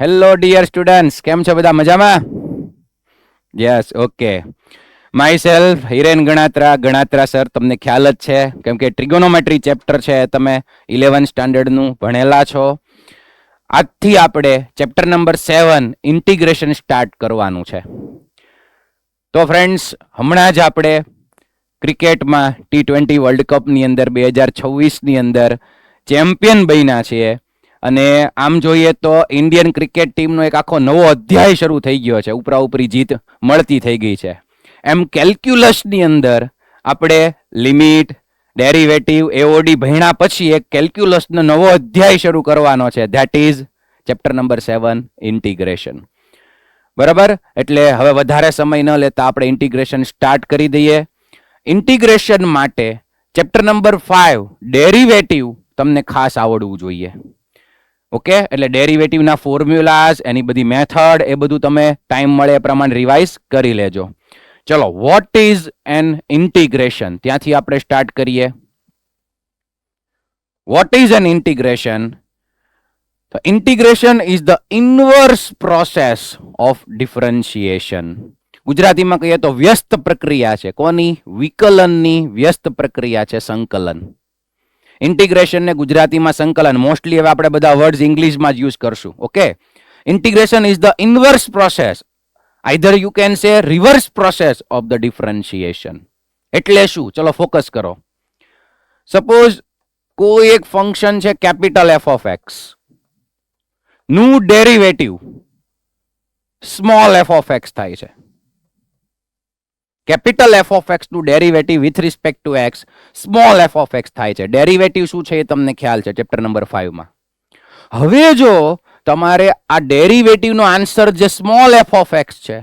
Hello dear students, કેમ છો બધા? મજામાં? Yes, okay. My self Hiren Ganatra sir. તમને ખ્યાલ જ છે કેમ કે ટ્રિગોનોમેટ્રી ચેપ્ટર છે, તમે 11 સ્ટાન્ડર્ડનું ભણેલા છો. આજથી આપણે ચેપ્ટર નંબર 7 ઇન્ટિગ્રેશન સ્ટાર્ટ કરવાનું છે. તો ફ્રેન્ડ્સ, હમણાં જ આપણે ક્રિકેટમાં T20 વર્લ્ડ કપની અંદર 2026ની અંદર ચેમ્પિયન બન્યા છીએ. અને આમ જોઈએ તો ઇન્ડિયન ક્રિકેટ ટીમનો એક આખો નવો અધ્યાય શરૂ થઈ ગયો છે. ઉપરી જીત મળતી થઈ ગઈ છે. એમ કેલ્ક્યુલસની અંદર આપણે લિમિટ, ડેરિવેટિવ, એઓડી ભણ્યા પછી એક કેલ્ક્યુલસનો નવો અધ્યાય શરૂ કરવાનો છે. That is chapter number 7 integration. બરાબર? એટલે હવે વધારે સમય ન લેતા આપણે ઇન્ટિગ્રેશન સ્ટાર્ટ કરી દઈએ. ઇન્ટિગ્રેશન માટે ચેપ્ટર નંબર 5 ડેરિવેટિવ તમને ખાસ આવડવું જોઈએ. ઓકે, એટલે ડેરિવેટિવના ફોર્મ્યુલાઝ, એની બધી મેથડ, એ બધું તમે ટાઈમ મળે એ પ્રમાણે રિવાઇઝ કરી લેજો. ચલો, વોટ ઇઝ એન ઇન્ટિગ્રેશન? ત્યાંથી આપણે સ્ટાર્ટ કરીએ. What is an integration? તો integration is the inverse process of differentiation. ગુજરાતીમાં કહીએ તો વ્યસ્ત પ્રક્રિયા છે. કોની? વિકલનની વ્યસ્ત પ્રક્રિયા છે, સંકલન. ઇન્ટિગ્રેશન ને ગુજરાતીમાં સંકલન. મોસ્ટલી હવે આપણે બધા વર્ડ્સ ઇંગ્લિશમાં જ યુઝ કરશું. Okay, integration is the inverse process, either you can say reverse process of the differentiation. એટલે શું? ચલો ફોકસ કરો. સપોઝ કોઈ એક ફંક્શન છે કેપિટલ એફ ઓફ એક્સ, નું derivative small F of x થાય છે. કેપિટલ એફ ઓફ એક્સ નું derivative with respect to x small F of x થાય છે. ડેરિવેટિવ શું છે એ તમને ખ્યાલ છે ચેપ્ટર નંબર 5 માં. હવે જો તમારે આ ડેરિવેટિવનો આન્સર જે સ્મોલ એફ ઓફ એક્સ છે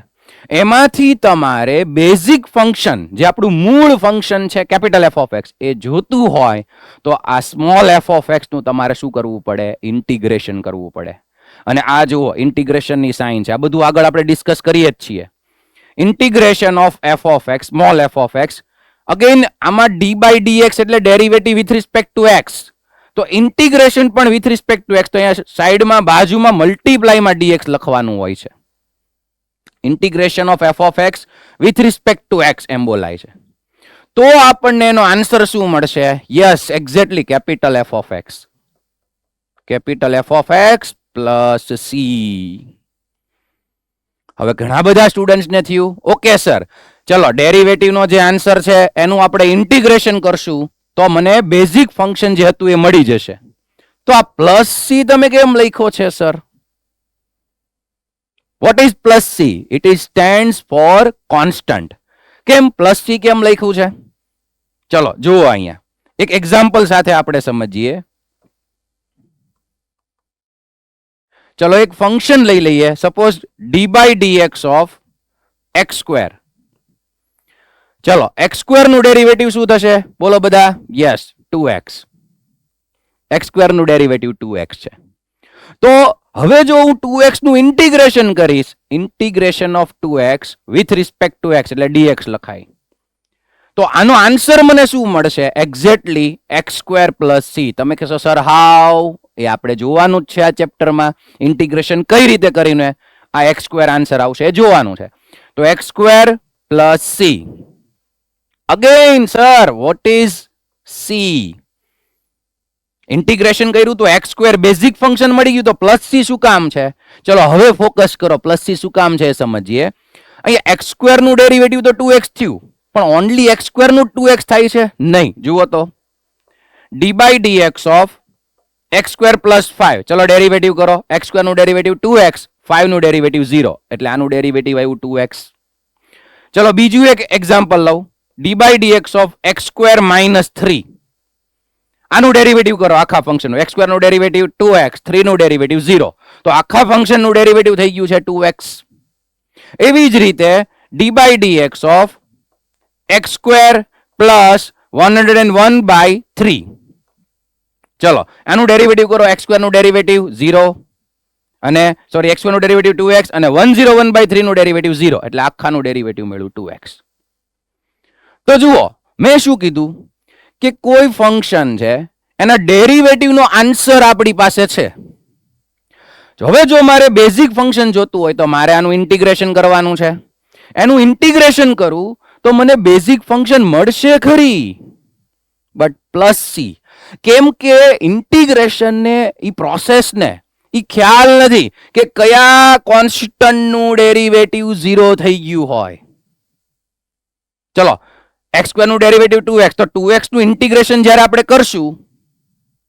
એમાંથી તમારે બેઝિક ફંક્શન, જે આપણું મૂળ ફંક્શન છે કેપિટલ એફ ઓફ એક્સ, એ જોતું હોય તો આ સ્મોલ એફ ઓફ એક્સ નું તમારે શું કરવું પડે? ઇન્ટિગ્રેશન કરવું પડે. અને આ જુઓ ઇન્ટિગ્રેશનની સાઇન છે. આ બધું આગળ આપણે ડિસ્કસ કરીએ જ છીએ. Integration of F of X, small F of X. Again આમાં ડી બાય ડીએક્સ એટલે derivative with respect to X. તો ઇન્ટિગ્રેશન પણ વિથ રિસ્પેક્ટ ટુ એક્સ. તો અહીંયા સાઈડમાં બાજુમાં મલ્ટીપ્લાયમાં ડીએક્સ લખવાનું હોય છે. Integration of F of X with respect to X એમ બોલાય છે. તો આપણને એનો આન્સર શું મળશે? Yes, exactly capital F of X. Capital F of X plus C. હવે ઘણા બધા સ્ટુડન્ટ્સને થયું, ઓકે સર, ચલો ડેરિવેટિવનો જે આન્સર છે એનું આપણે ઇન્ટિગ્રેશન કરશું તો મને બેઝિક ફંક્શન જે હતું એ મળી જશે. તો આ પ્લસ સી તમે કેમ લખ્યો છે sir? What is plus C? It is stands for constant. કેમ પ્લસ સી કેમ લખ્યું છે? ચલો જુઓ, અહીંયા એક એક્ઝામ્પલ સાથે આપણે સમજીએ. ચલો એક ફંક્શન લઈ લઈએ. Suppose d by dx of x square. ચલો એક્સ સ્ક્વેર નું ડેરિવેટિવ શું થશે? બોલો બધા. Yes, 2x. એક્સ સ્ક્વેર નું ડેરિવેટિવ 2x છે. તો હવે જો હું 2x નું ઇન્ટિગ્રેશન કરીશ, integration of 2x with respect to x એટલે dx લખાય. તો આનો આન્સર મને શું મળશે? Exactly x square plus C. તમે કહેશો સર હાઉ? એ આપણે જોવાનું જ છે આ ચેપ્ટરમાં. ઇન્ટિગ્રેશન કઈ રીતે કરીને આ એક્સ સ્ક્વેર આન્સર આવશે એ જોવાનું છે. તો x square plus C. Again sir, what is C? Integration કર્યું તો એક્સ સ્ક્વેર બેઝિક ફંક્શન મળી ગયું, તો પ્લસ સી શું કામ છે? ચલો હવે ફોકસ કરો, પ્લસ સી શું કામ છે એ સમજીએ. અહીંયા એક્સ સ્ક્વેર નું ડેરિવેટિવ તો 2x થયું, પણ ઓનલી એક્સ સ્ક્વેર નું 2x થાય છે? નહીં. જુઓ તો d by dx of x square plus 5. ચલો ડેરિવેટિવ કરો. એક્સ સ્ક્વેર નું ડેરિવેટિવ 2x, 5 નું ડેરિવેટિવ 0, એટલે આનું ડેરિવેટિવ આવ્યું 2x. ચલો બીજું એક એક્ઝામ્પલ લઉં. D by dx of x square minus 3. આનું ડેરિવેટિવ કરો આખા ફંક્શન. એક્સ સ્ક્વેર નું ડેરિવેટિવ 2x, 3 નું ડેરિવેટિવ 0, તો આખા ફંક્શન નું ડેરિવેટિવ થઈ ગયું છે 2x. એવી જ રીતે d by dx of x square plus 101 by 3. ચલો આનું ડેરિવેટિવ કરો. એક્સ સ્ક્વેર નું ડેરિવેટિવ 0, અને સોરી એક્સ સ્ક્વેર નું ડેરિવેટિવ 2x, અને 101 બાય 3 નું ડેરિવેટિવ 0, એટલે આખાનું ડેરિવેટિવ મળ્યું 2x. તો જુઓ મેં શું કીધું કે કોઈ ફંક્શન છે એના ડેરિવેટિવનો આન્સર આપણી પાસે છે. હવે જો મારે બેઝિક ફંક્શન જોતું હોય તો મારે આનું ઇન્ટિગ્રેશન કરવાનું છે. એનું ઇન્ટિગ્રેશન કરું તો મને બેઝિક ફંક્શન મળશે ખરી, બટ પ્લસ સી. કેમ કે ઇન્ટિગ્રેશન ને ઈ પ્રોસેસ ને ઈ ખ્યાલ નથી કે કયા કોન્સ્ટન્ટનું ડેરિવેટિવ 0 થઈ ગયું હોય. ચલો x² નું ડેરિવેટિવ 2x, તો 2x નું ઇન્ટિગ્રેશન જ્યારે આપણે કરશું,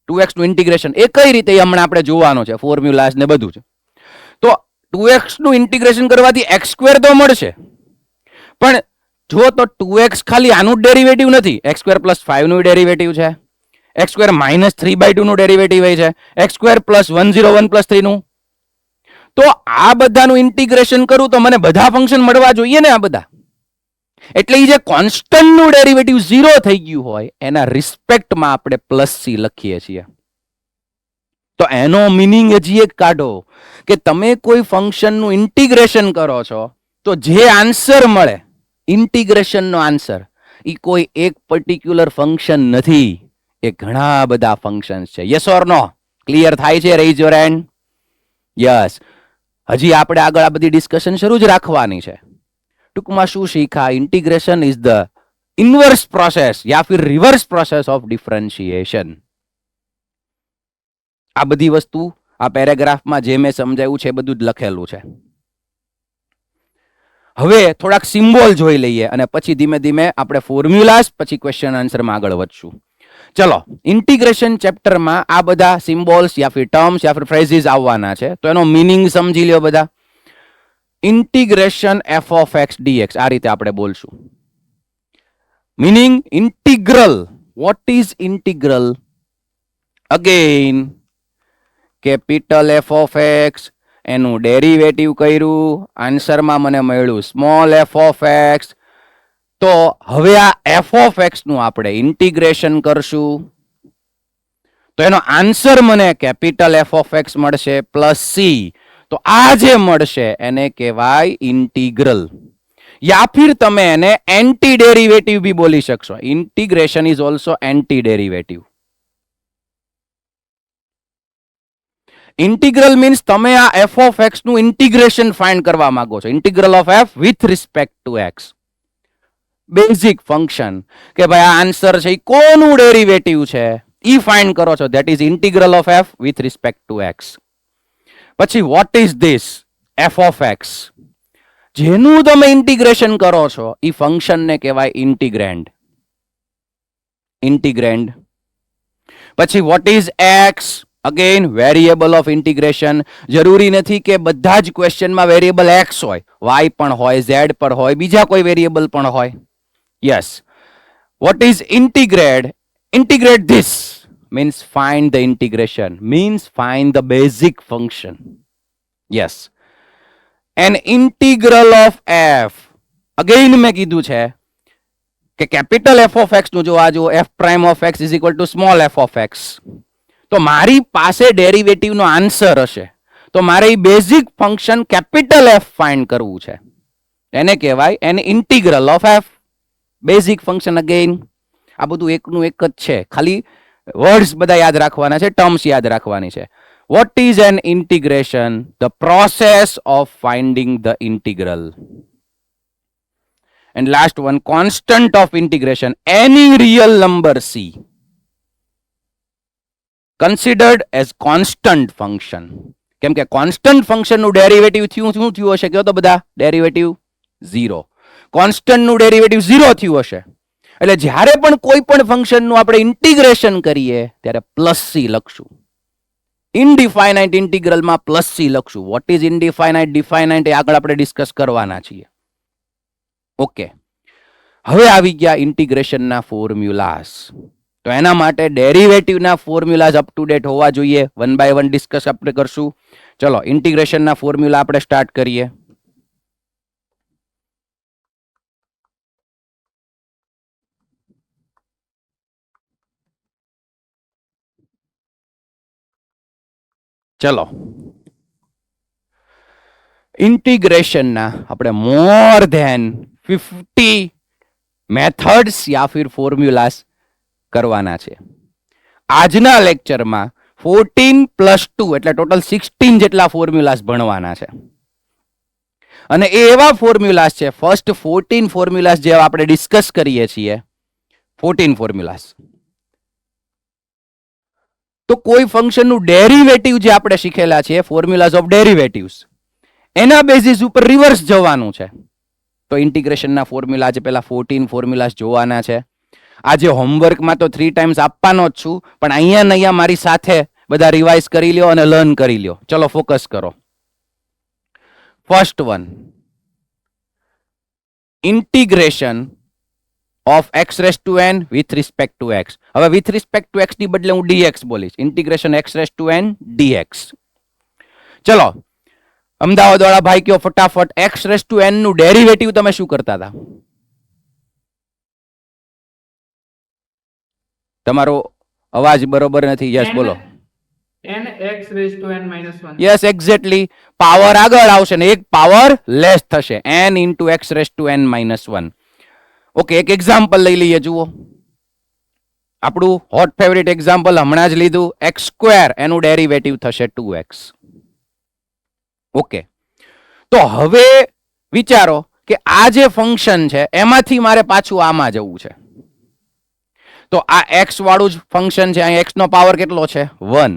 2x નું ઇન્ટિગ્રેશન એ કઈ રીતે હમણાં આપણે જોવાનું છે, ફોર્મ્યુલાસ ને બધું છે. તો 2x નું ઇન્ટિગ્રેશન કરવાથી x² તો મળશે, પણ જો તો 2x ખાલી આનું ડેરિવેટિવ નથી, x² + 5 નું ડેરિવેટિવ છે, x² - 3/2 નું ડેરિવેટિવ છે, x² + 101 + 3 નું. તો આ બધાનું ઇન્ટિગ્રેશન કરું તો મને બધા ફંક્શન મળવા જોઈએ ને આ બધા. એટલે જે કોન્સ્ટન્ટનું ડેરિવેટિવ 0 થઈ ગયું હોય એના રિસ્પેક્ટમાં આપણે +c લખીએ છીએ. તો એનો મીનિંગ હજી એક કાઢો કે તમે કોઈ ફંક્શનનું ઇન્ટિગ્રેશન કરો છો તો જે આન્સર મળે, ઇન્ટિગ્રેશનનો આન્સર, એ કોઈ એક પર્ટિક્યુલર ફંક્શન નથી, એ ઘણા બધા ફંક્શન્સ છે. Yes or no? ક્લિયર થાય છે? Raise your hand. યસ. હજી આપણે આગળ આ બધી ડિસ્કશન શરૂ જ રાખવાની છે. ટૂંકમાં શું શીખા? Integration is the inverse process યા ફિર રિવર્સ પ્રોસેસ ઓફ ડિફરન્શિએશન. આ બધી વસ્તુ આ પેરેગ્રાફમાં જે મેં સમજાવ્યું છે એ બધું જ લખેલું છે. હવે થોડાક સિમ્બોલ જોઈ લઈએ અને પછી ધીમે ધીમે આપણે ફોર્મ્યુલાસ, પછી ક્વેશ્ચન આન્સરમાં આગળ વધશું. ચલો, ઇન્ટિગ્રેશન ચેપ્ટરમાં આ બધા સિમ્બોલ્સ યા ફિર ટર્મ્સ યા ફિર ફ્રેઝીસ આવવાના છે, તો એનો મીનિંગ સમજી લ્યો બધા. Integration f of x dx, આ રીતે આપણે બોલશું. Meaning integral. What is integral? Again capital f of x, એનું ડેરિવેટિવ કર્યું, આન્સરમાં મને મળ્યું સ્મોલ f of x. તો હવે આ f of x નું આપણે ઇન્ટિગ્રેશન કરશું તો એનો આન્સર મને કેપિટલ f of x મળશે +c. તો આ જે મળશે એને કહેવાય ઇન્ટિગ્રલ, યા ફિર તમે એને એન્ટી ડેરિવેટિવ બી બોલી શકશો. Integration is also anti derivative. Integral means તમે આ f of x નું ઇન્ટિગ્રેશન ફાઇન્ડ કરવા માંગો છો. Integral of f with respect to x. Basic function કે ભાઈ આ આન્સર છે એ કોનું ડેરિવેટિવ છે ઈ ફાઇન્ડ કરો છો, that is integral of f with respect to x. પછી what is this f of x? જેનું તમે ઇન્ટિગ્રેશન કરો છો એ ફંક્શનને કહેવાય ઇન્ટિગ્રેન્ડ. ઇન્ટિગ્રેન્ડ. પછી what is x? Again variable of integration. જરૂરી નથી કે બધા જ ક્વેશ્ચનમાં વેરિયેબલ x હોય, y પણ હોય, z પણ હોય, બીજા કોઈ વેરિયેબલ પણ હોય. Yes. What is integrand? Integrate this means find the integration, means find the basic function. Yes. An integral of f. Again મેં કીધું છે કે કેપિટલ f of x નું જો આ જો f prime of x is equal to small f of x. તો મારી પાસે ડેરિવેટિવ નો આન્સર હશે તો મારે એ basic function capital f find કરવું છે, એને કહેવાય an integral of f. Basic function. Again આ બધું એકનું એક જ છે, ખાલી વર્ડ્સ બધા યાદ રાખવાના છે, ટર્મ્સ યાદ રાખવાની છે. Vote is an integration? The process of finding the integral. And last one, constant of integration. Any real number c considered as constant function. કેમ કે કોન્સ્ટન્ટ ફંક્શન નું ડેરિવેટિવ શું થયું હશે? કયો તો બધા ડેરિવેટિવ 0. કોન્સ્ટન્ટ નું ડેરિવેટિવ 0 થયું હશે એટલે જ્યારે પણ કોઈ પણ ફંક્શનનું આપણે ઇન્ટિગ્રેશન કરીએ ત્યારે +c લખશું. ઇનડિફાઇનાઇટ ઇન્ટિગ્રલમાં +c લખશું. વોટ ઇઝ ઇનડિફાઇનાઇટ, ડિફાઇનાઇટ એ આગળ આપણે ડિસ્કસ કરવાના છીએ. ઓકે, હવે આવી ગયા ઇન્ટિગ્રેશનના ફોર્મ્યુલાસ. તો એના માટે ડેરિવેટિવના ફોર્મ્યુલાસ અપ ટુ ડેટ હોવા જોઈએ. વન બાય વન ડિસ્કસ આપણે કરશું. ચલો, ઇન્ટિગ્રેશનના ફોર્મ્યુલા આપણે સ્ટાર્ટ કરીએ. ચલો, ઇન્ટિગ્રેશનના આપણે મોર ધેન 50 મેથડ્સ યા ફિર ફોર્મ્યુલાસ કરવાના છે. આજના લેક્ચરમાં 14 + 2 એટલે ટોટલ 16 જેટલા ફોર્મ્યુલાસ ભણવાના છે. અને એ એવા ફોર્મ્યુલાસ છે, ફર્સ્ટ 14 ફોર્મ્યુલાસ જે આપણે ડિસ્કસ કરીએ છીએ, 14 ફોર્મ્યુલાસ. તો કોઈ ફંક્શનનું ડેરિવેટિવ જે આપણે શીખેલા છે, ફોર્મ્યુલાસ ઓફ ડેરિવેટિવ્સ, એના બેઝિસ ઉપર રિવર્સ જવાનું છે. તો ઇન્ટિગ્રેશનના ફોર્મ્યુલા જે પેલા 14 ફોર્મ્યુલાસ જોવાના છે. આજે હોમવર્કમાં તો 3 ટાઈમ્સ આપવાનો જ છું, પણ અહીંયા ને અહીંયા મારી સાથે બધા રિવાઇઝ કરી લ્યો અને લર્ન કરી લ્યો. ચલો ફોકસ કરો. First one, integration of x raise to n with respect to x. હવે વિથ રિસ્પેક્ટ ટુ x ની બદલે હું dx બોલીશ. Integration x raise to n dx. ચલો અમદાવાદ વાળા ભાઈ કયો ફટાફટ, x રેસ ટુ n નું ડેરિવેટિવ તમે શું કરતા હતા? તમારો અવાજ બરોબર નથી. યસ બોલો. nx raised to n minus 1. Yes exactly. Power આગળ આવશે ને એક પાવર લેસ થશે, n into x raised to n minus 1. Okay, એક એક્ઝામ્પલ લઈ લઈએ. જુઓ આપણું હોટ ફેવરિટ એક્ઝામ્પલ હમણાં જ લીધું, x², એનું ડેરિવેટિવ થશે 2x. ઓકે, તો હવે વિચારો કે આ જે ફંક્શન છે એમાંથી મારે પાછું આમાં જવું છે. તો આ x વાળું જ ફંક્શન છે, અહીં x નો પાવર કેટલો છે? 1.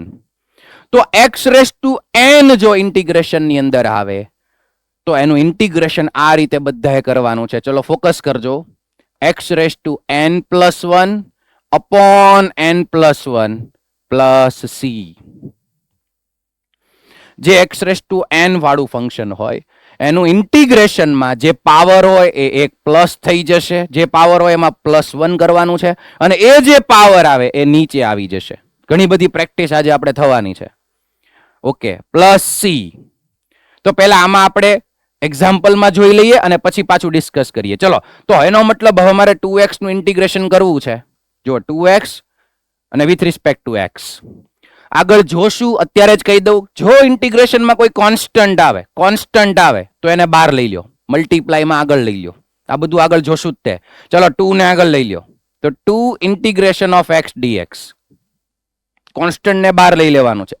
તો x રેસ ટુ n જો ઇન્ટિગ્રેશન ની અંદર આવે તો એનું ઇન્ટિગ્રેશન આ રીતે બધાએ કરવાનું છે. ચલો ફોકસ કરજો. x raise to n plus 1 upon n plus 1 plus c. જે x રેસ ટુ n વાળું ફંક્શન હોય એનું ઇન્ટિગ્રેશનમાં જે પાવર હોય એ એક પ્લસ થઈ જશે, જે પાવર હોય એમાં +1 કરવાનું છે, અને એ જે પાવર આવે એ નીચે આવી જશે. ઘણી બધી પ્રેક્ટિસ આજે આપણે થવાની છે. Okay, plus c. તો પહેલા આમાં આપણે એક્ઝામ્પલમાં જોઈ લઈએ અને પછી પાછું ડિસ્કસ કરીએ. ચલો, તો એનો મતલબ હવે મારે 2x નું ઇન્ટિગ્રેશન કરવું છે. જો 2x અને વિથ રિસ્પેક્ટ ટુ x. આગળ જોશું, અત્યારે જ કહી દઉં, જો ઇન્ટિગ્રેશનમાં કોઈ કોન્સ્ટન્ટ આવે તો એને બહાર લઈ લો, મલ્ટીપ્લાયમાં આગળ લઈ લો. આ બધું આગળ જોશું જ તે. ચલો 2 ને આગળ લઈ લો, તો 2 integration of x dx. Constant ને બહાર લઈ લેવાનું છે.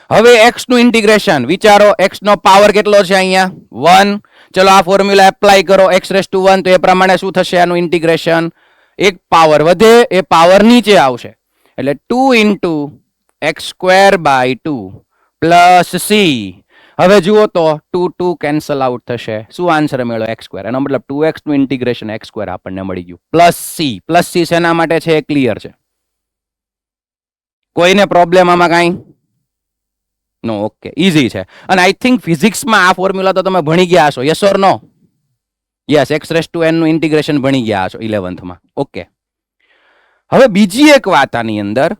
હવે x નું ઇન્ટિગ્રેશન વિચારો, x નો પાવર કેટલો છે અહીંયા? 1. ચલો આ ફોર્મ્યુલા એપ્લાય કરો, x રેસ ટુ 1, તો એ પ્રમાણે શું થશે આનું ઇન્ટિગ્રેશન? એક પાવર વધે, એ પાવર નીચે આવશે, એટલે 2 into x² by 2 plus c. હવે જુઓ તો 2 2 કેન્સલ આઉટ થશે. શું આન્સર મળ્યો? x². એનો મતલબ 2x નું ઇન્ટિગ્રેશન x² આપણને મળી ગયું. Plus c. પ્લસ c શેના માટે છે એ ક્લિયર છે? કોઈને પ્રોબ્લેમ આમાં કાંઈ? નો. ઓકે, ઈઝી છે. અને આઈ થિંક ફિઝિક્સમાં આ ફોર્મ્યુલા તો તમે ભણી ગયા હશો. Yes or no? Yes, x raise to n નું ઇન્ટિગ્રેશન ભણી ગયા હશો 11th માં. ઓકે, હવે બીજી એક વાત આની અંદર,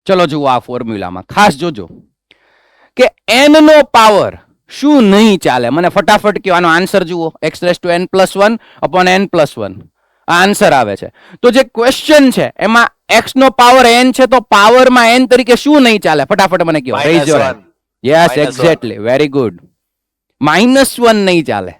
ચલો જુઓ આ ફોર્મ્યુલામાં ખાસ જોજો કે n નો પાવર શું નહીં ચાલે. મને ફટાફટ કયો આનો આન્સર જુઓ. x raise to n plus 1 upon n plus 1 આ આન્સર આવે છે. તો જે ક્વેશ્ચન છે એમાં x નો પાવર n છે, તો પાવરમાં n તરીકે શું નહીં ચાલે? ફટાફટ મને કયો. Raise your hand. Yes exactly, very good. -1 નહીં ચાલે.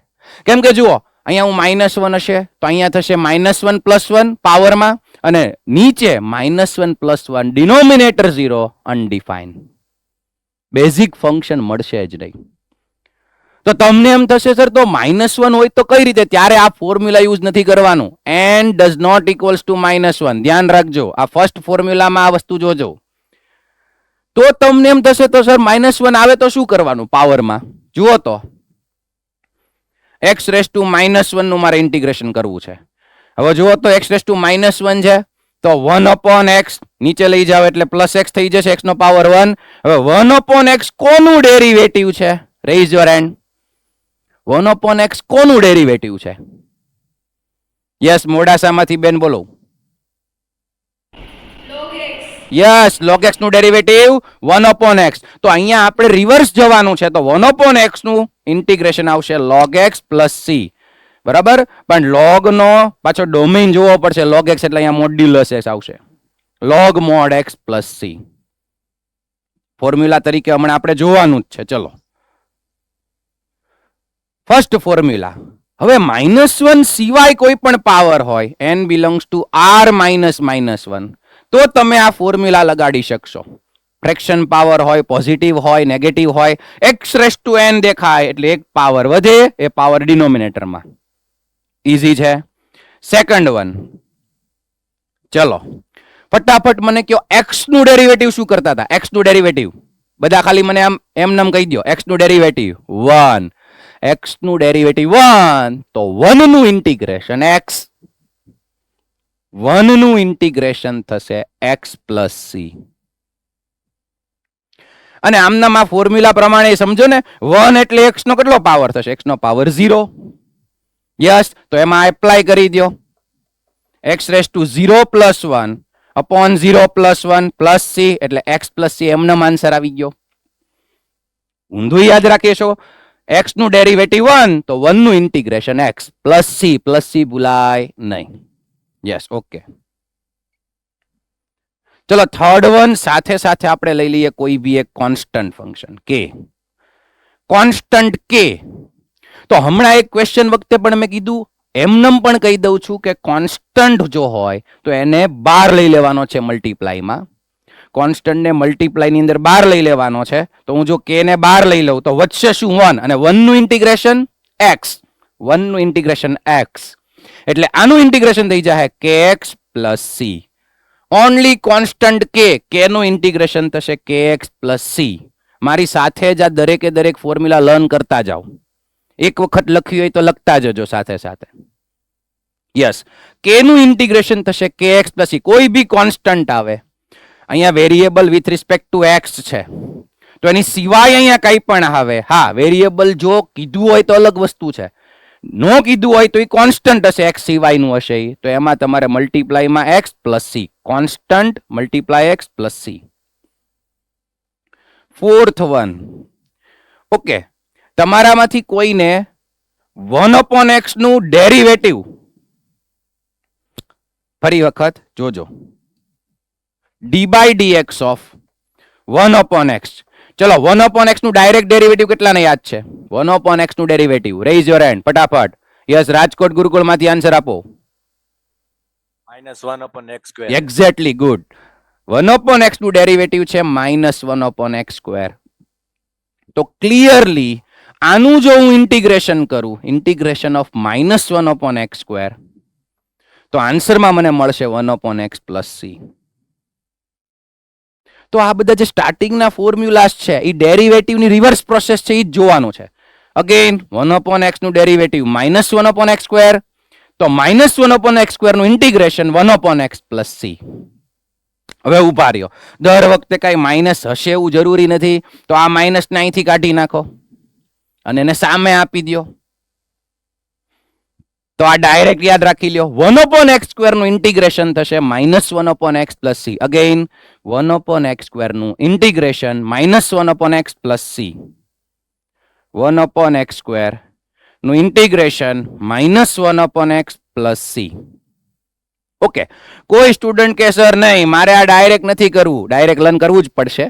કેમ કે જુઓ અહીંયા હું -1 હશે તો અહીંયા થશે -1 પ્લસ 1 પાવરમાં, અને નીચે -1 plus 1 denominator 0 undefine. Basic function મળશે જ નહીં. તો તમને એમ થશે સર તો -1 હોય તો કઈ રીતે? ત્યારે આ ફોર્મ્યુલા યુઝ નથી કરવાનું. n does not equals to -1. ધ્યાન રાખજો, આ ફર્સ્ટ ફોર્મ્યુલામાં આ વસ્તુ જોજો. તો તમને એમ થશે તો સર -1 આવે તો શું કરવાનું પાવરમાં? જુઓ તો x રેસ ટુ -1 નું મારે ઇન્ટિગ્રેશન કરવું છે. હવે જુઓ તો x રેસ ટુ -1 છે, તો 1 અપોન x નીચે લઈ જાવ એટલે પ્લસ x થઈ જશે, x નો પાવર 1. હવે 1 અપોન x કોનું ડેરિવેટિવ છે? Raise your hand. 1 upon x કોનું ડેરિવેટિવ છે? યસ, મોડાસામાંથી બેન બોલો. યસ, log x નું ડેરિવેટિવ 1 અપોન x. તો અહીંયા આપણે રિવર્સ જવાનું છે, તો 1 અપોન x નું ઇન્ટિગ્રેશન આવશે log x પ્લસ c. બરાબર, પણ log નો પાછો ડોમેઇન જોવો પડશે. log x એટલે અહીંયા મોડ્યુલસ x આવશે, log mod x plus c. Formula તરીકે હમણાં આપણે જોવાનું જ છે. ચલો ફર્સ્ટ ફોર્મ્યુલા. હવે -1 સિવાય કોઈ પણ પાવર હોય, n belongs to r minus -1, તો તમે આ ફોર્મ્યુલા લગાડી શકશો. ફ્રેક્શન પાવર હોય, પોઝિટિવ હોય, નેગેટિવ હોય, x રેસ ટુ n દેખાય એટલે એક પાવર વધે, એ પાવર ડિનોમિનેટરમાં. ઈઝી છે. સેકન્ડ વન, ચલો ફટાફટ મને કયો, x નું ડેરિવેટિવ શું કરતા હતા? x નું ડેરિવેટિવ બધા ખાલી મને આમ એમ કહી દો. x નું ડેરિવેટિવ 1, x નું ડેરિવેટિવ 1, તો 1 નું ઇન્ટિગ્રેશન x, 1 નું ઇન્ટિગ્રેશન થશે x પ્લસ c. અને આમનામ આ ફોર્મ્યુલા પ્રમાણે સમજો ને, 1 એટલે x નો કેટલો પાવર થશે? x નો પાવર 0. યસ, તો એમાં એપ્લાય કરી દો. x raise two 0 plus 1 upon 0 plus 1 plus c, એટલે x પ્લસ c એમનો આન્સર આવી ગયો. ઊંધું યાદ રાખીશો, x નું ડેરિવેટિવ 1, તો 1 નું ઇન્ટિગ્રેશન x પ્લસ c ભૂલાય નહીં. Yes, okay. ચલો થર્ડ વન, સાથે સાથે આપણે લઈ લઈએ કોઈ બી એક constant function k. Constant k, તો હમણાં એક ક્વેશ્ચન વખતે પણ મેં કીધું, એમનેમ પણ કહી દઉં છું કે કોન્સ્ટન્ટ જો હોય તો એને બહાર લઈ લેવાનો છે મલ્ટીપ્લાયમાં. કોન્સ્ટન્ટ ને મલ્ટીપ્લાય ની અંદર બહાર લઈ લેવાનો છે, તો હું જો k ને બહાર લઈ લઉં તો વધશે શું? 1, અને 1 નું ઇન્ટિગ્રેશન x, 1 નું ઇન્ટિગ્રેશન x, એટલે આનું ઇન્ટિગ્રેશન થઈ જાય kx plus c. Only constant k નું ઇન્ટિગ્રેશન થશે kx પ્લસ c. મારી સાથે જ આ દરેકે દરેક ફોર્મ્યુલા લર્ન કરતા જાઓ. એક વખત લખ્યું હોય તો લખતા જજો સાથે સાથે. યસ, k નું ઇન્ટિગ્રેશન થશે kx પ્લસ c. કોઈ બી કોન્સ્ટન્ટ આવે, અહીંયા variable with respect to x છે, તો એની સિવાય અહીંયા કંઈ પણ આવે, હા વેરિયેબલ જો કીધું હોય તો અલગ વસ્તુ છે, નો કીધું હોય તો એ કોન્સ્ટન્ટ હશે, x સિવાયનું હશે, તો એમાં તમારે મલ્ટીપ્લાયમાં x plus c, constant multiply x plus c. Fourth one, okay, તમારામાંથી કોઈને 1 અપોન x નું ડેરિવેટિવ, ફરી વખત જોજો, d by dx of 1 upon x. ચલો 1 upon x નું ડાયરેક્ટ ડેરિવેટિવ કેટલાને યાદ છે? 1 upon x નું ડેરિવેટિવ, રેઇઝ યોર હેન્ડ ફટાફટ. યસ, રાજકોટ ગુરુકુળમાંથી આન્સર આપો. -1 upon x square. Exactly, good. 1 upon x નું ડેરિવેટિવ છે -1 upon x સ્ક્વેર. તો ક્લિયરલી આનું જો હું ઇન્ટિગ્રેશન કરું, integration of -1 upon x square, તો આન્સરમાં મને મળશે 1 upon x પ્લસ c. તો આ બધા જે સ્ટાર્ટિંગના ફોર્મ્યુલાસ છે, એ ડેરિવેટિવની રિવર્સ પ્રોસેસ છે, એ જ જોવાનું છે. અગેન 1 upon x નું ડેરિવેટિવ -1 upon x સ્ક્વેર, તો -1 upon x સ્ક્વેર નું integration 1 upon x plus c. હવે ઉભા રહ્યો, દર વખતે કઈ માઇનસ હશે એવું જરૂરી નથી, તો આ માઇનસ ને અહીંથી કાઢી નાખો અને એને સામે આપી દો, તો આ ડાયરેક્ટ યાદ રાખી લ્યો. 1 upon x સ્ક્વેર નું ઇન્ટિગ્રેશન થશે -1 upon x પ્લસ c. અગેન 1 upon x સ્ક્વેર નું integration -1 upon x plus c. 1 upon x square નું integration -1 upon x plus c. Okay, કોઈ સ્ટુડન્ટ કે સર નહીં મારે આ ડાયરેક્ટ નથી કરવું, ડાયરેક્ટ લર્ન કરવું જ પડશે.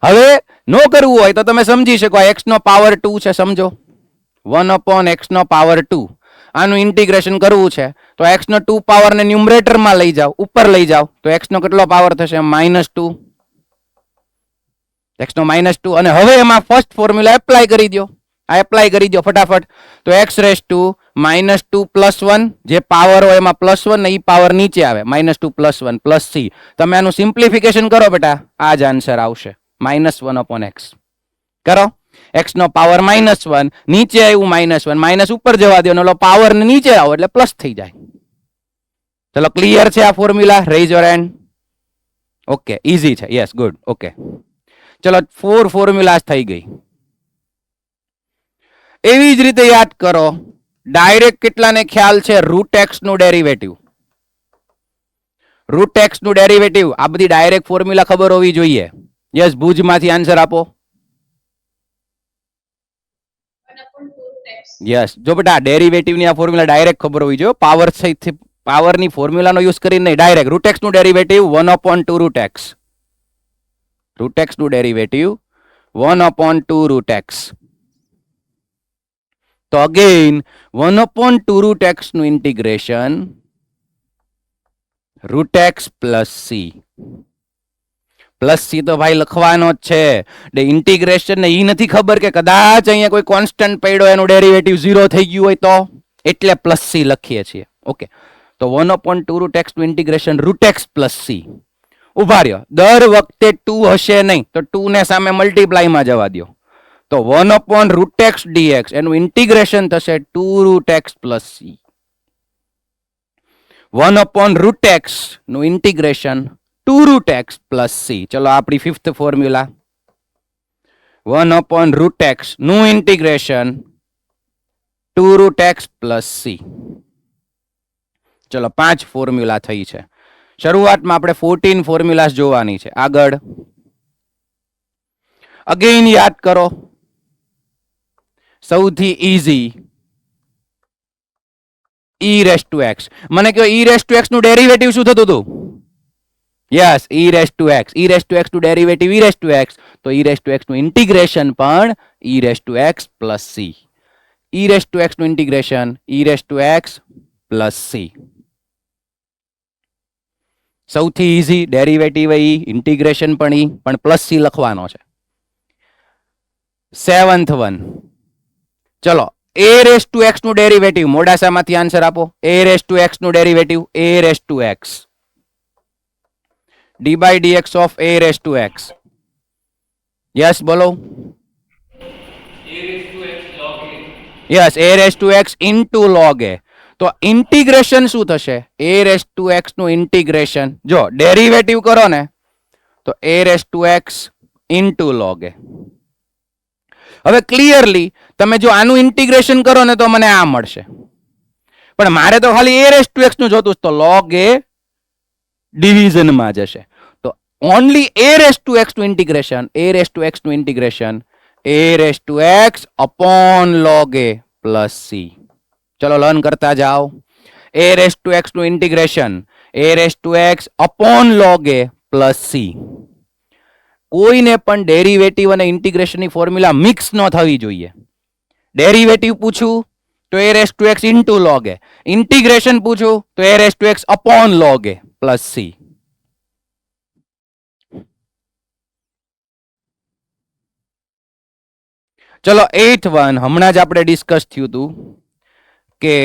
હવે નો કરવું હોય તો તમે સમજી શકો, x નો પાવર 2 છે, સમજો 1 upon x નો પાવર 2, આનું ઇન્ટિગ્રેશન કરવું છે, તો x નો 2 પાવર ને ન્યુમરેટરમાં લઈ જાઓ, ઉપર લઈ જાઓ, તો x નો કેટલો પાવર થશે? -2, x નો -2. અને હવે એમાં ફર્સ્ટ ફોર્મ્યુલા એપ્લાય કરી દો, આ એપ્લાય કરી દો ફટાફટ, તો x રેસ ટુ -2 પ્લસ 1, જે પાવર હોય એમાં પ્લસ 1 ને એ પાવર નીચે આવે, -2 પ્લસ 1 પ્લસ c. તમે આનું સિમ્પ્લિફિકેશન કરો બેટા, આ જ આન્સર આવશે, -1 upon x. કરો, x નો પાવર -1, નીચે આવ્યું -1, માઇનસ ઉપર જવા દો, ઓલો પાવર ને નીચે આવો એટલે પ્લસ થઈ જાય. ચલો ક્લિયર છે આ formula? Raise your hand. Okay, easy છે. Yes, good. ઓકે, ચલો 4 ફોર્મ્યુલાસ થઈ ગઈ. એવી જ રીતે યાદ કરો, ડાયરેક્ટ કેટલાને ખ્યાલ છે √x નું ડેરિવેટિવ? √x નું ડેરિવેટિવ, આ બધી ડાયરેક્ટ ફોર્મ્યુલા ખબર હોવી જોઈએ. યસ, ભુજમાંથી આન્સર આપો. યસ, જો બેટા ડેરિવેટિવ ની આ ફોર્મ્યુલા ડાયરેક્ટ ખબર હોવી જોઈએ. પાવર ની ફોર્મ્યુલાનો યુઝ કરીને નહીં, ડાયરેક્ટ √x નું ડેરિવેટિવ 1/2 √x. √x નું ડેરિવેટિવ 1/2 √x. તો અગેન 1/2 રૂટ એક્સ નું integration root x plus C. Plus C તો ભાઈ લખવાનો જ છે. ઇન્ટિગ્રેશન ને ઈ નથી ખબર કે કદાચ અહીંયા કોઈ કોન્સ્ટન્ટ પડ્યો એનું ડેરિવેટિવ 0 થઈ ગયું હોય તો, એટલે પ્લસ સી લખીએ છીએ. ઓકે, તો 1/2 રૂટ એક્સ નું integration root x plus C. ઉભા રહ્યો, દર વખતે 2 હશે નહીં તો 2 ને સામે મલ્ટીપ્લાયમાં જવા દો. તો 1 રૂટ એક્સ ડીએક્સ એનું ઇન્ટિગ્રેશન થશે 2 root x plus C. 1 root X નું integration 2 root x plus C. ચલો આપણી ફિફ્થ ફોર્મ્યુલા 1 રૂટ એક્સ નું integration 2 root x plus C. ચલો 5 ફોર્મ્યુલા થઈ છે. શરૂઆતમાં આપણે 14 ફોર્મ્યુલાસ જોવાની છે. આગળ અગેન યાદ કરો, સૌથી easy E raise to X. મને કહો ઈ રેસ ટુ એક્સ નું ડેરિવેટિવ શું થતું હતું? Yes, E raise to X. E raise to X નું derivative E raise to X, તો ઈ રેસ ટુ એક્સ નું ઇન્ટિગ્રેશન પણ E raise to X plus C. E raise to X નું integration E raise to X plus C. સૌથી easy derivative E, integration પણ E, પણ plus C લખવાનો છે. 7th one, ચલો a raise to X નું derivative, મોડાસામાંથી answer આપો. a રેસ ટુ એક્સ નું derivative a raise to X d by dx of a raise to X. Yes બોલો. Yes, a raise to X into log a. તો integration શું થશે? a raise to X નું integration, જો derivative કરો ને તો a raise to X into log a. હવે ક્લિયરલી તમે જો આનું ઇન્ટિગ્રેશન કરો ને તો મને આ મળશે, પણ મારે તો ખાલી a રેસ ટુ એક્સ નું જોતું, તો log a ડિવિઝનમાં જશે. તો only a raise to X નું integration, a raise to X નું integration a raise to X upon log a plus C. ચલો લર્ન કરતા જાઓ. a રેસ ટુ એક્સ નું integration a raise to X upon log a plus C. કોઈને પણ derivative અને ઇન્ટિગ્રેશનની formula mix ન થવી જોઈએ. ડેરિવેટિવ પૂછું તો a raise to X into log a, integration પૂછું તો a raise to X upon log a plus C. ચલો 8th વન, હમણાં જ આપણે ડિસ્કસ થયું હતું કે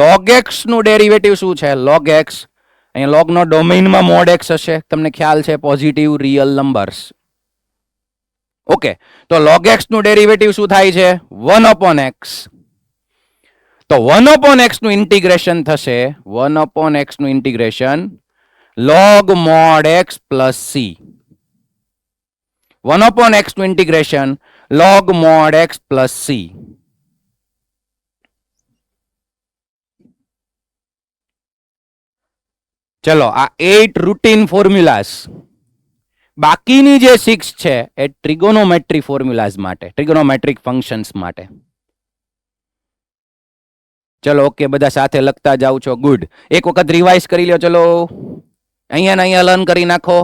log x નું ડેરિવેટિવ શું છે? log x, અહીંયા log નો ડોમેઇનમાં મોડ x હશે, તમને ખ્યાલ છે, પોઝિટિવ રિયલ નંબર્સ. ઓકે, તો log x નું ડેરિવેટિવ શું થાય છે? 1/x. તો 1/x નું ઇન્ટિગ્રેશન થશે 1/x નું integration log mod x plus C. 1/x નું integration log mod x plus C. ચલો આ 8 રૂટીન ફોર્મ્યુલાસ. બાકીની જે 6 છે એ ટ્રિગોનોમેટ્રી ફોર્મ્યુલાઝ માટે, ટ્રિગોનોમેટ્રિક ફંક્શન્સ માટે. ચલો ઓકે, બધા સાથે લખતા જાવ છો, ગુડ. એક વખત રિવાઇઝ કરી લ્યો. ચલો અહીંયા ને અહીંયા લર્ન કરી નાખો.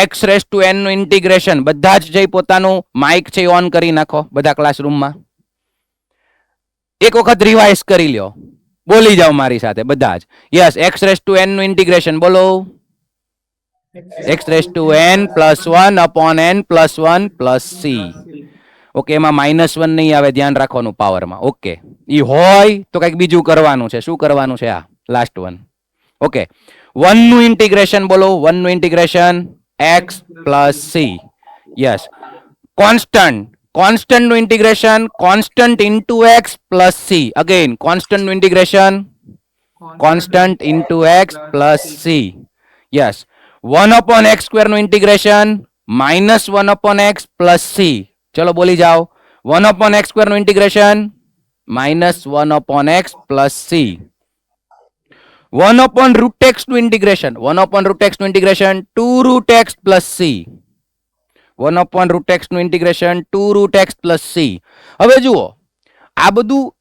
x રેસ ટુ n નું ઇન્ટિગ્રેશન, બધા જ જે પોતાનું માઇક છે ઓન કરી નાખો બધા ક્લાસરૂમમાં. એક વખત રિવાઇઝ કરી લ્યો, બોલી જાઓ મારી સાથે બધા જ. Yes, x raise to n નું ઇન્ટિગ્રેશન બોલો. x raise to n plus 1 upon n plus 1 plus C. Okay, એમાં -1 નહીં આવે, ધ્યાન રાખવાનું પાવરમાં. ઓકે, ઈ હોય તો કંઈક બીજું કરવાનું છે. શું કરવાનું છે? આ લાસ્ટ વન. ઓકે, 1 નું ઇન્ટિગ્રેશન બોલો. 1 નું integration x plus C. Yes, constant, constant નું integration constant into x plus C. Again constant નું integration constant into x plus C. Yes, 1/x square નું ઇન્ટિગ્રેશન -1/x પ્લસ સી. ચલો બોલી જાઓ. 1/x square નું integration -1/x plus C. 1/√x નું integration 1/√x નું integration 2√x plus C. 1/√x નું integration 2√x plus C. હવે જુઓ, આ બધું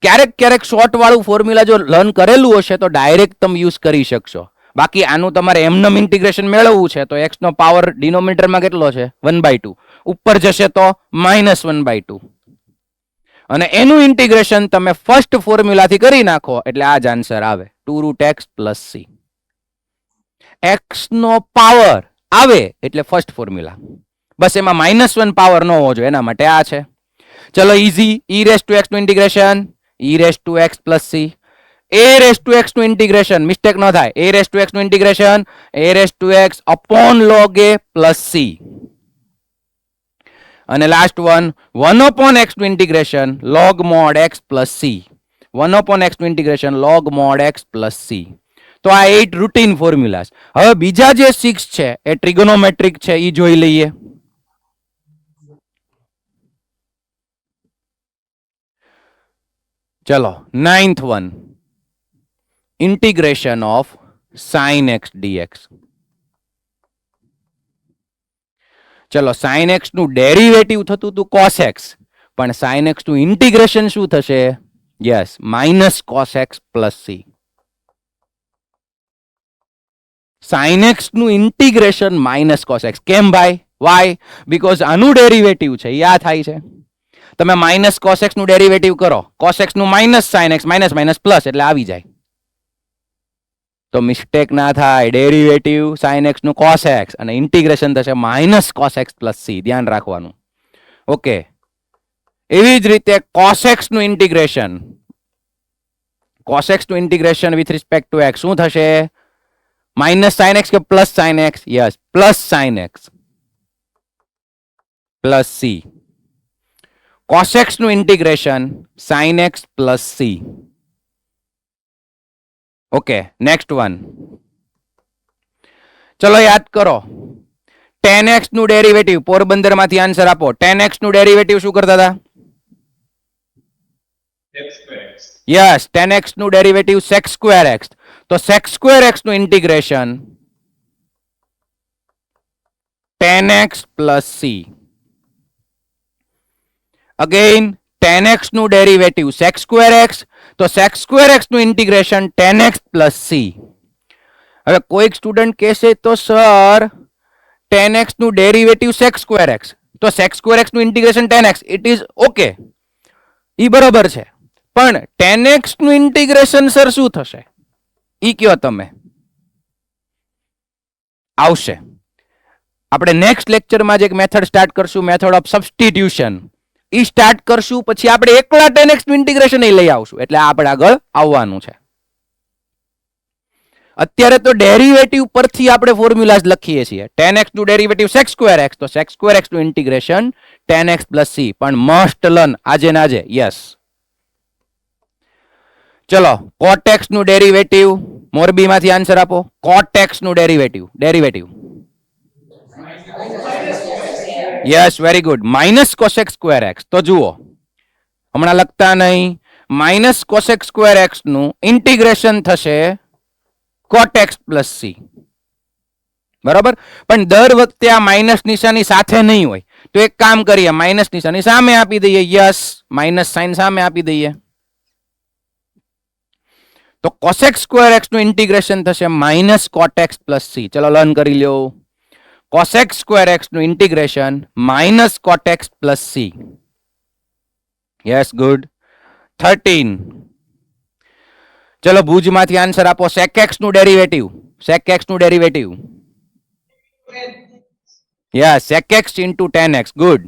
ક્યારેક ક્યારેક શોર્ટ વાળું ફોર્મ્યુલા જો લર્ન કરેલું હશે તો ડાયરેક્ટ તમે યુઝ કરી શકશો. બાકી આનું તમારે એમનેમ ઇન્ટિગ્રેશન મેળવવું છે તો x નો પાવર ડિનોમિનેટરમાં કેટલો છે? 1/2. ઉપર જશે તો -1/2. અને એનું ઇન્ટિગ્રેશન તમે ફર્સ્ટ ફોર્મ્યુલાથી કરી નાખો એટલે આ જ આન્સર આવે 2√x પ્લસ સી. એક્સ નો પાવર આવે એટલે ફર્સ્ટ ફોર્મ્યુલા, બસ એમાં -1 પાવર ન હોવો જોઈએ એના માટે આ છે. ચલો easy, e raise to x નું integration e raise to x plus C. a raise two x નું ઇન્ટિગ્રેશન, મિસ્ટેક ન થાય, a રેસ ટુ x નું integration a raise two x upon log a plus C. અને last one 1/x નું integration log mod x plus C. 1/x નું integration log mod x plus C. તો આ 8 routine ફોર્મ્યુલાસ. હવે બીજા જે 6 છે એ ટ્રિગોનોમેટ્રિક છે, એ જોઈ લઈએ. ચલો 9th one, integration of sin x dx. ચલો sin x નું ડેરિવેટિવ થતું હતું cos x, પણ sin x નું ઇન્ટિગ્રેશન શું થશે? Yes, minus cos x plus C. sin x નું ઇન્ટિગ્રેશન માઇનસ cos x. કેમ ભાઈ? વાય? બીકોઝ આનું ડેરિવેટિવ છે એ આ થાય છે. તમે માઇનસ cos x નું ડેરિવેટિવ કરો, cos x નું minus sin x, minus minus plus એટલે આવી જાય. તો મિસ્ટેક ના થાય, ડેરિવેટિવ sin x નું cos x અને ઇન્ટિગ્રેશન થશે minus cos x plus C. ધ્યાન રાખવાનું. ઓકે, એવી જ રીતે cos x નું ઇન્ટિગ્રેશન, cos x નું integration with respect to x શું થશે? માઇનસ sin x કે plus sin x? Yes, plus sin x plus C. cos x નું integration sin x plus C. Okay, next one. ચલો યાદ કરો, tan x નું derivative, Porbandar માંથી આન્સર આપો. tan x નું ડેરિવેટિવ શું કરતા હતા? યસ, tan x નું ડેરિવેટિવ sec સ્ક્વેર x. તો sec સ્ક્વેર x નું integration tan x plus C. Again tan x નું ડેરિવેટિવ sec સ્ક્વેર x, તો sec સ્ક્વેર x નું integration tan x plus C. હવે કોઈક સ્ટુડન્ટ કહેશે તો સર tan x નું ડેરિવેટિવ sec સ્ક્વેર x, તો sec સ્ક્વેર x નું integration tan x. It is okay, ઈ બરોબર છે, પણ tan x નું ઇન્ટિગ્રેશન સર શું થશે? ઈ કયો તમે. આવશે. આપણે નેક્સ્ટ લેક્ચરમાં જે એક મેથડ સ્ટાર્ટ કરશું, method of substitution, E start કરશું, પછી આપણે એકલા tan x નું ઇન્ટિગ્રેશન લઈ આવશું, એટલે આપણે આગળ આવવાનું છે. અત્યારે તો ડેરિવેટિવ પરથી આપણે ફોર્મ્યુલાસ લખીએ છીએ. tan x નું ડેરિવેટિવ sec સ્ક્વેર x, તો sec સ્ક્વેર x નું integration tan x plus C. પણ મસ્ટ લર્ન આજે ને આજે. યસ. ચલો, cot x નું ડેરિવેટિવ, મોરબી માંથી આન્સર આપો. cot x નું derivative yes, very good. Minus cosec square x. તો જુઓ, હમણાં લખતા નહીં, માઇનસ કોસેક સ્ક્વેર એક્સ નું ઇન્ટિગ્રેશન થશે cot x પ્લસ સી. બરાબર, પણ દર વખતે આ માઇનસ નિશાની સાથે નહીં હોય. તો એક કામ કરીએ, માઇનસ નિશાની સામે આપી દઈએ. યસ, માઇનસ સાઇન સામે આપી દઈએ. તો કોસેક સ્ક્વેર એક્સ નું ઇન્ટિગ્રેશન થશે માઇનસ કોટ એક્સ પ્લસ સી. ચલો લર્ન કરી લો. કોસેક સ્ક્વેર એક્સ નું ઇન્ટિગ્રેશન માઇનસ કોટ x plus C. Yes, good. 13. ચલો ભુજમાંથી આન્સર આપો. sec x નું ડેરિવેટિવ, sec x નું derivative. Yes, sec x into tan x. Good.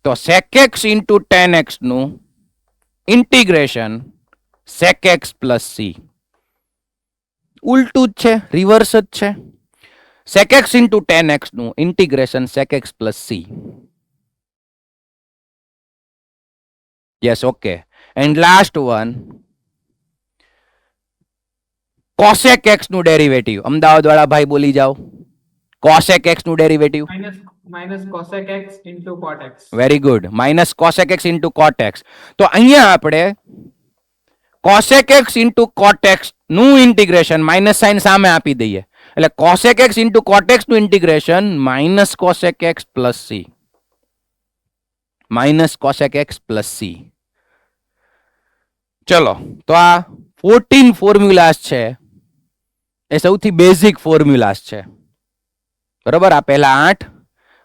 તો sec x into tan x નું integration sec x plus C. ઉલટું જ છે, reverse જ છે. sec x into tan x નું integration sec x plus C. Yes, okay. And last one, cosec x નું derivative. Ahmedabad વાળા ભાઈ બોલી જાઓ. cosec x નું derivative. minus cosec x into cot x. Very good. Minus cosec x into cot x. તો અહીંયા આપણે cosec x into cot x નું ઇન્ટિગ્રેશન માઇનસ સાઇન સામે આપી દઈએ. એટલે cosec x into cot x નું integration minus cosec x plus C. Minus cosec x plus C. ચલો, તો આ 14 ફોર્મ્યુલાસ છે, એ સૌથી બેઝિક ફોર્મ્યુલાસ છે. બરોબર, આ પહેલા 8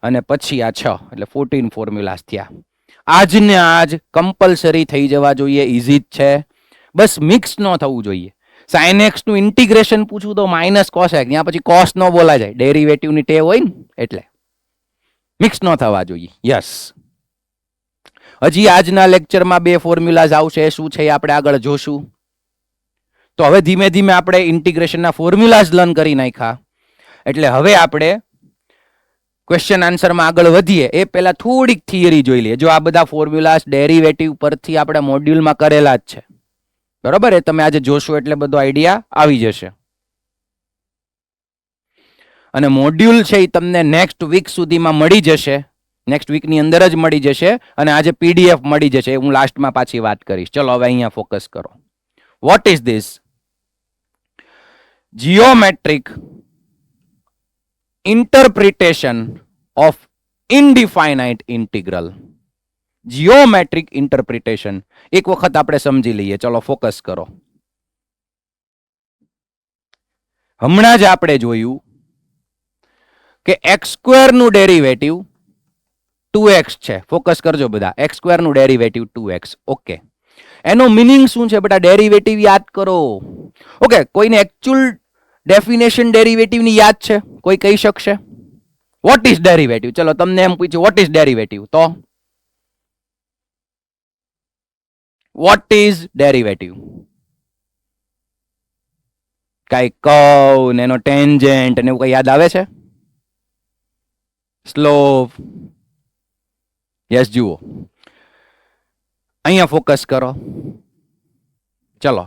અને પછી આ 6, એટલે 14 ફોર્મ્યુલાસ થયા. આજને આજ કમ્પલસરી થઈ જવા જોઈએ, ઇઝી જ છે, બસ મિક્સ ન થવું જોઈએ. સાઇન એક્સ નું ઇન્ટિગ્રેશન પૂછું તો માઇનસ કોસેક, ત્યાં પછી કોસ ન બોલા જાય, ડેરિવેટિવની ટેવ હોય ને એટલે મિક્સ ન થવા જોઈએ. યસ, હજી આજના લેક્ચરમાં 2 ફોર્મ્યુલાઝ આવશે, શું છે એ આપણે આગળ જોશું. તો હવે ધીમે ધીમે આપણે ઇન્ટિગ્રેશનના ફોર્મ્યુલાઝ લર્ન કરી નાખ્યા, એટલે હવે આપણે ક્વેશ્ચન આન્સરમાં આગળ વધીએ એ પહેલા થોડીક થિયરી જોઈ લઈએ. જો આ બધા ફોર્મ્યુલાઝ ડેરિવેટિવ પરથી આપણે મોડ્યુલમાં કરેલા જ છે, બરોબર, એ તમે આજે જોશો એટલે બધો આઈડિયા આવી જશે. અને મોડ્યુલ છે એ તમને નેક્સ્ટ વીક સુધીમાં મળી જશે, નેક્સ્ટ વીકની અંદર જ મળી જશે, અને આજે પીડીએફ મળી જશે, હું લાસ્ટમાં પાછી વાત કરીશ. ચલો હવે અહીંયા ફોકસ કરો. What is this? Geometric interpretation of indefinite integral. Geometric interpretation એક વખત આપણે સમજી લઈએ. ચલો ફોકસ કરો. હમણાં જ આપણે જોયું કે x સ્ક્વેર નું ડેરિવેટિવ 2x છે. ફોકસ કરજો બધા. x સ્ક્વેર નું ડેરિવેટિવ 2x. ઓકે, એનો મિનિંગ શું છે બેટા? ડેરિવેટિવ યાદ કરો. ઓકે, કોઈને એકચ્યુઅલ ડેફિનેશન ડેરિવેટિવ ની યાદ છે? કોઈ કહી શકશે? What is derivative? ચલો તમને એમ પૂછ્યું વોટ ઇઝ ડેરિવેટિવ, તો વોટ ઇઝ ડેરિવેટિવ? કઈ કર્વ ને એનો ટેન્જન્ટ ને એવું કઈ યાદ આવે છે? સ્લોપ? યસ, જુઓ અહીંયા ફોકસ કરો. ચલો,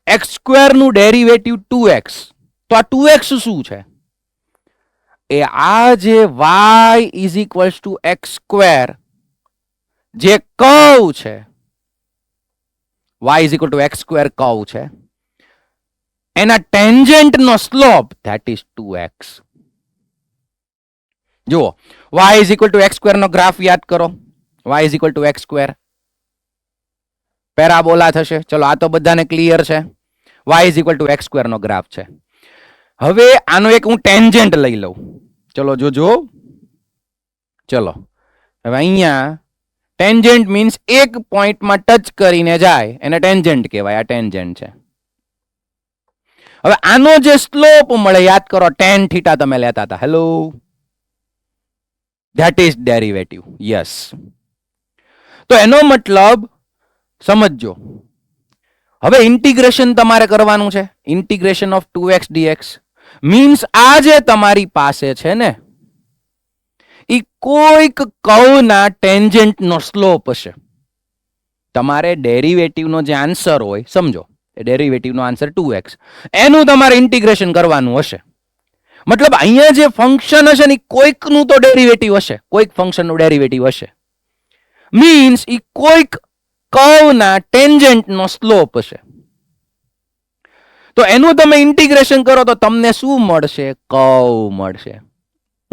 એક્સ સ્ક્વેર નું ડેરિવેટિવ 2x, તો આ 2x શું છે? એ આ જે y is equals to x square જે કર્વ છે, y is equal to x square curve છે, એના ટેન્જન્ટ નો સ્લોપ ધેટ ઇઝ 2x. જુઓ, y is equal to x square નો ગ્રાફ યાદ કરો. y is equal to x square parabola થશે. ચલો આ તો બધાને ક્લિયર છે. y is equal to x square નો ગ્રાફ છે. હવે આનો એક હું ટેન્જન્ટ લઈ લઉં. ચલો જોજો. ચલો હવે અહીંયા ટેન્જન્ટ મીન્સ એક પોઈન્ટમાં ટચ કરીને જાય એને ટેન્જન્ટ કહેવાય. આ ટેન્જન્ટ છે. હવે આનો જે સ્લોપ મળે યાદ કરો, tan થીટા તમે લેતા હતા. Hello, that is derivative. Yes, તો એનો મતલબ સમજો. હવે ઇન્ટિગ્રેશન તમારે કરવાનું છે. Integration of 2x dx means આ જે તમારી પાસે છે ને એ કોઈક કર્વના ટેન્જન્ટ નો સ્લોપ હશે. તમારે ડેરિવેટિવ નો જે આન્સર હોય, સમજો ડેરિવેટિવ નો આન્સર 2x, એનું તમારે ઇન્ટિગ્રેશન કરવાનું હશે. મતલબ અહીંયા જે ફંક્શન હશે ને કોઈક નું તો ડેરિવેટિવ હશે, કોઈક ફંક્શન નું ડેરિવેટિવ હશે. મીન્સ એ કોઈક કર્વના ટેન્જન્ટ નો સ્લોપ હશે. તો એનું તમે ઇન્ટિગ્રેશન કરો તો તમને શું મળશે? કર્વ મળશે.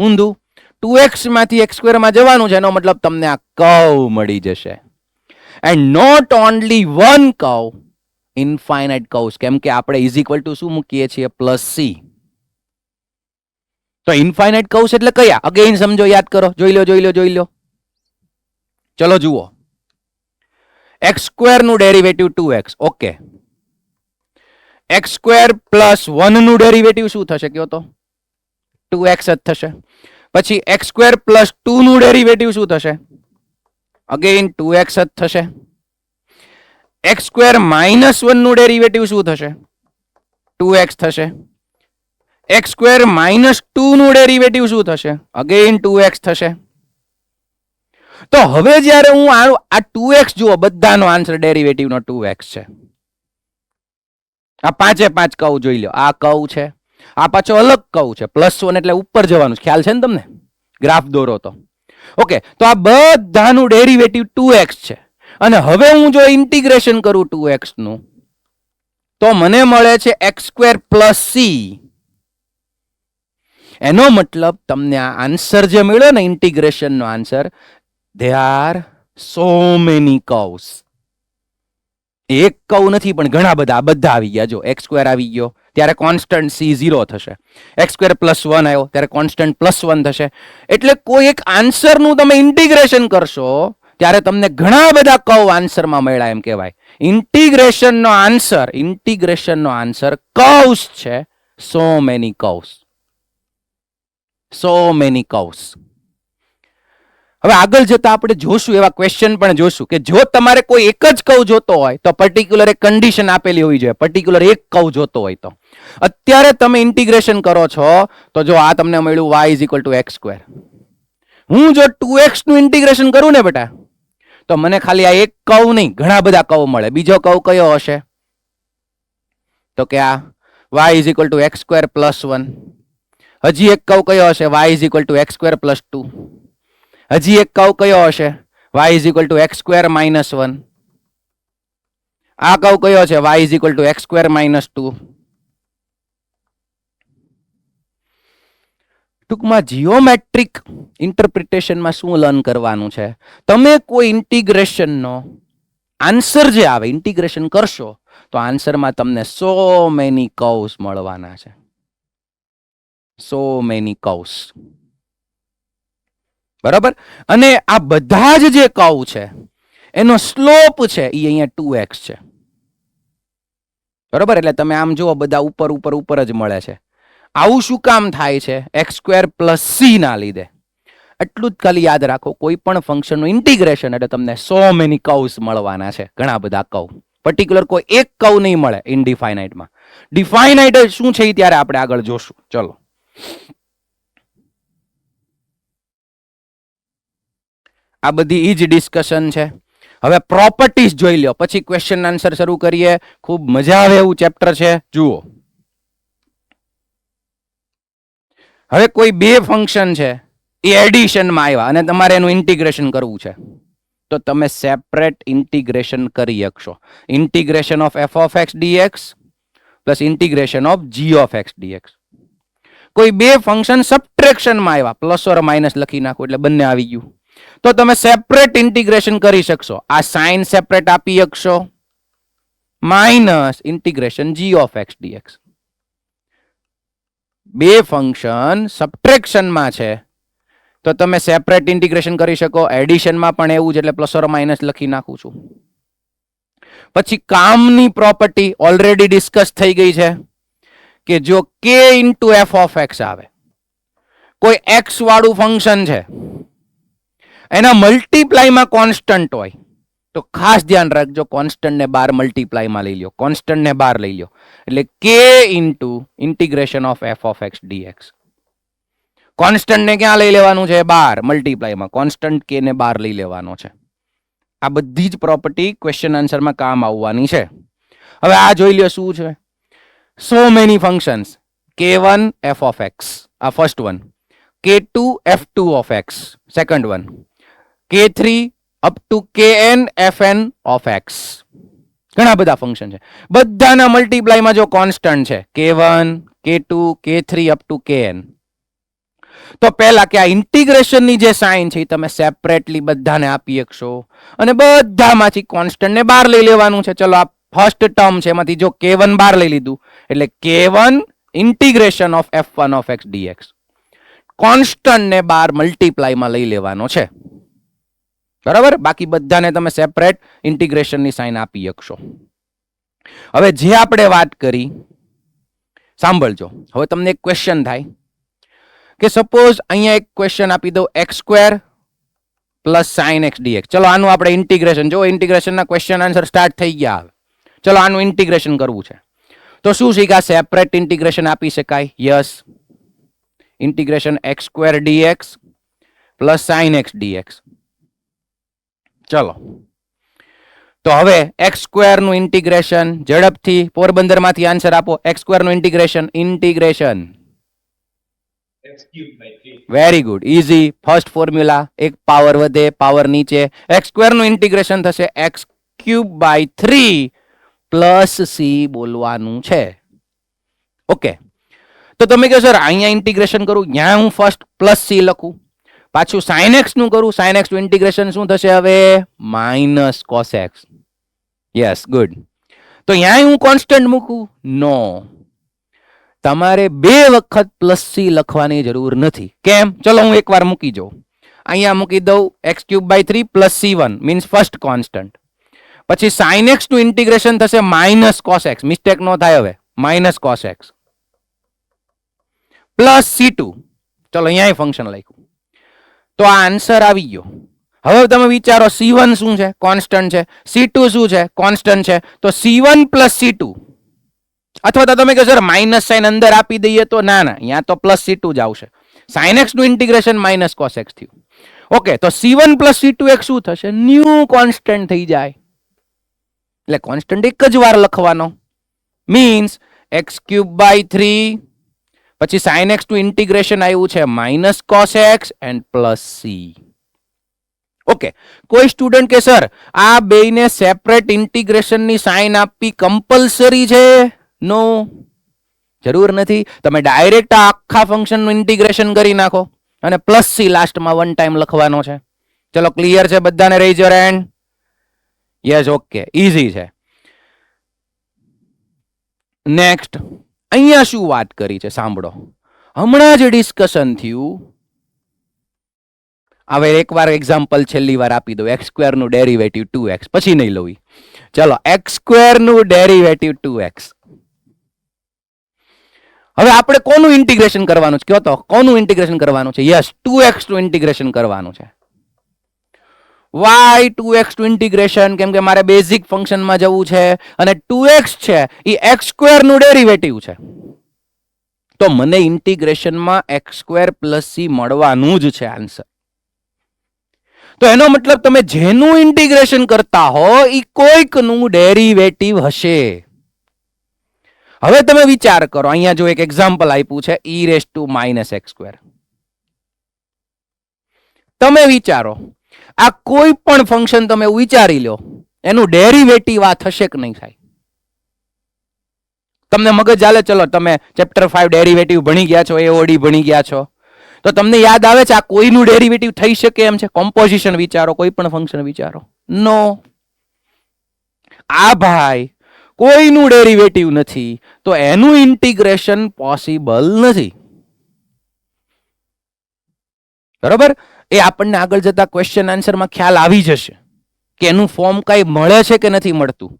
ઊંધું 2x માંથી x સ્ક્વેર માં જવાનું છે, એનો મતલબ તમને આ કર્વ મળી જશે. And not only one curve, infinite curves, કેમ કે આપણે ઇઝ ઇક્વલ ટુ શું મૂકીએ છીએ? +c. તો ઇન્ફાઇનાઇટ કર્વ્સ એટલે કયા? અગેન સમજો, યાદ કરો, જોઈ લો. ચલો જુઓ, x સ્ક્વેર નું derivative 2x. Okay, x square plus 1 નું ડેરિવેટિવ શું થશે કયો તો? 2x જ થશે. પછી x સ્ક્વેર પ્લસ 2 નું ડેરિવેટિવ શું થશે? અગેન 2x જ થશે. x સ્ક્વેર માઇનસ 1 નું ડેરિવેટિવ શું થશે? 2x થશે. x સ્ક્વેર માઇનસ 2 નું ડેરિવેટિવ શું થશે? અગેન 2x થશે. તો હવે જ્યારે હું આ 2x જુઓ, બધાનો આન્સર ડેરિવેટિવ નો 2x છે. આ 5 કર્વ જોઈ લો. આ કર્વ છે, આ પાછો અલગ કર્વ છે. +1 એટલે ઉપર જવાનું, ખ્યાલ છે ને તમને? ગ્રાફ દોરો તો. ઓકે, તો આ બધાનું ડેરિવેટિવ 2x છે. અને હવે હું જો ઇન્ટિગ્રેશન કરું 2x નું, તો મને મળે છે x સ્ક્વેર પ્લસ c. એનો મતલબ તમને આ આન્સર જે મળ્યો ને ઇન્ટિગ્રેશન નો answer, there are so many curves. એક કર્વ નથી પણ ઘણા બધા આવી ગયા. જો x સ્ક્વેર આવી ગયો ત્યારે કોન્સ્ટન્ટ c 0 થશે. x સ્ક્વેર પ્લસ 1 આવ્યો ત્યારે કોન્સ્ટન્ટ +1 થશે. એટલે કોઈ એક આન્સર નું તમે ઇન્ટિગ્રેશન કરશો ત્યારે તમને ઘણા બધા કર્વ આન્સરમાં મળ્યા એમ કહેવાય. ઇન્ટિગ્રેશનનો આન્સર કર્વ્સ છે. So many curves. હવે આગળ જતા આપણે જોશું એવા ક્વેશ્ચન પણ જોશું કે જો તમારે કોઈ એક જ કર્વ જોતો હોય તો પર્ટિક્યુલર એક કન્ડિશન આપેલી હોવી જોઈએ. પર્ટિક્યુલર એક કર્વ જોતો હોય તો અત્યારે તમે ઇન્ટિગ્રેશન કરો છો તો જો આ તમને મળ્યું y = x². હું જો 2x નું ઇન્ટિગ્રેશન કરું ને બેટા તો મને ખાલી આ એક કર્વ નહીં ઘણા બધા કર્વ મળે. બીજો કર્વ કયો હશે તો કે આ y = x² + 1. હજી એક કર્વ કયો હશે y = x² + 2. હજી એક કર્વ કયો હશે y = x² - 1. આ કર્વ કયો છે y = x² - 2. ટૂંકમાં જીઓમેટ્રિક ઇન્ટરપ્રિટેશનમાં શું લર્ન કરવાનું છે, તમે કોઈ ઇન્ટિગ્રેશનનો આન્સર જે આવે ઇન્ટિગ્રેશન કરશો તો આન્સરમાં તમને સો મેની કર્વ્સ મળવાના છે. So many curves. બરાબર. અને આ બધા જ જે કર્વ છે એનો સ્લોપ છે એ અહીંયા 2x છે. બરાબર. એટલે તમે આમ જુઓ બધા ઉપર જ મળે છે. આવું શું કામ થાય છે? x² + c ના લીધે. એટલું જ ખાલી યાદ રાખો, કોઈ પણ ફંક્શનનું ઇન્ટિગ્રેશન એટલે તમને સો મેની કર્વ્સ મળવાના છે. ઘણા બધા કર્વ. પર્ટિક્યુલર કોઈ એક કર્વ નહીં મળે ઇનડિફાઇનાઇટમાં. ડિફાઇનાઇટ શું છે એ ત્યારે આપણે આગળ જોશું. ચલો આ બધી ઈ જ ડિસ્કશન છે. હવે પ્રોપર્ટીઝ જોઈ લો પછી ક્વેશ્ચન આન્સર શરૂ કરીએ. ખૂબ મજા આવે એવું ચેપ્ટર છે. જુઓ હવે કોઈ બે ફંક્શન છે એ એડિશનમાં આવ્યા અને તમારે એનું ઇન્ટિગ્રેશન કરવું છે તો તમે સેપરેટ ઇન્ટિગ્રેશન કરી શકશો. Integration of f of x dx plus integration of g of x dx. કોઈ બે ફંક્શન સબટ્રેક્શનમાં આવ્યા પ્લસ ઓર માઇનસ લખી નાખો એટલે બંને આવી ગયું તો તમે સેપરેટ ઇન્ટિગ્રેશન કરી શકશો. આ સાઇન સેપરેટ આપી શકશો minus integration g of x dx. બે ફંક્શન સબટ્રેક્શનમાં છે તો તમે સેપરેટ ઇન્ટિગ્રેશન કરી શકો. એડિશનમાં પણ એવું જ એટલે પ્લસ ઓર માઇનસ લખી નાખું છું. પછી કામની પ્રોપર્ટી ઓલરેડી ડિસ્કસ થઈ ગઈ છે કે જો k * f of x આવે, કોઈ x વાળું ફંક્શન છે એના મલ્ટીપ્લાયમાં કોન્સ્ટન્ટ હોય તો ખાસ ધ્યાન રાખજો કોન્સ્ટન્ટને બાર મલ્ટીપ્લાયમાં લઈ લો. કોન્સ્ટન્ટને બાર લઈ લો એટલે k * integration of f of x dx. કોન્સ્ટન્ટને ક્યાં લઈ લેવાનું છે? બાર મલ્ટીપ્લાયમાં. કોન્સ્ટન્ટ k ને બાર લઈ લેવાનો છે. આ બધી જ પ્રોપર્ટી ક્વેશ્ચન આન્સરમાં કામ આવવાની છે. હવે આ જોઈ લો શું છે. So many functions k1 f of x, આ first one. k2 f2 of x, second one. k3 up to kn fn of x. ઘણા બધા ફંક્શન છે. બધાના મલ્ટીપ્લાયમાં જો કોન્સ્ટન્ટ છે k1 k2 k3 up to kn તો પહેલા કે આ ઇન્ટિગ્રેશનની જે સાઇન છે એ તમે સેપરેટલી બધાને આપી શકશો અને બધામાંથી કોન્સ્ટન્ટને બહાર લઈ લેવાનું છે. ચલો આ ફર્સ્ટ ટર્મ છે એમાંથી જો k1 બહાર લઈ લીધું એટલે k1 integration of f1 of x dx. કોન્સ્ટન્ટને બાર મલ્ટીપ્લાયમાં લઈ લેવાનો છે. બરાબર. બાકી બધાને તમે સેપરેટ ઇન્ટિગ્રેશનની સાઇન આપી શકશો. હવે જે આપણે વાત કરી સાંભળજો. હવે તમને એક ક્વેશ્ચન થાય કે સપોઝ અહીંયા એક ક્વેશ્ચન આપી દઉં x² + sin x dx. ચલો આનું આપણે ઇન્ટિગ્રેશન, જો ઇન્ટિગ્રેશનના ક્વેશ્ચન આન્સર સ્ટાર્ટ થઈ ગયા. ચલો આનું ઇન્ટિગ્રેશન કરવું છે તો શું શીખ્યા? સેપરેટ ઇન્ટિગ્રેશન આપી શકાય. Yes. Integration x² dx + sin x dx. ચલો તો હવે x² નું ઇન્ટિગ્રેશન ઝડપથી પોરબંદરમાંથી આન્સર આપો. x² નું integration very good, easy. First formula, એક પાવર વધે પાવર નીચે. x² નું ઇન્ટિગ્રેશન થશે x³/3 + c બોલવાનું છે. ઓકે. તો તમે કહો સર અહીંયા ઇન્ટિગ્રેશન કરું ત્યાં હું ફર્સ્ટ +c લખું, પાછું sin x નું કરું. sin x નું ઇન્ટિગ્રેશન શું થશે હવે? -cos x. Yes, good. તો અહીંયા હું કોન્સ્ટન્ટ મૂકું? નો, તમારે બે વખત +c લખવાની જરૂર નથી. કેમ? ચલો હું એકવાર મૂકી જાઉં. અહીંયા મૂકી દઉં x³/3 plus c1 means first constant. પછી sin x નું ઇન્ટિગ્રેશન થશે માઇનસ cos x, મિસ્ટેક નો થાય હવે, minus cos x plus c2. ચલો અહીંયા ફંક્શન લખ્યું તો આ આન્સર આવી ગયો. હવે તમે વિચારો c1 શું છે? કોન્સ્ટન્ટ છે. c2 શું છે? કોન્સ્ટન્ટ છે. તો c1 પ્લસ c2, અથવા તો તમે કહો સર માઇનસ સાઇન અંદર આપી દઈએ તો ના, અહીંયા તો પ્લસ c2 જ આવશે. sin x નું ઇન્ટિગ્રેશન માઇનસ cos x થયું. ઓકે, તો c1 પ્લસ c2 એક શું થશે? ન્યૂ કોન્સ્ટન્ટ થઈ જાય. એટલે કોન્સ્ટન્ટ એક જ વાર લખવાનો, મીન્સ x³/3 પછી sin x નું ઇન્ટિગ્રેશન આવ્યું છે minus cos x and plus c. Okay, કોઈ સ્ટુડન્ટ કે સર આ બેયને સેપરેટ ઇન્ટિગ્રેશનની સાઇન આપવી કમ્પલસરી છે? નો, જરૂર નથી. તમે ડાયરેક્ટ આ આખા ફંક્શનનું ઇન્ટિગ્રેશન કરી નાખો અને પ્લસ c લાસ્ટમાં વન ટાઈમ લખવાનો છે. ચલો ક્લિયર છે બધાને? Raise your hand. Yes, okay, easy છે. નેક્સ્ટ, અહીંયા શું વાત કરી છે સાંભળો. હમણાં જ ડિસ્કશન થયું. હવે એકવાર એક્ઝામ્પલ છેલ્લી વાર આપી દો. x² નું ડેરિવેટિવ 2x, પછી નહીં લઉં. ચલો, x² નું ડેરિવેટિવ 2x. હવે આપણે કોનું ઇન્ટિગ્રેશન કરવાનું છે? કયો તો કોનું ઇન્ટિગ્રેશન કરવાનું છે? યસ, 2x નું ઇન્ટિગ્રેશન કરવાનું છે. y 2x નું ઇન્ટિગ્રેશન, કેમ કે મારે બેઝિક ફંક્શનમાં જવું છે અને 2x છે એ x² નું ડેરિવેટિવ છે. તો મને ઇન્ટિગ્રેશનમાં x² પ્લસ c મળવાનું જ છે આન્સર. તો એનો મતલબ તમે જેનું ઇન્ટિગ્રેશન કરતા હો એ કોઈકનું ડેરિવેટિવ હશે. હવે તમે વિચાર કરો, અહીંયા જો એક એક્ઝામ્પલ આપ્યું છે e⁻⁻x². તમે વિચારો આ કોઈ પણ ફંક્શન તમે વિચારી લો, એનું ડેરિવેટિવ આ થશે કે નહીં થાય? તમને મગજ ચાલે? ચલો તમે ચેપ્ટર 5 ડેરિવેટિવ ભણી ગયા છો, AOD ભણી ગયા છો, તો તમને યાદ આવે છે આ કોઈનું ડેરિવેટિવ થઈ શકે એમ છે? કોમ્પોઝિશન વિચારો, કોઈ પણ ફંક્શન વિચારો. નો, આ ભાઈ કોઈનું ડેરિવેટિવ નથી, તો એનું ઇન્ટિગ્રેશન પોસિબલ નથી. બરોબર? એ આપણને આગળ જતા ક્વેશ્ચન આન્સરમાં ખ્યાલ આવી જશે કે એનું ફોર્મ કઈ મળે છે કે નથી મળતું.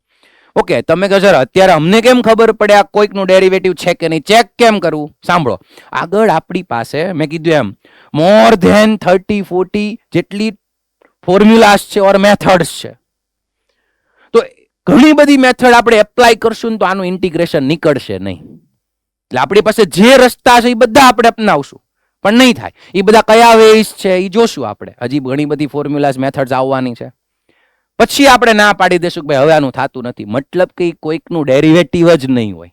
ઓકે, તમે કહો સર અત્યારે અમને કેમ ખબર પડે આ કોઈકનું ડેરિવેટિવ છે કે નહીં? ચેક કેમ કરવું? સાંભળો, આગળ આપણી પાસે મેં કીધું એમ મોર ધેન 30-40 જેટલી ફોર્મ્યુલાસ છે ઓર મેથડ્સ છે. તો ઘણી બધી મેથડ આપણે એપ્લાય કરશું ને તો આનું ઇન્ટિગ્રેશન નીકળશે નહીં. એટલે આપણી પાસે જે રસ્તા છે એ બધા આપણે અપનાવશું, પણ નહીં થાય. એ બધા કયા વેઝ છે એ જોશું આપણે. હજી ઘણી બધી ફોર્મ્યુલાસ મેથડ્સ આવવાની છે. પછી આપણે ના પાડી દેશું કે ભાઈ હવે આનું થતું નથી. મતલબ કે કોઈકનું ડેરિવેટિવ જ નહીં હોય.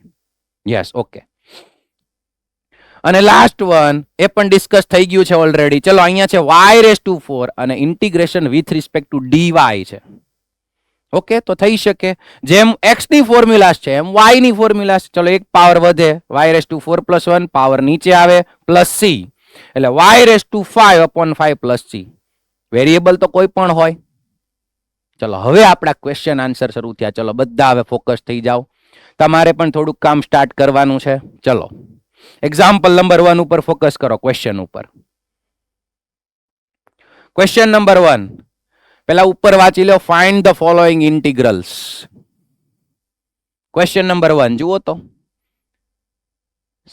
Yes, okay. અને લાસ્ટ વન એ પણ ડિસ્કસ થઈ ગયું છે ઓલરેડી. ચલો, અહીંયા છે y⁴ અને integration with respect two dy છે. ઓકે, તો થઈ શકે જેમ x ની ફોર્મ્યુલાસ છે એમ y ની ફોર્મ્યુલાસ. ચલો, એક પાવર વધે, y⁴ પ્લસ 1 પાવર નીચે આવે પ્લસ c, એટલે y⁵/5 પ્લસ c. વેરિયેબલ તો કોઈ પણ હોય. ચલો, હવે આપણા ક્વેશ્ચન આન્સર શરૂ થયા. ચલો બધા હવે ફોકસ થઈ જાઓ. તમારે પણ થોડુંક કામ સ્ટાર્ટ કરવાનું છે. ચલો, એક્ઝામ્પલ નંબર 1 ઉપર ફોકસ કરો, ક્વેશ્ચન ઉપર. ક્વેશ્ચન નંબર 1 પેલા ઉપર વાંચી લો. Find the following integrals. Question number 1 જુઓ તો.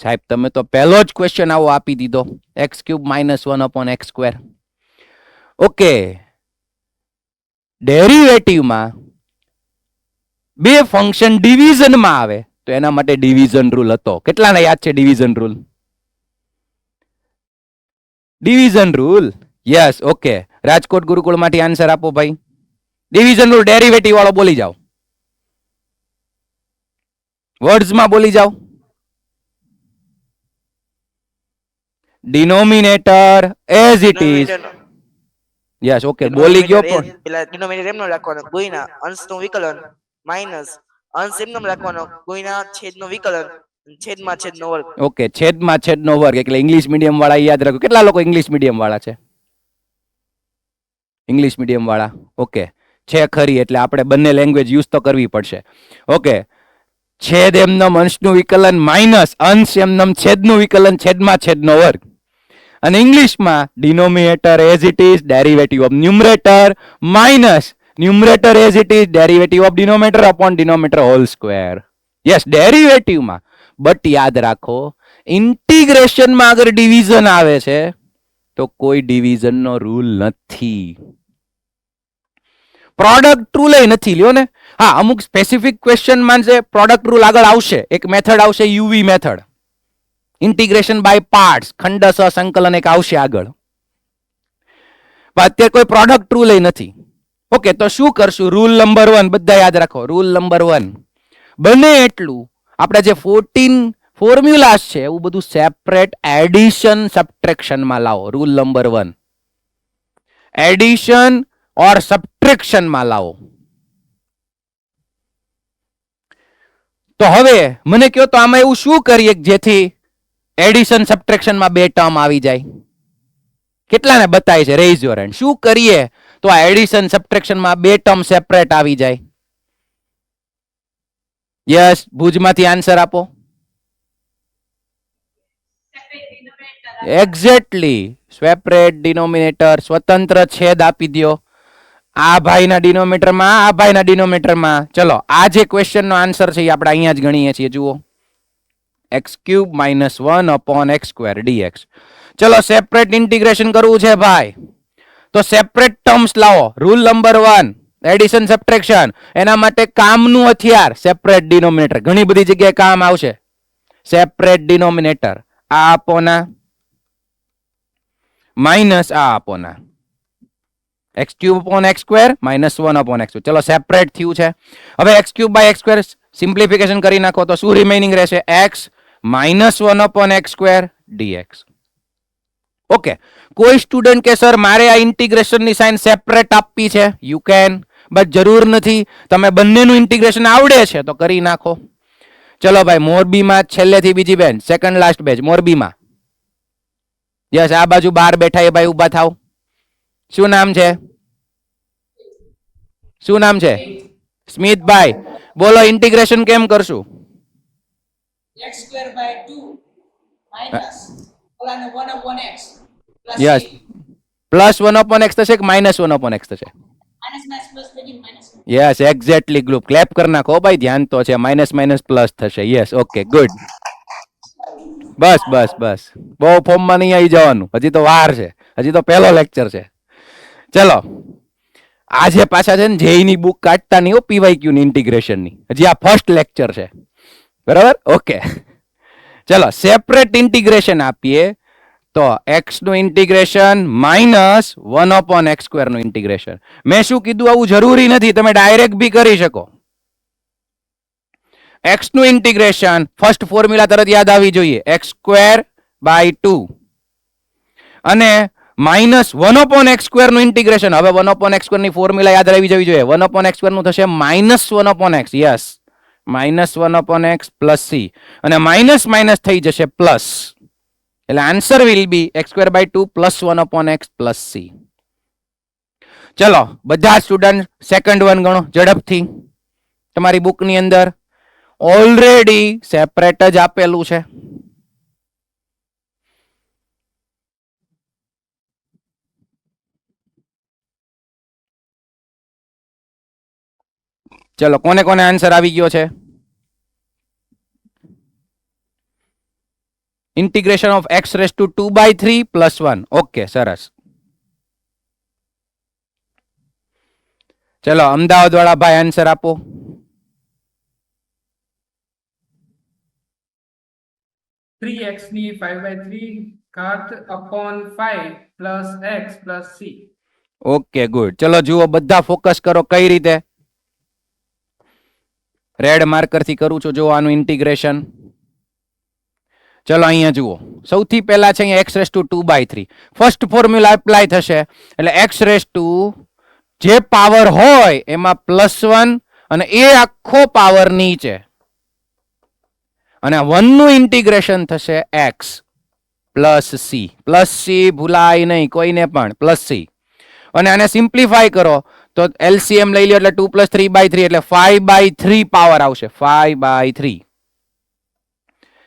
સાહેબ તમે તો પહેલો જ ક્વેશ્ચન આવો આપી દીધો, x³ - 1/x². ઓકે, ડેરિવેટિવમાં બે ફંક્શન ડિવિઝનમાં આવે તો એના માટે ડિવિઝન રૂલ હતો. કેટલાને યાદ છે division rule? Division rule, yes, okay. Rajkot ગુરુકુળમાંથી આન્સર આપો ભાઈ. ડિવિઝન રૂલ ડેરિવેટિવ વાળો બોલી જાઓ, વર્ડ્સમાં બોલી જાઓ. Denominator as it is. Yes, okay, બોલી ગયો પણ પેલા ડિનોમિનેટર એમનો રાખવાનો, ગુણ્યા અંશનું વિકલન માઈનસ અંશ એમનો રાખવાનો, ગુણ્યા છેદનું વિકલન છેદમાં છેદનો વર્ગ. ઓકે, છેદમાં છેદનો વર્ગ. એટલે ઇંગ્લિશ મીડિયમ વાળા યાદ રાખો. કેટલા લોકો ઇંગ્લિશ મીડિયમ વાળા છે? ઇંગ્લિશ મીડિયમ વાળા ઓકે છે ખરી, એટલે આપણે બંને લેંગ્વેજ યુઝ તો કરવી પડશે. ઓકે, છેદ એમનમ અંશનું વિકલન માઇનસ અંશ એમનમ છેદનું વિકલન છેદમાં છેદનો વર્ગ. અને ઇંગ્લિશમાં denominator as it is derivative of numerator minus numerator as it is derivative of denominator upon denominator whole square. Yes, ડેરિવેટિવમાં. બટ યાદ રાખો, ઇન્ટિગ્રેશનમાં અગર ડિવિઝન આવે છે તો કોઈ ડિવિઝનનો રૂલ નથી. પ્રોડક્ટ રૂલ એ નથી, લ્યો ને. હા, અમુક સ્પેસિફિક ક્વેશ્ચન માં છે પ્રોડક્ટ રૂલ આગળ આવશે. એક મેથડ આવશે UV method, integration by parts, ખંડસ સંકલન એક આવશે આગળ. પણ અત્યારે કોઈ પ્રોડક્ટ રૂલ એ નથી. ઓકે, તો શું કરશું? રૂલ નંબર 1 બધા યાદ રાખો. રૂલ નંબર 1, બને એટલું આપણે જે 14 ફોર્મ્યુલાસ છે એવું બધું સેપરેટ એડિશન સબટ્રેક્શન માં લાવો. રૂલ નંબર 1, એડિશન ઓર સબટ્રેક્શન માં લાવો. તો હવે મને કહો તો આમાં એવું શું કરીએ જેથી એડિશન સબટ્રેક્શન માં બે ટર્મ આવી જાય? કેટલાને બતાય છે? Raise your hand. શું કરીએ તો આ એડિશન સબટ્રેક્શન માં બે ટર્મ સેપરેટ આવી જાય? યસ, ભુજમાંથી આન્સર આપો. એક્ઝેક્ટલી, સેપરેટ ડિનોમિનેટર, સ્વતંત્ર છેદ આપી દો. આ ભાઈના ડિનોમિનેટરમાં, આ ભાઈના ડિનોમિનેટરમાં. ચલો, આ જે ક્વેશ્ચનનો આન્સર છે એ આપણે અહીંયા જ ગણીએ છીએ. જુઓ, x³ - 1/x² dx. ચલો, સેપરેટ ઇન્ટિગ્રેશન કરવું છે ભાઈ, તો સેપરેટ ટર્મ્સ લાવો. Rule number 1, addition subtraction. એના માટે કામનું હથિયાર સેપરેટ ડિનોમિનેટર. ઘણી બધી જગ્યાએ કામ આવશે. સેપરેટ ડિનોમિનેટર આ આપોના માઇનસ આ આપોના x³ - 1/x². ચલો, સેપરેટ થયું છે. હવે x³ / x² સિમ્પ્લિફિકેશન કરી નાખો તો શું રિમેનિંગ રહેશે? x - 1/x² dx. ઓકે, કોઈ સ્ટુડન્ટ કે સર મારે આ ઇન્ટિગ્રેશન ની સાઇન સેપરેટ આપવી છે. યુ કેન, બટ જરૂર નથી. તમે બંનેનું ઇન્ટિગ્રેશન આવડે છે તો કરી નાખો. ચલો ભાઈ, મોરબીમાં છેલ્લેથી બીજી બેન, સેકન્ડ લાસ્ટ બેચ મોરબીમાં. યસ, આ બાજુ બહાર બેઠા એ ભાઈ ઉભા થાવ. શું નામ છે? શું નામ છે? સ્મિતભાઈ. બોલો, ઇન્ટિગ્રેશન કેમ કરશું? x²/2 minus ઓલાને 1/x plus yes, plus 1/x થશે કે માઇનસ 1/x થશે? minus plus begin minus. Yes, exactly. Group clap કરી નાખો ભાઈ, ધ્યાન તો છે. માઇનસ માઇનસ પ્લસ થશે. Yes, okay, good. બસ બસ બસ, બહુ ફોર્મમાં નહીં આવી જવાનું. હજી તો વાર છે, હજી તો પહેલો લેક્ચર છે. ચલો, આજે પાછા છે ને જેઈની બુક કાઢતા નહીં હો, પીવાયક્યુ ની ઇન્ટિગ્રેશન ની. હજી આ ફર્સ્ટ લેક્ચર છે, બરાબર? ઓકે, ચલો, સેપરેટ ઇન્ટિગ્રેશન આપીએ તો x નું ઇન્ટિગ્રેશન માઇનસ 1/x² નું ઇન્ટિગ્રેશન. મેં શું કીધું? આવું જરૂરી નથી, તમે ડાયરેક્ટ બી કરી શકો. x નું ઇન્ટિગ્રેશન, ફર્સ્ટ ફોર્મ્યુલા તરત યાદ આવી જોઈએ, x²/2 અને માઇનસ 1/x² નું ઇન્ટિગ્રેશન. હવે 1/x² ની ફોર્મ્યુલા યાદ આવી જવી જોઈએ. 1/x² નું થશે minus 1/x. Yes, minus 1/x plus c, અને માઇનસ માઇનસ થઈ જશે પ્લસ. એટલે answer will be x²/2 plus 1/x plus c. ચલો, બધા સ્ટુડન્ટ સેકન્ડ વન ગણો ઝડપથી. તમારી બુકની અંદર ઓલરેડી સેપરેટ જ આપેલું છે. ચલો, કોને કોને આન્સર આવી ગયો છે? Integration of x⁻² + 1. ઓકે, સરસ. ચલો, અમદાવાદ વાળા ભાઈ આન્સર આપો. Three x ની 5/3 ઘાત upon 5 plus x plus c. Okay, good. ચલો જુઓ, બધા ફોકસ કરો. કઈ રીતે? રેડ માર્કર થી કરું છું. જો આનું ઇન્ટિગ્રેશન. ચલો, અહીંયા જુઓ. સૌથી પહેલા છે અહીંયા x⁻²/3. ફર્સ્ટ ફોર્મ્યુલા એપ્લાય થશે એટલે x⁻, જે પાવર હોય એમાં +1 અને એ આખો પાવર નીચે, અને 1 નું ઇન્ટિગ્રેશન થશે x plus c. Plus c ભૂલાય નહીં કોઈને પણ, પ્લસ c. અને આને સિમ્પ્લિફાય કરો તો એલસીએમ લઈ લો એટલે 2 + 3/3 એટલે 5/3 પાવર આવશે. 5/3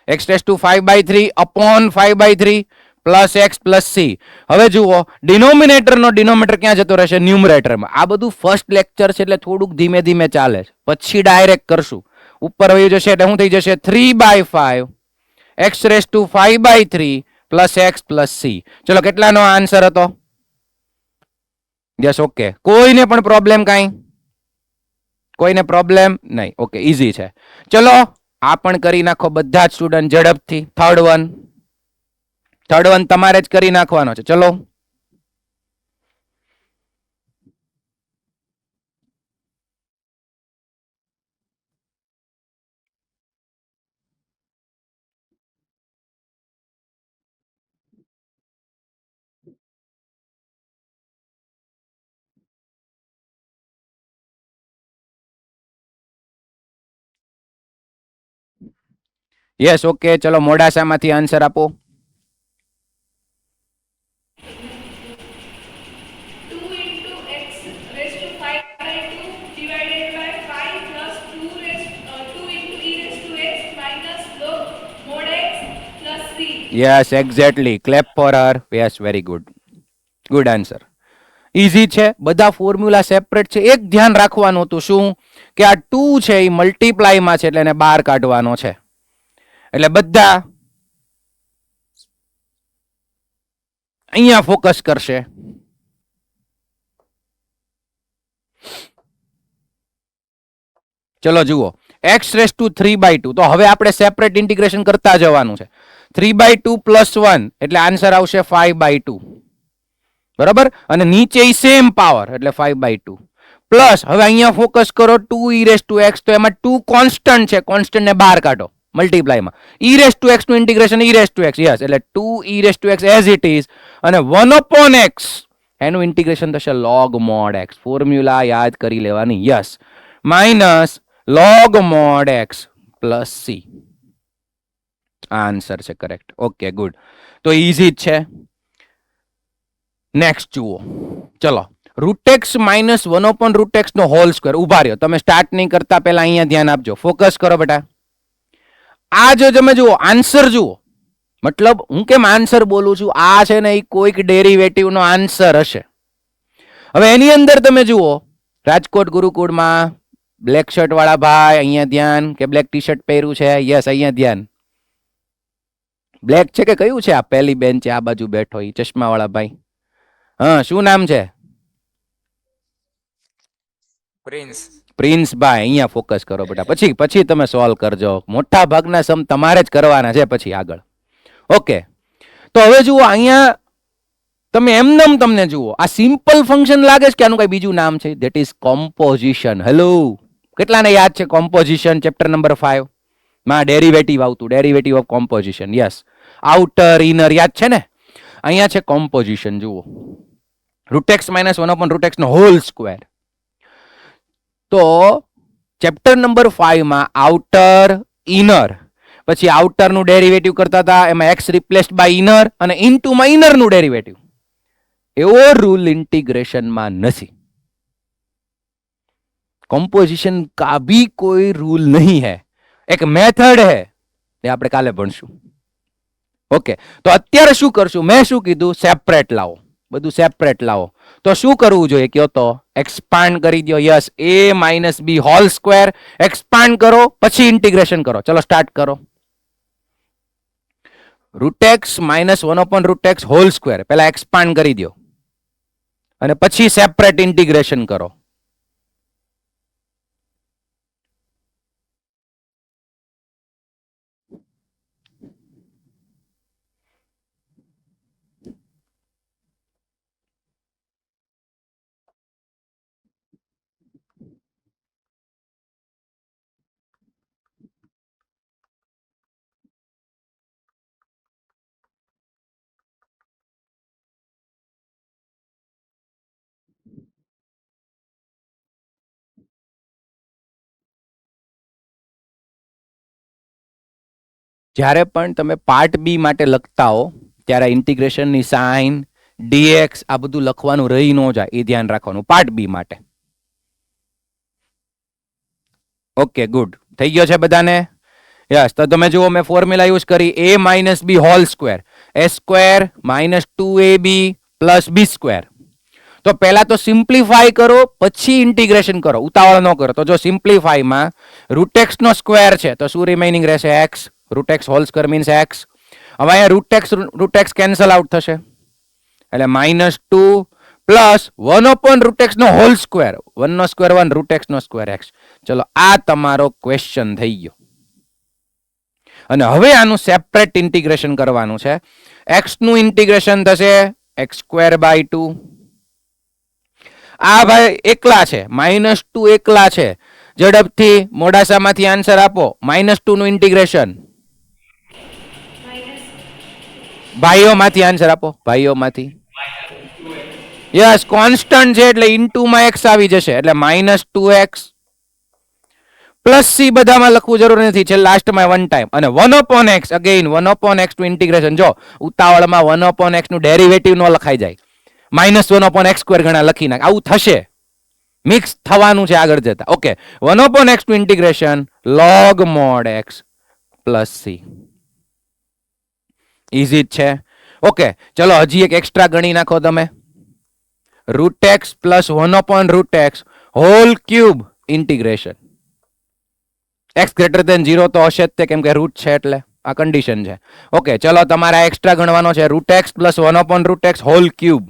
x⁻5/3 upon 5/3 plus x plus C. હવે જુઓ ડિનોમિનેટર નો ડિનોમિનેટર ક્યાં જતો રહેશે? ન્યુમરેટરમાં. આ બધું ફર્સ્ટ લેક્ચર છે એટલે થોડુંક ધીમે ધીમે ચાલે છે, પછી ડાયરેક્ટ કરશું. ઉપર વહી જશે એટલે શું થઈ જશે? 3/5 x raise two 5/3 plus x plus C. ચલો કેટલાનો આન્સર હતો? Yes, okay. કોઈને પણ પ્રોબ્લેમ કાંઈ? કોઈને પ્રોબ્લેમ નહીં? ઓકે, ઈઝી છે. ચલો આ પણ કરી નાખો બધા જ સ્ટુડન્ટ ઝડપથી. થર્ડ વન તમારે જ કરી નાખવાનો છે. ચલો યસ, ઓકે. ચલો મોડાસામાંથી આન્સર આપો. 2 into x raised to 5/2 divided by 5 plus 2 into e raised to x minus log mod x plus c. Yes, exactly. Clap for her. Yes, very good. Good answer. Easy છે. બધા formula separate છે. એક ધ્યાન રાખવાનું હતું શું કે આ 2 છે એ મલ્ટીપ્લાયમાં છે એટલે એને બહાર કાઢવાનો છે. એટલે બધા અહીંયા ફોકસ કરશે. ચલો જુઓ x રેસ ટુ 3/2. તો હવે આપણે સેપરેટ ઇન્ટિગ્રેશન કરતા જવાનું છે. 3/2 પ્લસ 1 એટલે આન્સર આવશે 5/2. બરાબર? અને નીચે સેમ પાવર એટલે 5/2 પ્લસ હવે અહીંયા ફોકસ કરો 2e રેસ ટુ x. તો એમાં 2 કોન્સ્ટન્ટ છે, કોન્સ્ટન્ટ ને બહાર કાઢો મલ્ટીપ્લાયમાં. e રેસ ટુ x નું integration e raise to x. Yes, એટલે 2e raise to x as it is અને 1/x એનું ઇન્ટિગ્રેશન થશે log mod x. ફોર્મ્યુલા યાદ કરી લેવાની. Yes, minus log mod x plus C. Answer છે correct. Okay, good. તો ઈઝી જ છે. નેક્સ્ટ જુઓ. ચલો રૂટેક્સ માઇનસ 1/√x નો હોલ સ્ક્વેર. ઉભા રહ્યો, તમે સ્ટાર્ટ નહીં કરતા પહેલા અહીંયા ધ્યાન આપજો. ફોકસ કરો બેટા. આ જો તમે જુઓ આન્સર જુઓ, મતલબ હું કેમ આન્સર બોલું છું, આ છે ને એ કોઈક ડેરિવેટિવ નો આન્સર હશે. હવે એની અંદર તમે જુઓ રાજકોટ ગુરુકુળમાં બ્લેક શર્ટ વાળા ભાઈ અહીંયા ધ્યાન, કે બ્લેક ટી શર્ટ પહેર્યું છે? યસ, અહીંયા ધ્યાન. બ્લેક છે કે કયું છે? આ પહેલી બેન્ચ આ બાજુ બેઠો એ ચશ્મા વાળા ભાઈ. હા, શું નામ છે? પ્રિન્સ ભાઈ. અહીંયા ફોકસ કરો બેટા, પછી તમે સોલ્વ કરજો. મોટા ભાગના સમ તમારે જ કરવાના છે પછી આગળ. ઓકે, તો હવે જુઓ અહીંયા તમે એમનેમ તમને જુઓ આ સિમ્પલ ફંક્શન લાગે છે કે આનું કઈ બીજું નામ છે? That is composition. હેલો, કેટલાને યાદ છે કોમ્પોઝિશન? ચેપ્ટર નંબર 5 માં ડેરિવેટિવ આવતું, derivative of composition. Yes, outer inner યાદ છે ને? અહીંયા છે કોમ્પોઝિશન. જુઓ રૂટેક્સ માઇનસ 1/√x નો હોલ સ્ક્વેર. તો ચેપ્ટર નંબર 5 માં આઉટર ઇનર, પછી આઉટર નું ડેરિવેટિવ કરતા હતા, એમાં x રિપ્લેસ્ડ બાય ઇનર અને ઇનટુ માં ઇનર નું ડેરિવેટિવ. એવો રૂલ इंटीग्रेशन नहीं. कॉम्पोजिशन का भी कोई रूल नहीं है, एक मेथड है. ये આપણે કાલે ભણશું. ઓકે, તો અત્યારે શું કરશું? મેં શું કીધું? સેપરેટ લાવો, બધું સેપરેટ લાવો. તો શું કરવું જોઈએ કયો તો? એક્સપાન્ડ કરી દો. Yes, a minus b whole square expand કરો, પછી ઇન્ટિગ્રેશન કરો. ચલો સ્ટાર્ટ કરો. રૂટેક્સ માઇનસ 1/√x હોલ સ્ક્વેર પહેલા એક્સપાન્ડ કરી દો અને પછી સેપરેટ ઇન્ટિગ્રેશન કરો. જ્યારે પણ તમે પાર્ટ બી માટે લખતા હો ત્યારે ઇન્ટિગ્રેશનની સાઇન dx આ બધું લખવાનું રહી ન જાય, એ ધ્યાન રાખવાનું પાર્ટ બી માટે. Okay, good. થઈ ગયો છે બધાને? યસ, તો તમે જુઓ મેં ફોર્મ્યુલા યુઝ કરી a minus B whole square. a square minus 2ab plus B square. તો પહેલા તો સિમ્પ્લિફાય કરો પછી ઇન્ટિગ્રેશન કરો, ઉતાવળ ન કરો. તો જો સિમ્પ્લિફાયમાં રૂટ એક્સ નો સ્ક્વેર છે તો શું રિમેનિંગ રહેશે? X. Root x whole square means x. હવે અહીંયા રૂટ એક્સ કેન્સલ આઉટ થશે એટલે -2 પ્લસ 1 રૂટ એક્સ નો હોલ સ્ક્વેર. 1 નો સ્ક્વેર 1, રૂટ એક્સ નો સ્ક્વેર એક્સ. ચલો આ તમારો ક્વેશ્ચન થઈ ગયો. અને હવે આનું સેપરેટ ઇન્ટિગ્રેશન કરવાનું છે. એક્સ નું ઇન્ટિગ્રેશન થશે x²/2. આ ભાઈ એકલા છે, -2 એકલા છે. ઝડપથી મોડાસામાંથી આન્સર આપો. -2 નું ઇન્ટિગ્રેશન ભાઈઓમાંથી આન્સર આપો, ભાઈઓમાંથી. યસ, કોન્સ્ટન્ટ છે એટલે ઇન્ટુમાં x આવી જશે એટલે -2x પ્લસ c બધામાં લખવું જરૂર નથી, છે લાસ્ટમાં વન ટાઈમ. અને 1/x અગેઇન 1/x નું ઇન્ટિગ્રેશન. જો ઉતાવળમાં 1/x નું ડેરિવેટિવ ન લખાઈ જાય, -1/x² ગણા લખી નાખ, આવું થશે. મિક્સ થવાનું છે આગળ જતા. ઓકે, 1/x નું integration log mod x plus c. Easy જ છે. ઓકે, ચલો હજી એક એક્સ્ટ્રા ગણી નાખો તમે. Root x plus 1/√x whole cube integration. x greater than 0 તો હશે જ તે, કેમ કે રૂટ છે એટલે આ કન્ડિશન છે. ઓકે, ચલો તમારે એક્સ્ટ્રા ગણવાનો છે. Root x plus 1/√x whole cube.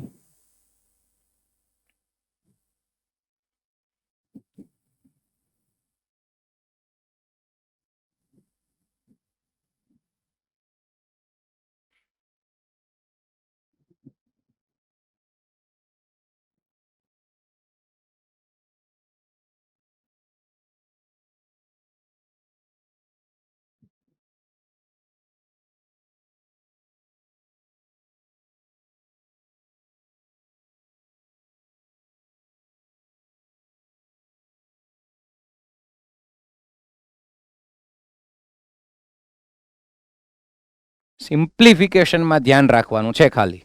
સિમ્પ્લિફિકેશનમાં ધ્યાન રાખવાનું છે ખાલી.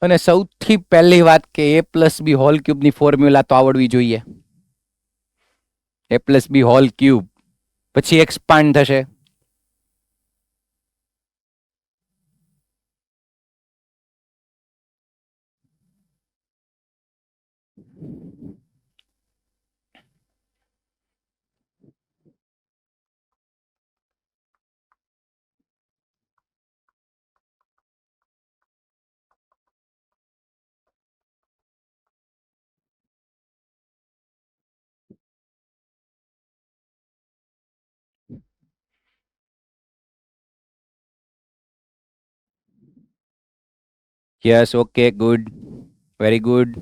અને સૌથી પહેલી વાત કે a plus B whole cube ની ફોર્મ્યુલા તો આવડવી જોઈએ. a plus B whole cube પછી એક્સપાન્ડ થશે. Yes, okay, good, very good.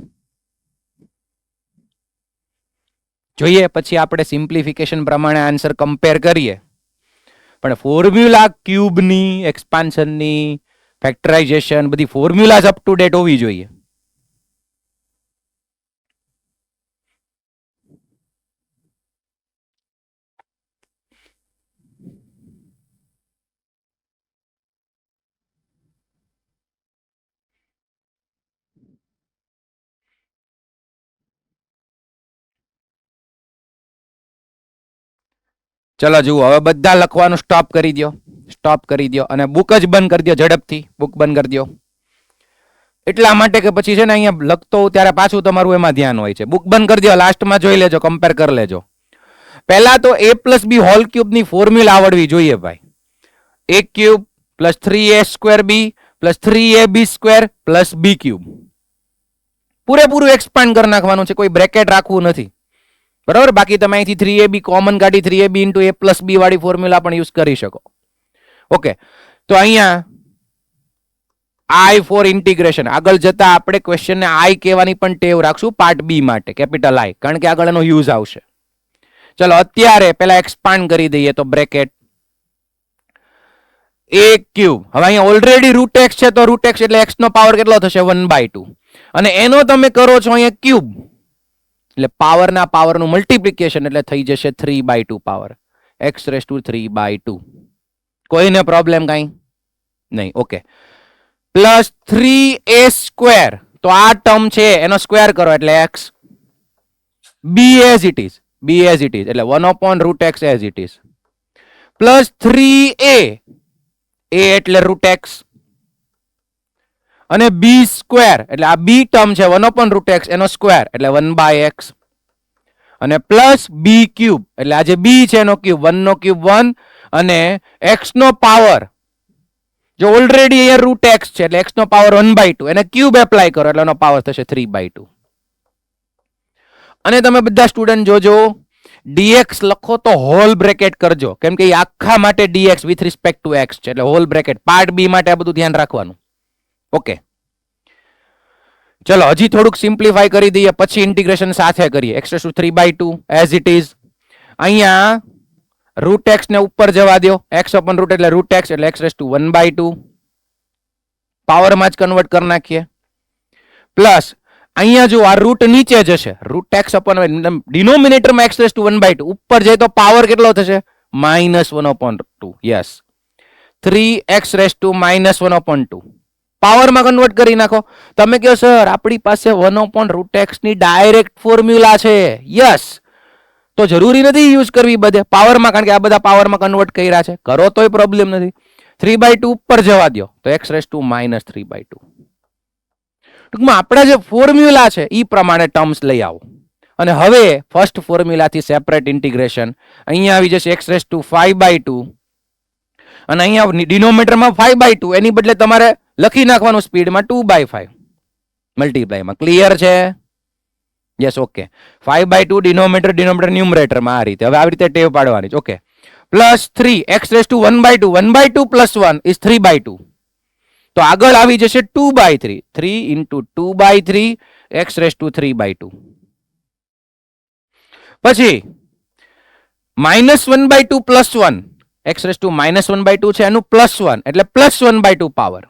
જોઈએ પછી આપણે સિમ્પ્લિફિકેશન પ્રમાણે આન્સર કમ્પેર કરીએ. પણ ફોર્મ્યુલા ક્યુબની, એક્સપાન્શનની, ફેક્ટરાઇઝેશન બધી ફોર્મ્યુલાઝ અપ ટુ ડેટ હોવી જોઈએ. ચલો જુઓ, હવે બધા લખવાનું સ્ટોપ કરી દો, સ્ટોપ કરી દો અને બુક જ બંધ કરી દો ઝડપથી. બુક બંધ કરી દો એટલા માટે કે પછી છે ને અહીંયા લખતો હોઉં ત્યારે પાછું તમારું એમાં ધ્યાન હોય છે. બુક બંધ કરી દો, લાસ્ટમાં જોઈ લેજો, કમ્પેર કરી લેજો. પહેલા તો a પ્લસ બી હોલ ક્યુબની ફોર્મ્યુલા આવડવી જોઈએ ભાઈ. a cube plus 3a² b plus 3ab² plus b cube. પૂરેપૂરું એક્સપાન્ડ કરી નાખવાનું છે, કોઈ બ્રેકેટ રાખવું નથી, બરાબર. બાકી તમે અહીંથી 3ab કોમન કાઢી 3ab ઇન્ટુ a પ્લસ બી વાળી ફોર્મ્યુલા પણ યુઝ કરી શકો. ઓકે, તો અહીંયા I ફોર ઇન્ટિગ્રેશન. આગળ જતા આપણે ક્વેશ્ચનને I કહેવાની પણ ટેવ રાખશું પાર્ટ બી માટે, કેપિટલ I, કારણ કે આગળ એનો યુઝ આવશે. ચલો અત્યારે પેલા એક્સપાન્ડ કરી દઈએ તો બ્રેકેટ a ક્યુબ. હવે અહીંયા ઓલરેડી રૂટ એક્સ છે તો રૂટ એક્સ એટલે એક્સ નો પાવર કેટલો થશે? 1/2. અને એનો તમે કરો છો અહીંયા ક્યુબ એટલે પાવરના પાવરનું મલ્ટિપ્લિકેશન એટલે થઈ જશે 3/2 પાવર x⁻³ 3/2. કોઈને પ્રોબ્લેમ કાંઈ નહીં? Okay, plus 3a². તો આ ટર્મ છે એનો સ્ક્વેર કરો એટલે x. b as it is, એટલે 1/√x as it is, plus 3a, a એટલે √x, અને b² એટલે આ b ટર્મ છે 1/√x એનો સ્ક્વેર એટલે 1/x, અને પ્લસ b³ એટલે આ જે b છે એનો ક્યુબ, 1 નો ક્યુબ 1, અને x નો પાવર જો ઓલરેડી અહીંયા √x છે એટલે x નો પાવર 1/2, એને ક્યુબ એપ્લાય કરો એટલે એનો પાવર થશે 3/2. અને તમે બધા સ્ટુડન્ટ જોજો dx લખો તો હોલ બ્રેકેટ કરજો, કેમ કે આખા માટે dx with respect to x છે એટલે હોલ બ્રેકેટ. પાર્ટ બી માટે આ બધું ધ્યાન રાખવાનું. ઓકે, ચલો હજી થોડુંક સિમ્પ્લિફાય કરી દઈએ, પછી ઇન્ટિગ્રેશન સાથે કરીએ. x^3/2 as it is. અહીંયા √x ને ઉપર જવા દો, x/√, એટલે √x એટલે x^1/2 પાવરમાં જ કન્વર્ટ કરી નાખીએ. પ્લસ અહીંયા જો આ રૂટ નીચે જશે, √x ડિનોમિનેટરમાં x^1/2, ઉપર જાય તો પાવર કેટલો થશે? -1/2. યસ, 3x⁻⁻1/2 પાવરમાં કન્વર્ટ કરી નાખો. તમે કહો સર આપણી પાસે 1/√x ની ડાયરેક્ટ ફોર્મ્યુલા છે. યસ, તો જરૂરી નથી યુઝ કરવી બધે પાવરમાં, કારણ કે આ બધા પાવરમાં કન્વર્ટ કર્યા છે. કરો તોય પ્રોબ્લેમ નથી. 3/2 ઉપર જવા દો તો x⁻3/2. ટૂંકમાં આપણા જે ફોર્મ્યુલા છે એ પ્રમાણે ટર્મ્સ લઈ આવો. અને હવે ફર્સ્ટ ફોર્મ્યુલાથી સેપરેટ ઇન્ટિગ્રેશન. અહીંયા આવી જશે x⁵5/2, અને અહીંયા ડિનોમિનેટરમાં 5/2, એની બદલે તમારે લખી નાખવાનું સ્પીડમાં 2/5 મલ્ટીપ્લાયમાં. ક્લિયર છે? Yes, okay. 5/2 ડિનોમિનેટર ન્યુમરેટરમાં આ રીતે. હવે આવી રીતે ટેવ પાડવાની છે. Okay, plus 3 x⁻1/2, 1/2 plus 1 is 3/2. તો આગળ આવી જશે 2/3, 3 into 2/3 x⁻3/2. પછી -1/2 પ્લસ 1, x⁻1/2 છે એનું પ્લસ 1 એટલે પ્લસ 1/2 પાવર,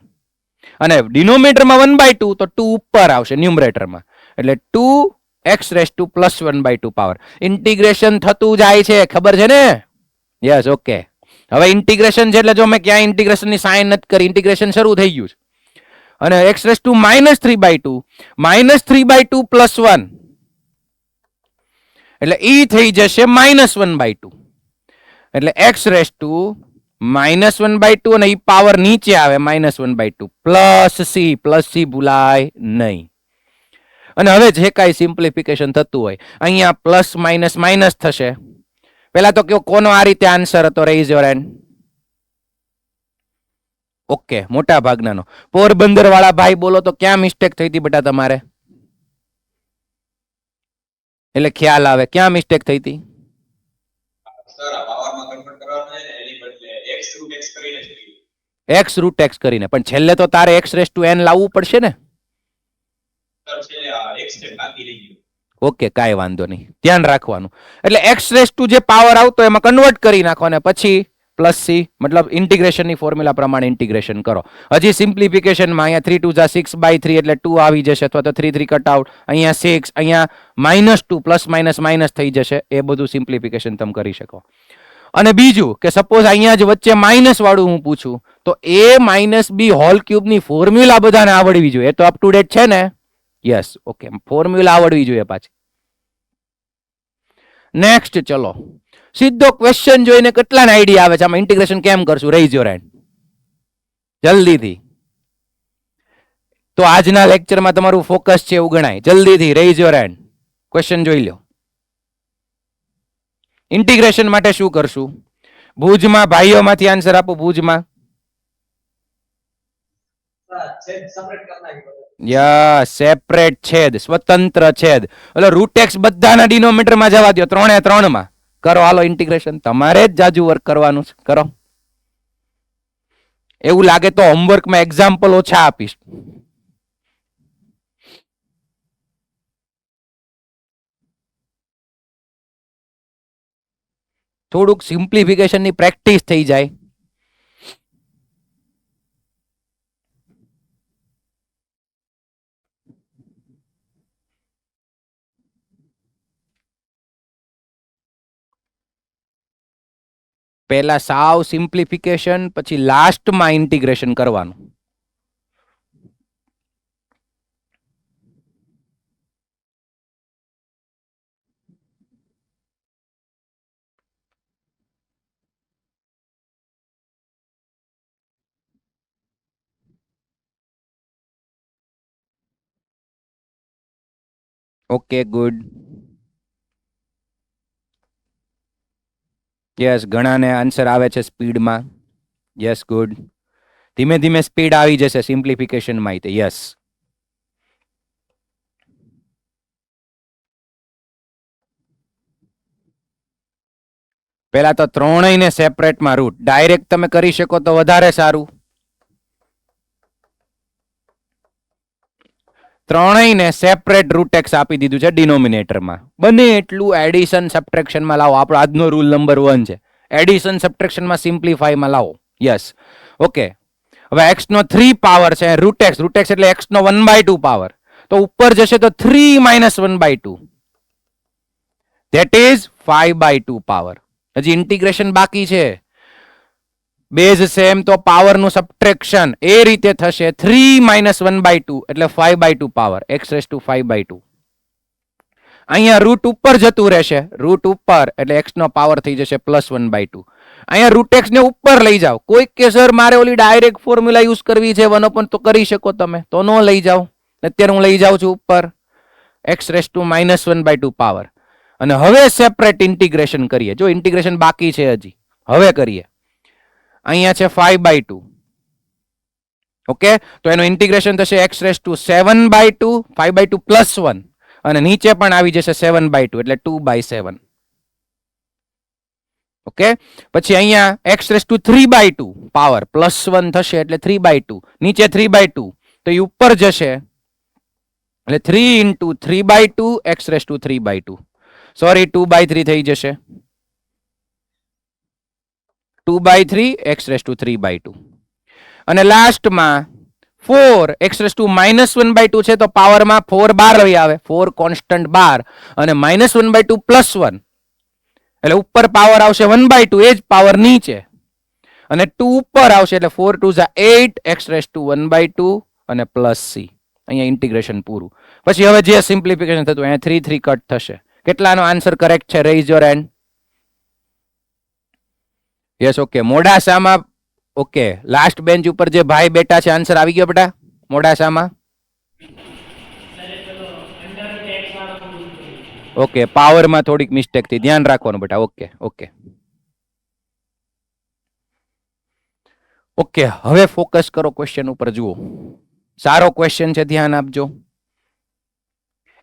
અને ડિનોમિનેટરમાં 1/2 તો 2 ઉપર આવશે ન્યુમરેટરમાં, એટલે 2x⁻1/2 પાવર. ઇન્ટિગ્રેશન થતું જાય છે, ખબર છે ને? Yes, okay. હવે ઇન્ટિગ્રેશન છે એટલે જો મેં ક્યાં ઇન્ટિગ્રેશનની સાઇન નથી કરી, ઇન્ટિગ્રેશન શરૂ થઈ ગયું છે. અને x⁻3/2 -3/2 પ્લસ 1 એટલે ઈ થઈ જશે -1/2, એટલે x⁻1/2, અને ઈ પાવર નીચે આવે -1/2 પ્લસ c ભૂલાય નહીં. અને હવે જે કાંઈ સિમ્પ્લિફિકેશન થતું હોય અહીંયા પ્લસ માઇનસ માઇનસ થશે. પેલા તો કયો કોનો આ રીતે આન્સર હતો? Raise your hand. ઓકે, મોટા ભાગનાનો. પોરબંદર વાળા ભાઈ બોલો તો ક્યાં મિસ્ટેક થઈ હતી બેટા તમારે? એટલે ખ્યાલ આવે ક્યાં મિસ્ટેક થઈ હતી. x√x કરીને, પણ છેલ્લે તો તારે x⁻n લાવવું પડશે ને. ઓકે, કાંઈ વાંધો નહીં, ધ્યાન રાખવાનું. એટલે x⁻, જે પાવર આવતો એમાં કન્વર્ટ કરી નાખો, અને પછી પ્લસ c, મતલબ ઇન્ટિગ્રેશનની ફોર્મ્યુલા પ્રમાણે ઇન્ટિગ્રેશન કરો. હજી સિમ્પ્લિફિકેશનમાં અહીંયા 3 2 6/3 એટલે 2 આવી જશે, અથવા તો 3 3 કટ આઉટ, અહીંયા 6, અહીંયા -2 પ્લસ માઇનસ માઇનસ થઈ જશે. એ બધું સિમ્પ્લિફિકેશન તમે કરી શકો. અને બીજું કે સપોઝ અહીંયા જ વચ્ચે માઇનસ વાળું હું પૂછું તો a-b હોલ ક્યુબની ફોર્મ્યુલા બધાને આવડવી જોઈએ. એ તો અપ ટુ ડેટ છે ને? યસ, ઓકે, ફોર્મ્યુલા આવડવી જોઈએ પાછી. નેક્સ્ટ ચલો, સીધો ક્વેશ્ચન જોઈને કેટલાને આઈડિયા આવે છે આમાં ઇન્ટિગ્રેશન કેમ કરશું? રેઇઝ યોર હેન્ડ જલ્દીથી. તો આજના લેક્ચરમાં તમારું ફોકસ છે એવું ગણાય. જલ્દીથી રેઇઝ યોર હેન્ડ, ક્વેશ્ચન જોઈ લો. ઇન્ટિગ્રેશન માટે શું કરશું? ભુજમાં ભાઈઓમાંથી આન્સર આપો. ભુજમાં સેપરેટ છેદ, સ્વતંત્ર છેદ. એટલે √x બધાના ડિનોમિનેટરમાં જવા દો, 3 માં કરો. હાલો ઇન્ટિગ્રેશન, તમારે જ જાજુ વર્ક કરવાનું છે, કરો. એવું લાગે તો હોમવર્કમાં એક્ઝામ્પલ ઓછા આપીશ. થોડુંક સિમ્પ્લિફિકેશનની પ્રેક્ટિસ થઈ જાય. પહેલા સાવ સિમ્પ્લિફિકેશન, પછી લાસ્ટમાં ઇન્ટિગ્રેશન કરવાનું. Okay good. યસ, ઘણાને આન્સર આવે છે સ્પીડમાં. Yes good. ધીમે ધીમે સ્પીડ આવી જશે સિમ્પ્લિફિકેશનમાં. યસ. પેલા તો ત્રણેયને સેપરેટમાં રૂટ ડાયરેક્ટ તમે કરી શકો તો વધારે સારું. ત્રણેયને સેપરેટ રૂટ એક્સ આપી દીધું છે ડિનોમિનેટરમાં. બને એટલું એડિશન સબટ્રેક્શનમાં લાવો. આપણો આજનો રૂલ નંબર 1 છે. એડિશન સબટ્રેક્શનમાં સિમ્પ્લિફાઈમાં લાવો. Yes okay. હવે એક્સ નો 3 પાવર છે રૂટ એક્સ એટલે એક્સ નો 1/2 પાવર. તો ઉપર જશે તો 3 - 1/2 ધેટ ઇઝ 5/2 પાવર. હજી ઇન્ટિગ્રેશન બાકી છે. બેઝ સેમ તો પાવર નું સબટ્રેક્શન એ રીતે થશે 3 - 1/2 એટલે 5/2 પાવર x⁵5/2. અહીંયા રૂટ ઉપર જતું રહેશે. રૂટ ઉપર એટલે x નો પાવર થઈ જશે +1/2. અહીંયા રૂટ એક્સ ને ઉપર લઈ જાઓ. કોઈ કે સર મારે ઓલી ડાયરેક્ટ ફોર્મ્યુલા યુઝ કરવી છે 1 તો કરી શકો તમે, તો નો લઈ જાઓ. અત્યારે હું લઈ જાઉં છું ઉપર x⁻1/2 પાવર. અને હવે સેપરેટ ઇન્ટિગ્રેશન કરીએ. જો ઇન્ટિગ્રેશન બાકી છે હજી, હવે કરીએ. અહીંયા છે 5/2. ઓકે, તો એનું ઇન્ટિગ્રેશન થશે x⁻7/2 5/2 +1 અને નીચે પણ આવી જશે 7/2 એટલે 2/7. ઓકે, પછી અહીંયા x⁻3/2 પાવર +1 થશે એટલે 3/2. નીચે 3/2 તો એ ઉપર જશે એટલે 3 × 3/2 x⁻3/2. સોરી 2/3 થઈ જશે. 2/3 x⁻3/2. અને લાસ્ટમાં 4 x⁻1/2 છે તો પાવરમાં 4 બાર લઈ આવે. 4 કોન્સ્ટન્ટ બાર અને -1/2 +1 એટલે ઉપર પાવર આવશે 1/2 એ જ પાવર નીચે અને 2 ઉપર આવશે એટલે 4 × 2 = 8 x⁻1/2 અને +c. અહીંયા ઇન્ટિગ્રેશન પૂરું. પછી હવે જે સિમ્પ્લિફિકેશન થતું અહીંયા 3 3 કટ થશે. કેટલાનો આન્સર કરેક્ટ છે? Raise your hand. Yes okay. મોડાસામાં ઓકે, લાસ્ટ બેન્ચ ઉપર જે ભાઈ બેઠા છે આન્સર આવી ગયો બેટા મોડાસામાં? ઓકે, પાવરમાં થોડીક મિસ્ટેક થઈ, ધ્યાન રાખવાનું બેટા. Okay okay okay. હવે ફોકસ કરો ક્વેશ્ચન ઉપર. જુઓ, સારો ક્વેશ્ચન છે, ધ્યાન આપજો.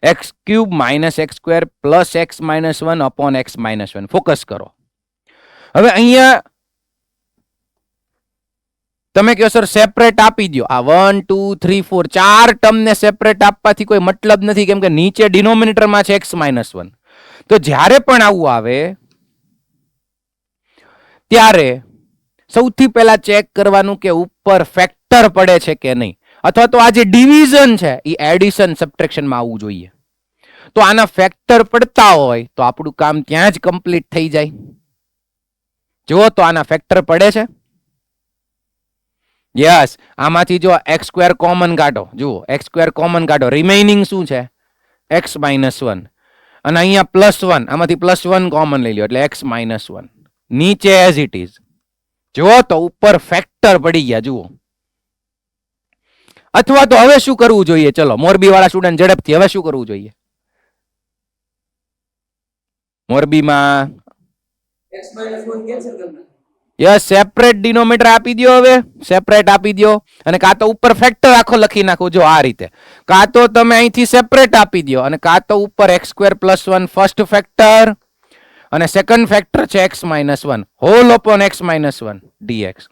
x³ - x² + x-1 upon x-1. Focus કરો. હવે અહીંયા તમે કહો સર સેપરેટ આપી દો. આ 1 2 3 4 4 ટર્મને સેપરેટ આપવાથી કોઈ મતલબ નથી, કેમ કે નીચે ડિનોમિનેટરમાં છે x-1. તો જ્યારે પણ આવું આવે ત્યારે સૌથી પહેલા ચેક કરવાનું કે ઉપર ફેક્ટર પડે છે કે નહીં, અથવા તો આ જે ડિવિઝન છે એ એડિશન સબટ્રેક્શનમાં આવવું જોઈએ. તો આના ફેક્ટર પડતા હોય તો આપણું કામ ત્યાં જ કમ્પ્લીટ થઈ જાય. જુઓ તો આના ફેક્ટર પડે છે. યસ, આમાંથી જો x² કોમન કાઢો. જુઓ x² કોમન કાઢો, રિમેઇનિંગ શું છે? x-1 અને અહીંયા +1, આમાંથી +1 કોમન લઈ લો એટલે x-1 નીચે એઝ ઇટ ઇઝ. જુઓ તો ઉપર ફેક્ટર પડી ગયા. જુઓ, અથવા તો હવે શું કરવું જોઈએ? ચલો મોરબી વાળા સ્ટુડન્ટ ઝડપથી હવે શું કરવું જોઈએ? મોરબીમાં યસ, સેપરેટ ડિનોમિનેટર આપી દો. હવે સેપરેટ આપી દો અને કાં તો ઉપર ફેક્ટર આખો લખી નાખો. જો આ રીતે, કાં તો તમે અહીંથી સેપરેટ આપી દો અને કાં તો ઉપર x² +1 ફર્સ્ટ ફેક્ટર અને સેકન્ડ ફેક્ટર છે x-1 whole upon x-1 dx.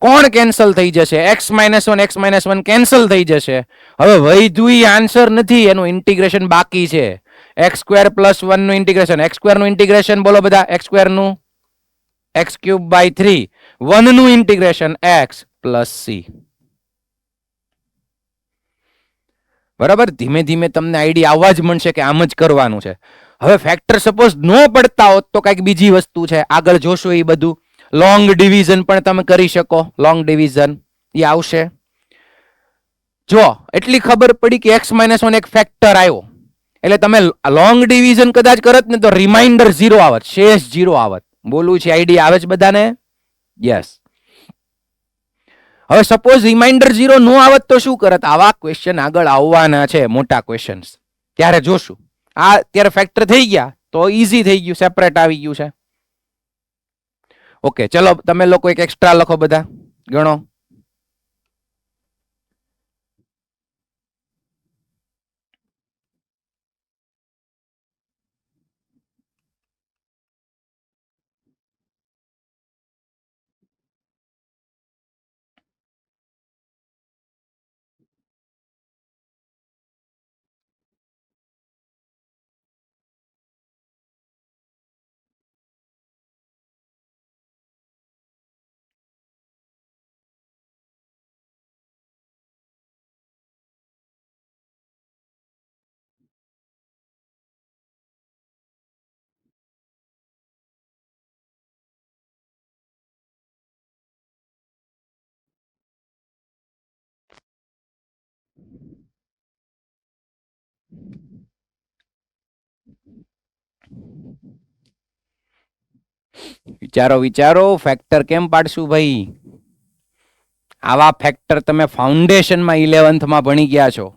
કોણ કેન્સલ થઈ જશે? x-1 કેન્સલ થઈ જશે. હવે વૈધું આન્સર નથી, એનું ઇન્ટિગ્રેશન બાકી છે. x² +1 નું ઇન્ટિગ્રેશન, x² નું ઇન્ટિગ્રેશન બોલો બધા. x² નું x³/3, 1 નું ઇન્ટિગ્રેશન x + c. બરાબર, ધીમે ધીમે તમને આઈડિયા આવવા જ મળશે કે આમ જ કરવાનું છે. હવે ફેક્ટર સપોઝ નો પડતા હોત તો કઈક બીજી વસ્તુ છે, આગળ જોશો એ બધું. લોંગ ડિવિઝન પણ તમે કરી શકો. લોંગ ડિવિઝન એ આવશે. જો એટલી ખબર પડી કે x-1 એક ફેક્ટર આવ્યો એટલે તમે લોંગ ડિવિઝન કદાચ કરત ને તો રિમાઇન્ડર 0 આવત, શેષ 0 આવત. બોલું છે, આઈડિયા આવે છે બધાને? યસ. હવે સપોઝ રિમાઇન્ડર 0 નો આવત તો શું કરત? આવા ક્વેશ્ચન આગળ આવવાના છે, મોટા ક્વેશ્ચન્સ. ત્યારે જોશું. આ અત્યારે ફેક્ટર થઈ ગયા તો ઈઝી થઈ ગયું, સેપરેટ આવી ગયું છે. ઓકે, ચલો તમે લોકો એક એક્સ્ટ્રા લખો, બધા ગણો. વિચારો વિચારો, ફેક્ટર કેમ પાડશું ભાઈ? આવા ફેક્ટર તમે ફાઉન્ડેશનમાં 11th માં ભણી ગયા છો.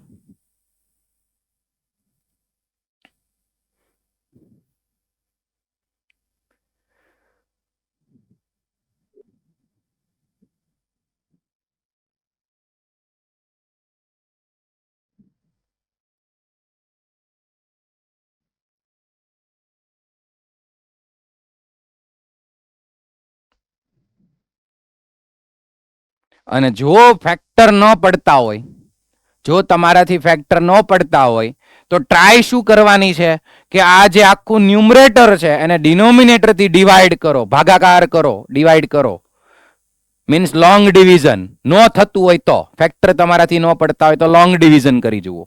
અને જો ફેક્ટર ન પડતા હોય, જો તમારાથી ફેક્ટર ન પડતા હોય તો ટ્રાય શું કરવાની છે કે આ જે આખું ન્યુમરેટર છે એને ડિનોમિનેટર થી ડિવાઈડ કરો, ભાગાકાર કરો, ડિવાઈડ કરો. Means long division. નો થતું હોય તો, ફેક્ટર તમારાથી ન પડતા હોય તો લોંગ ડિવિઝન કરી જુઓ.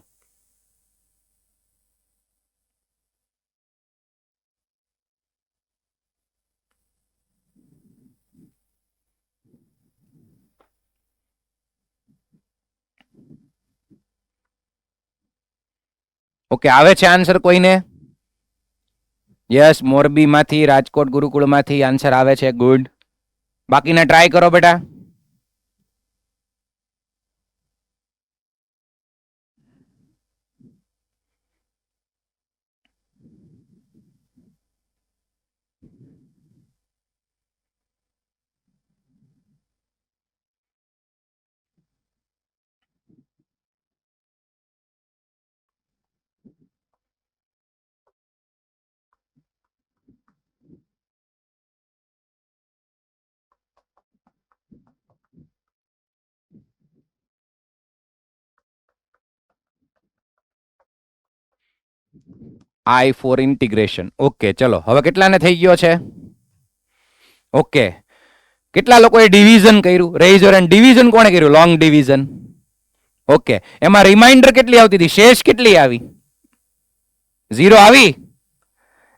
ઓકે, આવે છે આન્સર કોઈને? યસ, મોરબીમાંથી, રાજકોટ ગુરુકુળમાંથી આન્સર આવે છે. ગુડ. બાકીના ટ્રાય કરો બેટા. I for integration. ઓકે, ચલો હવે કેટલાને થઈ ગયો છે? ઓકે, કેટલા લોકોએ ડિવિઝન કર્યું? Raise your hand. ડિવિઝન કોણે કર્યું? Long division. ઓકે, એમાં રિમાઇન્ડર કેટલી આવતી હતી? શેષ કેટલી આવી? 0 આવી.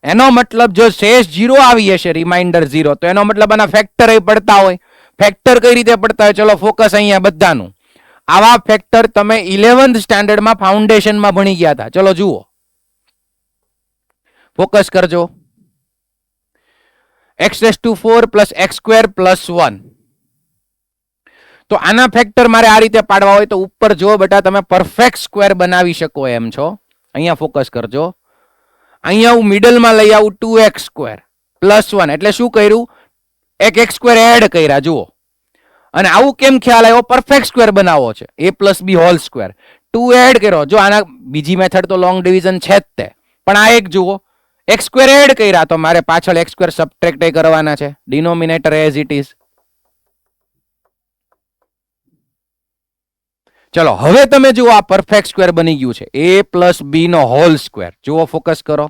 એનો મતલબ જો શેષ 0 આવી હશે, રિમાઇન્ડર 0, તો એનો મતલબ આના ફેક્ટર પડતા હોય. ફેક્ટર કઈ રીતે પડતા હોય? ચલો ફોકસ અહીંયા બધાનું. આવા ફેક્ટર તમે 11th સ્ટાન્ડર્ડમાં ફાઉન્ડેશનમાં ભણી ગયા હતા. ચલો જુઓ, ફોકસ કરજો. x⁴ plus x² plus 1. તો આના ફેક્ટર મારે આ રીતે પાડવા હોય તો ઉપર જો બેટા તમે પરફેક્ટ સ્ક્વેર બનાવી શકો એમ છો. અહીંયા ફોકસ કરજો. અહીંયા હું મિડલમાં લઈ આવું 2x² પ્લસ 1. એટલે શું કર્યું? એક x² એડ કર્યા. જુઓ, અને આવું કેમ ખ્યાલ આવ્યો? પરફેક્ટ સ્ક્વેર બનાવવો છે, a + b whole square. 2 add કર્યો. જો આના બીજી મેથડ તો લોંગ ડિવિઝન છે જ તે, પણ આ એક જુઓ, x² એડ કર્યા તો મારે પાછળ x² સબટ્રેક્ટ કરવાના છે. Denominator as it is. ચલો હવે તમે જુઓ, આ પરફેક્ટ સ્ક્વેર બની ગયું છે. a + b નો હોલ સ્ક્વેર. જુઓ, ફોકસ કરો.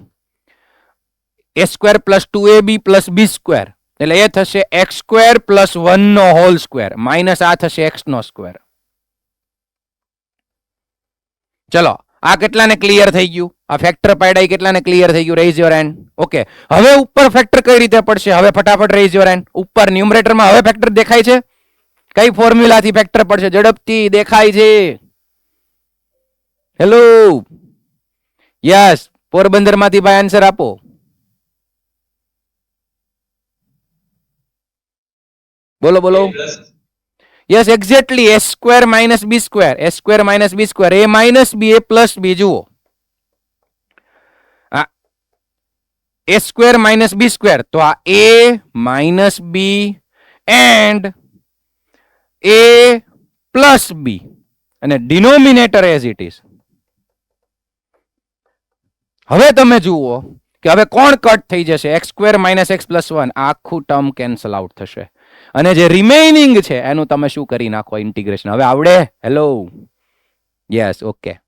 a² + 2ab + b². એટલે એ થશે x² + 1 નો હોલ સ્ક્વેર માઇનસ આ થશે x નો સ્ક્વેર. ચલો, આ કેટલાને ક્લિયર થઈ ગયું? આ ફેક્ટર પાડ્યા કેટલાને ક્લિયર થઈ ગયું? Raise your hand. ઓકે, હવે ઉપર ફેક્ટર કઈ રીતે પડશે? હવે ફટાફટ રેઇઝ યોર હેન્ડ. ઉપર ન્યુમરેટરમાં હવે ફેક્ટર દેખાય છે? કઈ ફોર્મ્યુલાથી ફેક્ટર પડશે? ઝડપથી દેખાય છે? હેલો, યસ, પોરબંદરમાંથી ભાઈ આન્સર આપો. બોલો બોલો. Yes, exactly. s² - b². s² - b². a - b, a + b. જુઓ, a square minus B square, તો આ a minus B and a plus B, અને ડિનોમિનેટર એઝ ઇટ ઇઝ. હવે તમે જુઓ કે હવે કોણ કટ થઈ જશે, x square minus x plus 1, આખું ટર્મ કેન્સલ આઉટ થશે, અને જે રિમેઇનિંગ છે એનું તમે શું કરી નાખો, ઇન્ટિગ્રેશન. હવે આવડે? Hello, yes, okay.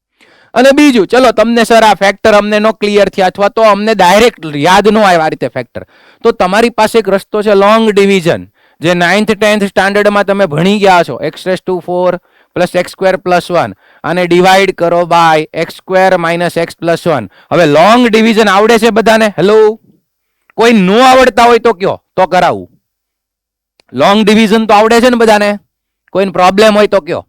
અને બીજું, ચલો તમને સર આ ફેક્ટર અમને નો ક્લિયર થયા, અથવા તો અમને ડાયરેક્ટ યાદ નો આવ્યા આ રીતે ફેક્ટર, તો તમારી પાસે એક રસ્તો છે, લોંગ ડિવિઝન, જે 9th 10th સ્ટાન્ડર્ડમાં તમે ભણી ગયા છો. x⁴ plus x square plus 1, આને ડિવાઈડ કરો by x square minus x plus 1. હવે લોંગ ડિવિઝન આવડે છે બધાને? હેલો, કોઈ નો આવડતા હોય તો કયો, તો કરાવું. લોંગ ડિવિઝન તો આવડે છે ને બધાને? કોઈને પ્રોબ્લેમ હોય તો કયો.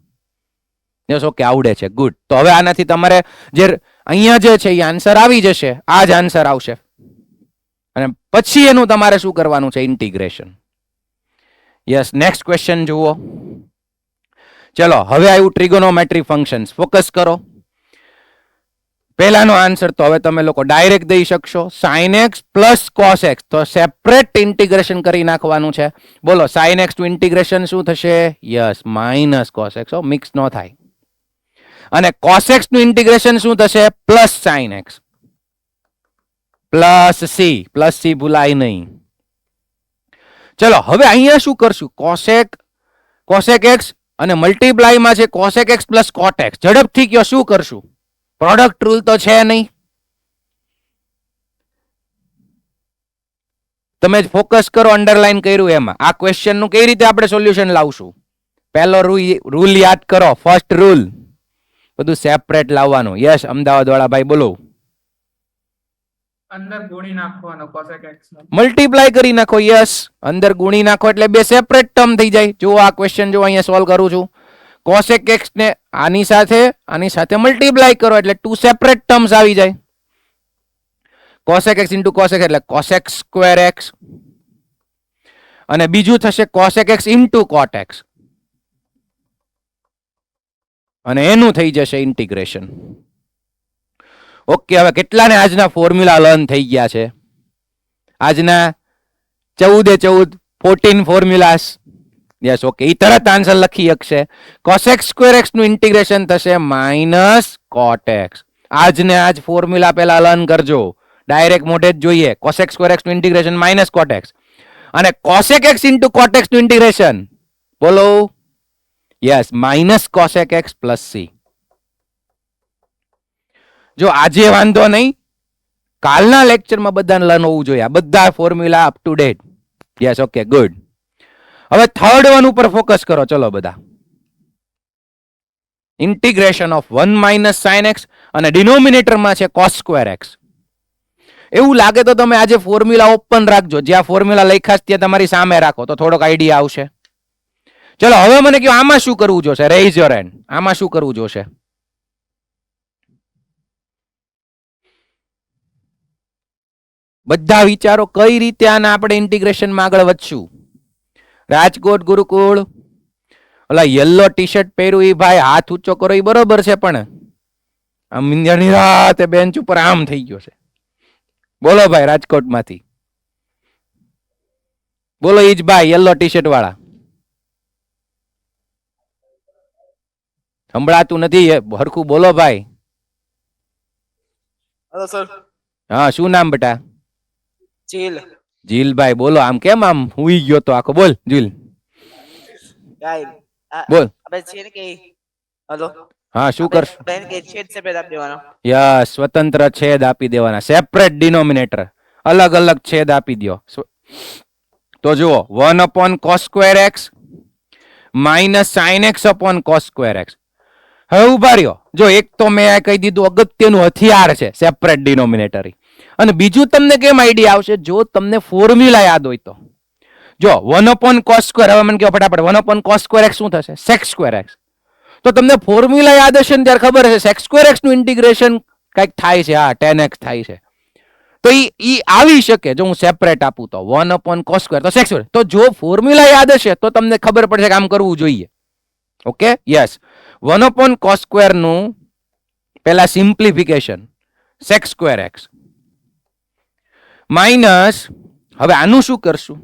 યસ, ઓકે, આવડે છે, ગુડ. તો હવે આનાથી તમારે જે અહીંયા જે છે એ આન્સર આવી જશે, આ જ આન્સર આવશે, અને પછી એનું તમારે શું કરવાનું છે, ઇન્ટિગ્રેશન. યસ, નેક્સ્ટ ક્વેશ્ચન જુઓ. ચલો, હવે આવ્યું ટ્રિગોનોમેટ્રી ફંક્શન્સ. ફોકસ કરો. પહેલાનો આન્સર તો હવે તમે લોકો ડાયરેક્ટ દઈ શકશો, sin x plus cos x. તો સેપરેટ ઇન્ટિગ્રેશન કરી નાખવાનું છે. બોલો, sin x નું ઇન્ટિગ્રેશન શું થશે? Yes, minus cos x. Mix ન થાય. અને cos x નું ઇન્ટિગ્રેશન શું થશે? Plus sin x plus c. Plus c ભૂલાય નહીં. ચલો, હવે અહીંયા શું કરશું? cosec x અને મલ્ટીપ્લાયમાં છે cosec x plus cot x. ઝડપથી કયો, શું કરશું? પ્રોડક્ટ રૂલ તો છે નહીં. તમે ફોકસ કરો, અંડરલાઈન કર્યું એમાં. આ ક્વેશ્ચન નું કઈ રીતે આપણે સોલ્યુશન લાવશું? પહેલો રૂલ યાદ કરો, ફર્સ્ટ રૂલ, બધું સેપરેટ લાવવાનું. યસ, અમદાવાદ વાળા ભાઈ બોલો. અંદર ગુણી નાખવાનો cosec x નો. મલ્ટીપ્લાય કરી નાખો. યસ, અંદર ગુણી નાખો એટલે બે સેપરેટ ટર્મ થઈ જાય. જો આ ક્વેશ્ચન જો અહીંયા સોલ્વ કરું છું, cosec x ને આની સાથે મલ્ટીપ્લાય કરો એટલે ટુ સેપરેટ ટર્મ્સ આવી જાય. cosec x ઇન્ટુ cosec એટલે cosec સ્ક્વેર x, અને બીજું થશે cosec x into cot x, અને એનું થઈ જશે ઇન્ટિગ્રેશન. ઓકે, હવે કેટલાને આજના ફોર્મ્યુલા લર્ન થઈ ગયા છે? આજના 14 ફોર્મ્યુલાસ. યસ, ઓકે, એ તરત આન્સર લખી શકશે. cosec સ્ક્વેર x નું ઇન્ટિગ્રેશન થશે માઇનસ cot x. આજને આજ ફોર્મ્યુલા પહેલા લર્ન કરજો, ડાયરેક્ટ મોઢે જ જોઈએ. cosec સ્ક્વેર x નું ઇન્ટિગ્રેશન માઇનસ cot x, અને cosec x into cot x નું ઇન્ટિગ્રેશન બોલો. Yes, minus cosec x plus c. જો આજે વાંધો નહીં, કાલના લેક્ચરમાં બધાને લર્ન હોવું જોઈએ, આ બધા formula up to date. Yes, okay, good. હવે થર્ડ વન ઉપર ફોકસ કરો. ચલો બધા, integration of 1 minus sin x, અને ડિનોમિનેટરમાં છે cos સ્ક્વેર x. એવું લાગે તો તમે આજે ફોર્મ્યુલા ઓપન રાખજો, જ્યાં ફોર્મ્યુલા લખ્યા છે ત્યાં તમારી સામે રાખો, તો થોડોક આઈડિયા આવશે. ચલો, હવે મને કહો, આમાં શું કરવું જોશે? Raise your hand. આમાં શું કરવું જોશે? બધા વિચારો, કઈ રીતે આના આપણે ઇન્ટિગ્રેશનમાં આગળ વધશું? રાજકોટ ગુરુકુળ, ઓલા યલો ટી શર્ટ પહેર્યું એ ભાઈ હાથ ઊંચો કરો, એ બરોબર છે, પણ આમ નિરાતે બેન્ચ ઉપર આમ થઈ ગયો છે. બોલો ભાઈ, રાજકોટમાંથી બોલો. ઈ જ ભાઈ યલો ટી શર્ટ વાળા. સંભળાતું નથી, હરખું બોલો ભાઈ. Hello sir. હા, શું નામ બેટા? ચીલ. જીલભાઈ, બોલો. આમ કેમ આમ હુઈ ગયો તો આખો? બોલ જીલ, ગાય. બોલ. આપણે છે ને કે હેલો. હા, શું કરશું? બેન કે છેદ સેપરેટ આપી દેવાનો. યસ, સ્વતંત્ર છેદ આપી દેવાના, સેપરેટ ડિનોમિનેટર, અલગ અલગ છેદ આપી દો. તો જુઓ, 1 upon cos square x minus sin x upon cos square x. હવે ઉભા રહ્યો. જો એક તો મેં આ કહી દીધું, અગત્યનું હથિયાર છે સેપરેટ ડિનોમિનેટર. અને બીજું તમને કેમ આઈડિયા આવશે? જો તમને ફોર્મ્યુલા યાદ હોય તો. જો 1 upon cos સ્ક્વેર, હવે મને કહો ફટાફટ, 1 upon cos સ્ક્વેર x શું થશે? sec square x. તો તમને ફોર્મ્યુલા યાદ હશે ને ત્યારે ખબર હશે sec સ્ક્વેર x નું ઇન્ટિગ્રેશન કંઈક થાય છે. હા, 10x થાય છે. તો ઈ આવી શકે જો હું સેપરેટ આપું તો 1 upon cos સ્ક્વેર તો sec સ્ક્વેર. તો જો ફોર્મ્યુલા યાદ હશે તો તમને ખબર પડશે કે આમ કરવું જોઈએ. Okay, yes, 1 upon cos square નું પહેલા simplification sec square x minus હવે આનું શું કરશું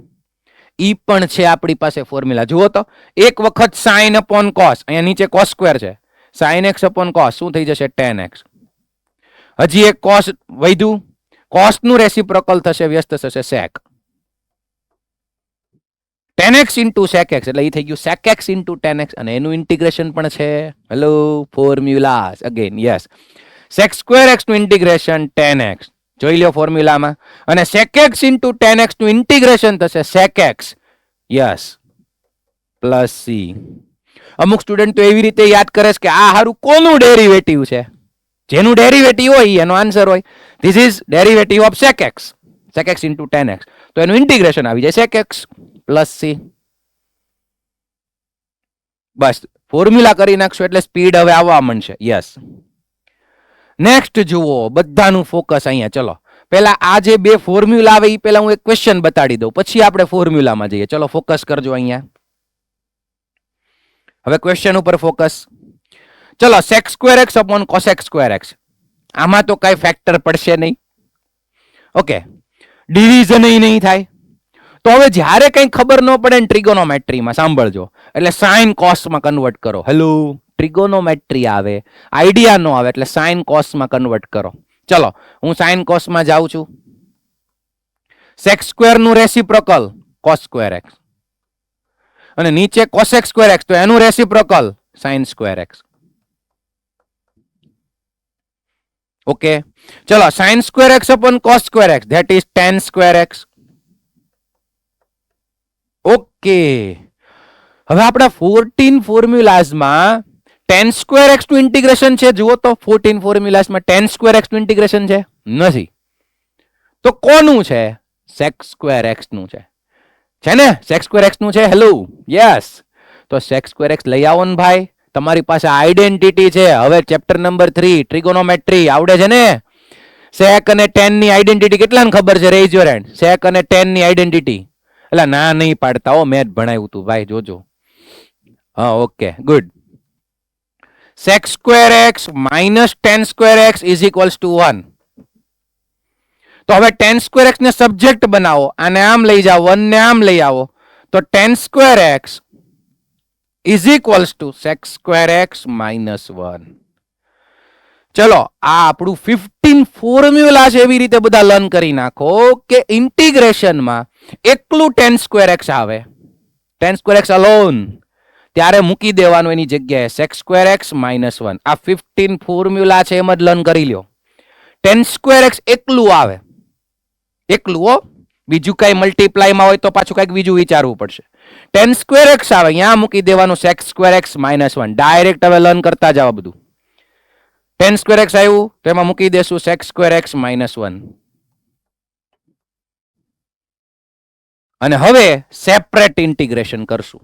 ઈ પણ છે આપણી પાસે ફોર્મ્યુલા જુઓ તો એક વખત sin upon cos અહીંયા નીચે cos સ્ક્વેર છે sin x upon cos શું થઈ જશે tan x હજી એક cos વધ્યું cos નું રેસિપ્રોકલ થશે વ્યસ્ત થશે sec tan x into sec x એટલે ઈ થઈ ગયું sec x into tan x અને એનું ઇન્ટિગ્રેશન પણ છે hello formulas again yes sec square x નું ઇન્ટિગ્રેશન tan x જોઈ લ્યો ફોર્મ્યુલામાં અને sec x into tan x નું ઇન્ટિગ્રેશન થશે sec x yes plus c અમુક સ્ટુડન્ટ તો એવી રીતે યાદ કરે છે કે આ હારું કોનું ડેરિવેટિવ છે જેનું ડેરિવેટિવ હોય એનો આન્સર હોય this is derivative of sec x into tan x તો એનું ઇન્ટિગ્રેશન આવી જાય sec x પ્લસ c બસ ફોર્મ્યુલા કરી નાખશો એટલે સ્પીડ હવે આવવા માંડશે યસ નેક્સ્ટ જુઓ બધાનું ફોકસ અહીંયા ચલો પહેલા આ જે બે ફોર્મ્યુલા આવે એ પહેલા હું એક ક્વેશ્ચન બતાડી દઉં પછી આપણે ફોર્મ્યુલામાં જઈએ ચલો ફોકસ કરજો અહીંયા હવે ક્વેશ્ચન ઉપર ફોકસ ચલો sec square x upon cosec square x આમાં તો કઈ ફેક્ટર પડશે નહીં ઓકે ડિવિઝન નહીં થાય તો હવે જ્યારે કંઈ ખબર ન પડે ને ટ્રિગોનોમેટ્રીમાં સાંભળજો એટલે સાઇન કોસમાં કન્વર્ટ કરો હેલો ટ્રિગોનોમેટ્રી આવે આઈડિયા નો આવે એટલે સાઇન કોસમાં કન્વર્ટ કરો ચલો હું સાઇન કોસમાં જાઉં છું sec સ્ક્વેર નું રેસિપ્રોકલ cos સ્ક્વેર x અને નીચે cosec સ્ક્વેર x તો એનું reciprocal sin square x okay ચલો sin square x upon cos square x that is tan square x okay હવે આપણા 14 ફોર્મ્યુલાઝમાં tan સ્ક્વેર x નું ઇન્ટિગ્રેશન છે જુઓ તો 14 ફોર્મ્યુલાઝમાં tan સ્ક્વેર x નું ઇન્ટિગ્રેશન છે નથી તો કોનું છે sec સ્ક્વેર x નું છે ને sec સ્ક્વેર x નું છે હેલો યસ તો sec સ્ક્વેર x લઈ આવો ને ભાઈ તમારી પાસે આઈડેન્ટિટી છે હવે ચેપ્ટર નંબર 3 ટ્રિગોનોમેટ્રી આવડે છે ને sec અને tan ની આઈડેન્ટિટી કેટલાને ખબર છે રેઝ યોર હેન્ડ sec અને tan ની આઈડેન્ટિટી એટલે ના નહીં પાડતા હો મેં ભણાવ્યું તું ભાઈ જોજો હા okay good sec square x minus tan square x is equals to 1 તો હવે tan સ્ક્વેર x ને સબ્જેક્ટ બનાવો આને આમ લઈ જાઓ 1 ને આમ લઈ આવો તો tan square x is equals to sec square x minus 1 ચલો આ આપણું 15 ફોર્મ્યુલા છે એવી રીતે બધા લર્ન કરી નાખો કે ઇન્ટિગ્રેશનમાં એકલું tan સ્ક્વેર x આવે tan સ્ક્વેર x અલોન ત્યારે મૂકી દેવાનું એની જગ્યાએ sec સ્ક્વેર x minus 1 આ 15 ફોર્મ્યુલા છે એમ જ લર્ન કરી લ્યો tan સ્ક્વેર x એકલું આવે એકલું હો બીજું કઈ મલ્ટીપ્લાય માં હોય તો પાછું કઈક બીજું વિચારવું પડશે tan સ્ક્વેર x આવે અહીંયા મૂકી દેવાનું sec square x minus 1 direct હવે લર્ન કરતા જાવ બધું tan સ્ક્વેર x આવ્યું તો એમાં મૂકી દેશું sec સ્ક્વેર x minus 1 અને હવે સેપરેટ ઇન્ટિગ્રેશન કરશું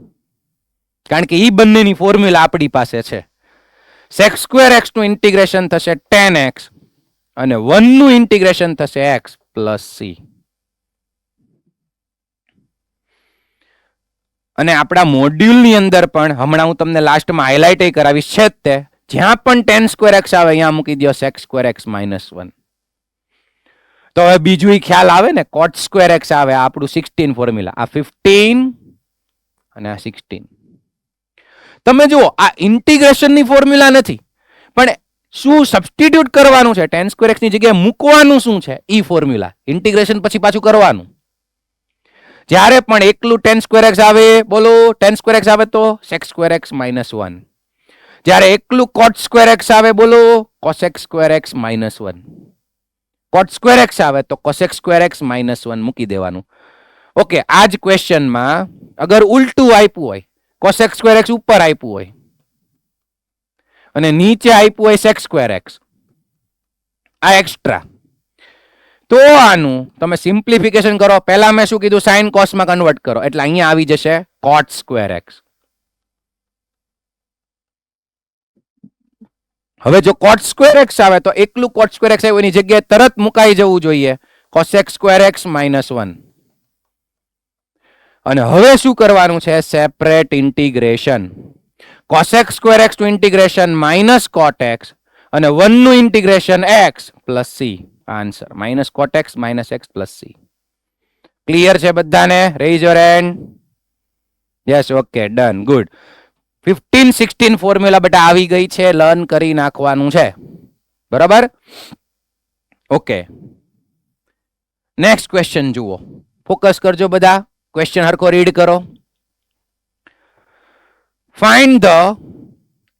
કારણ કે ઈ બંનેની ફોર્મ્યુલા આપણી પાસે છે sec સ્ક્વેર x નું ઇન્ટિગ્રેશન થશે tan x અને 1 નું ઇન્ટિગ્રેશન થશે x plus c અને આપણા મોડ્યુલની અંદર પણ હમણાં હું તમને લાસ્ટમાં હાઇલાઇટ કરાવીશ છે તે જ્યાં પણ tan સ્ક્વેર x આવે અહીંયા મૂકી દો sec સ્ક્વેર x minus 1 તો હવે બીજું ખ્યાલ આવે ને cot સ્ક્વેર x આવે આપણું 16 ફોર્મ્યુલા આ 15 અને આ 16 તમે જુઓ આ ઇન્ટિગ્રેશન ની ફોર્મ્યુલા નથી પણ શું સબસ્ટિટ્યુટ કરવાનું છે tan સ્ક્વેર x ની જગ્યાએ મૂકવાનું શું છે ઈ ફોર્મ્યુલા ઇન્ટિગ્રેશન પછી પાછું કરવાનું જ્યારે પણ એકલું tan સ્ક્વેર x આવે બોલો tan સ્ક્વેર x આવે તો sec સ્ક્વેર x minus 1 જ્યારે એકલું cot સ્ક્વેર x આવે બોલો cosec square x minus 1 cot square x આવે તો cosec સ્ક્વેર x minus 1 મૂકી દેવાનું ઓકે આ જ ક્વેશ્ચનમાં અગર ઉલટું આપ્યું હોય cosec સ્ક્વેર x ઉપર આપ્યું હોય અને નીચે આપ્યું હોય sec સ્ક્વેર x આ એક્સ્ટ્રા તો આનું તમે સિમ્પ્લિફિકેશન કરો પહેલા મેં શું કીધું sin cos માં કન્વર્ટ કરો એટલે અહીંયા આવી જશે cot સ્ક્વેર x હવે જો cot સ્ક્વેર x આવે તો એકલું cot સ્ક્વેર x આવે એની જગ્યાએ તરત મુકાઈ જવું જોઈએ cosec સ્ક્વેર x minus 1 અને હવે શું કરવાનું છે separate integration cosec square x નું ઇન્ટિગ્રેશન minus cot x અને 1 નું integration x plus c answer minus કોટ x minus x plus C. Clear છે બધાને? Raise your hand. Yes, okay, done, good. 15-16 formula બેટા આવી ગઈ છે, લર્ન કરી નાખવાનું છે. બરાબર? ઓકે, નેક્સ્ટ ક્વેશ્ચન જુઓ. ફોકસ કરજો બધા, ક્વેશ્ચન હરખો રીડ કરો. Find the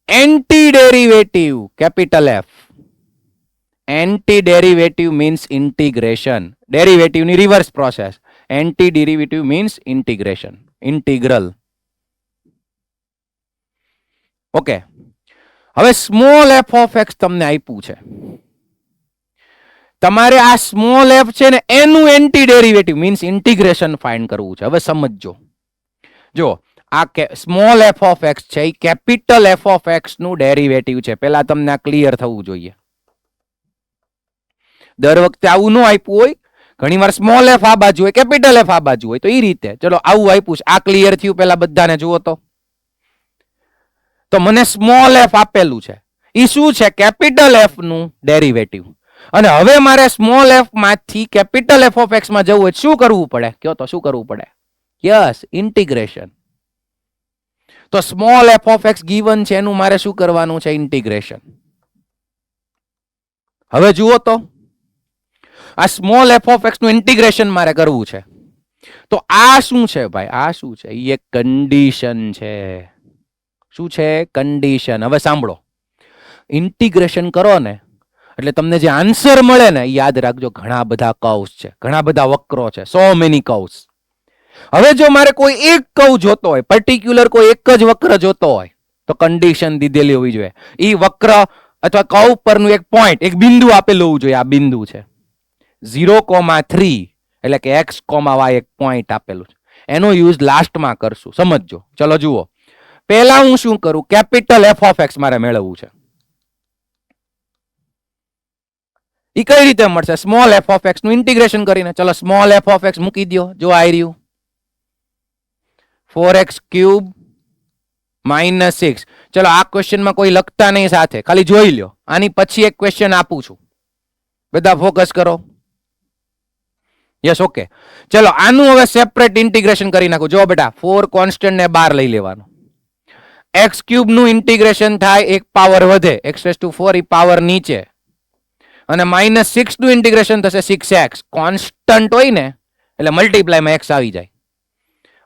anti derivative capital F. Anti derivative means integration. Derivative ની reverse process. Anti derivative means integration, integral. Okay, હવે સ્મોલ એફ ઓફ એક્સ તમને આપ્યું છે. તમારે આ સ્મોલ એફ છે ને એનું anti derivative means integration find કરવું છે. હવે સમજજો, જો આ સ્મોલ એફ ઓફ એક્સ છે એ કેપિટલ એફ ઓફ એક્સ નું ડેરિવેટિવ છે. પહેલા તમને આ ક્લિયર થવું જોઈએ. દર વખતે આવું ન આપ્યું હોય, ઘણી વાર સ્મોલ એફ આ બાજુ હોય, કેપિટલ એફ આ બાજુ હોય, તો એ રીતે ચલો આવું આપ્યું છે. આ ક્લિયર થયું પેલા બધાને જુઓ તો મને સ્મોલ એફ આપેલું છે, એ શું છે? કેપિટલ એફ નું ડેરિવેટિવ. અને હવે મારે સ્મોલ એફ માંથી કેપિટલ એફ ઓફ એક્સ માં જવું હોય શું કરવું પડે? કયો તો શું કરવું પડે? Yes, integration. તો small F of X given છે, એનું મારે શું કરવાનું છે? ઇન્ટિગ્રેશન. હવે જુઓ તો આ સ્મોલ એફ ઓફ એક્સ નું ઇન્ટિગ્રેશન મારે કરવું છે. તો આ શું છે ભાઈ? આ શું છે? એ કન્ડિશન છે. શું છે? કન્ડિશન. હવે સાંભળો, ઇન્ટિગ્રેશન કરો ને એટલે તમને જે આન્સર મળે ને યાદ રાખજો, ઘણા બધા કર્વ્સ છે, ઘણા બધા વક્રો છે, સો મેની કર્વ્સ. હવે જો મારે કોઈ એક કર્વ જોતો હોય, પર્ટિક્યુલર કોઈ એક જ વક્ર જોતો હોય, તો કન્ડિશન દીધેલી હોવી જોઈએ. એ વક્ર અથવા કર્વ પરનું એક પોઈન્ટ, એક બિંદુ આપેલું હોવું જોઈએ. આ બિંદુ છે 0,3 એટલે કે x, y એક પોઈન્ટ આપેલું છે. એનો યુઝ લાસ્ટમાં કરશું, સમજજો. ચલો જુઓ, પહેલા હું શું કરું? કેપિટલ એફ ઓફ એક્સ મારે મેળવવું છે. એ કઈ રીતે મળશે? સ્મોલ એફ ઓફ એક્સ નું ઇન્ટિગ્રેશન કરીને. ચલો સ્મોલ એફ ઓફ એક્સ મૂકી દો. જો આવી રહ્યું 4x³ -6. ચલો આ ક્વેશ્ચનમાં કોઈ લખતા નહીં સાથે, ખાલી જોઈ લો. આની પછી એક ક્વેશ્ચન આપું છું, બધા ફોકસ કરો. Yes, okay. ચલો આનું હવે સેપરેટ ઇન્ટિગ્રેશન કરી નાખું. જો બેટા 4 કોન્સ્ટન્ટ ને 12 લઈ લેવાનું. x³ નું ઇન્ટિગ્રેશન થાય, એક પાવર વધે, x⁴ એ પાવર નીચે, અને -6 નું ઇન્ટિગ્રેશન થશે 6x. કોન્સ્ટન્ટ હોય ને એટલે મલ્ટીપ્લાયમાં x આવી જાય,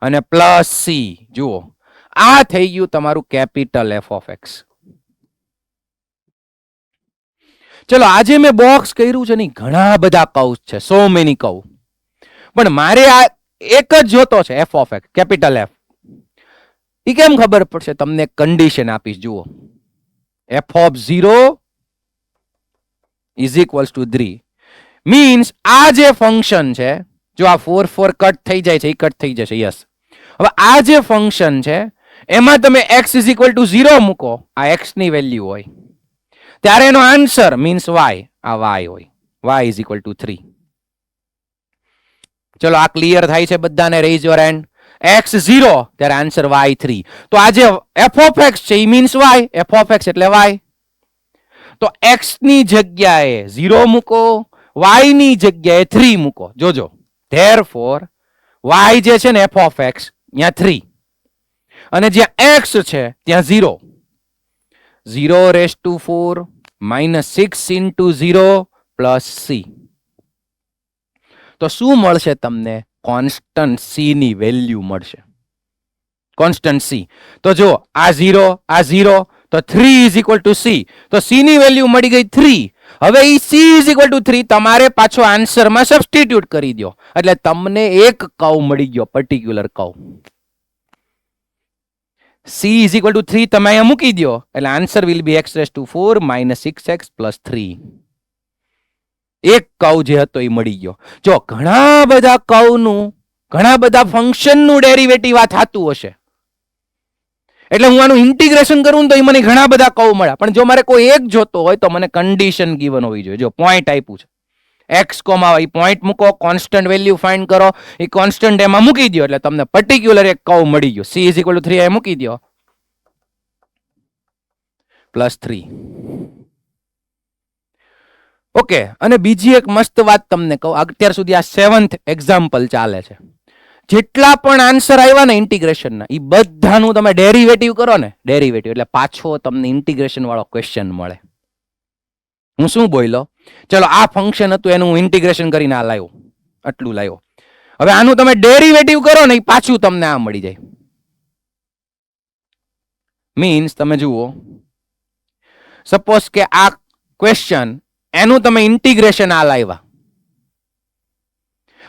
અને પ્લસ c. જુઓ, આ થઈ ગયું તમારું કેપિટલ એફ ઓફ એક્સ. ચલો આજે મેં બોક્સ કર્યું છે, નહીં ઘણા બધા કર્વ્સ છે, સો મેની કર્વ, પણ મારે આ એક જ જોતો છે, F of X, capital F. એ કેમ ખબર પડશે? તમને કન્ડિશન આપીશ. જુઓ, f(0) = 3 મીન્સ આ જે ફંક્શન છે, જો આ 4 કટ થઈ જાય છે, એ કટ થઈ જશે. યસ, હવે આ જે ફંક્શન છે એમાં તમે x = 0 મૂકો, આ x ની વેલ્યુ હોય, ત્યારે એનો આન્સર મીન્સ y, આ y હોય, y = 3. ચલો આ ક્લિયર થાય છે બધાને? Raise your hand. x 0 ત્યારે આન્સર y 3. તો આ જે f ઓફ x છે એ means y, f of x એટલે y. તો x ની જગ્યાએ 0 મૂકો, y ની જગ્યાએ 3 મૂકો. જોજો, ધેરફોર y જે છે ને f ઓફ x ત્યાં 3, અને જ્યાં x છે ત્યાં 0. 0⁴ -6 × 0 + c. તો શું મળશે તમને? કોન્સ્ટન્ટ c ની વેલ્યુ મળશે. Constant c. તો જો આ 0, આ 0, તો 3 = c. તો c ની વેલ્યુ મળી ગઈ 3. હવે ઈ c = 3 તમારે પાછો આન્સરમાં સબસ્ટિટ્યુટ કરી દો, એટલે તમને એક કર્વ મળી ગયો, પર્ટિક્યુલર કર્વ. c = 3 તમે અહીંયા મૂકી દો, એટલે answer will be x⁴ -6x + 3. એક કર્વ જે હતો એ મળી ગયો. જો ઘણા બધા કર્વનું, ઘણા બધા ફંક્શનનું ડેરિવેટિવ આ થતું હશે, એટલે હું આનું ઇન્ટિગ્રેશન કરું તો એ મને ઘણા બધા કર્વ મળ્યા. પણ જો મારે કોઈ એક જોતો હોય તો મને કન્ડિશન ગીવન હોવી જોઈએ. જો પોઈન્ટ આપ્યું છે x, y, પોઈન્ટ મૂકો, કોન્સ્ટન્ટ વેલ્યુ ફાઇન્ડ કરો, એ કોન્સ્ટન્ટ એમાં મૂકી દો, એટલે તમને પર્ટિક્યુલર એક કર્વ મળી ગયો. c = 3 એ મૂકી દો, +3. ઓકે, અને બીજી એક મસ્ત વાત તમને કહું, અત્યાર સુધી આ 7th એક્ઝામ્પલ ચાલે છે. જેટલા પણ આન્સર આવ્યા ને ઇન્ટિગ્રેશનના, એ બધાનું તમે ડેરિવેટિવ કરો ને, ડેરિવેટિવ એટલે પાછો તમને ઇન્ટિગ્રેશન વાળો ક્વેશ્ચન મળે. હું શું બોલ્યો? ચલો આ ફંક્શન હતું એનું હું ઇન્ટિગ્રેશન કરીને આ લાવ્યો, આટલું લાવ્યો. હવે આનું તમે ડેરિવેટિવ કરો ને, એ પાછું તમને આ મળી જાય. મીન્સ તમે જુઓ, સપોઝ કે આ ક્વેશ્ચન એનું તમે ઇન્ટિગ્રેશન આ લાવ્યા,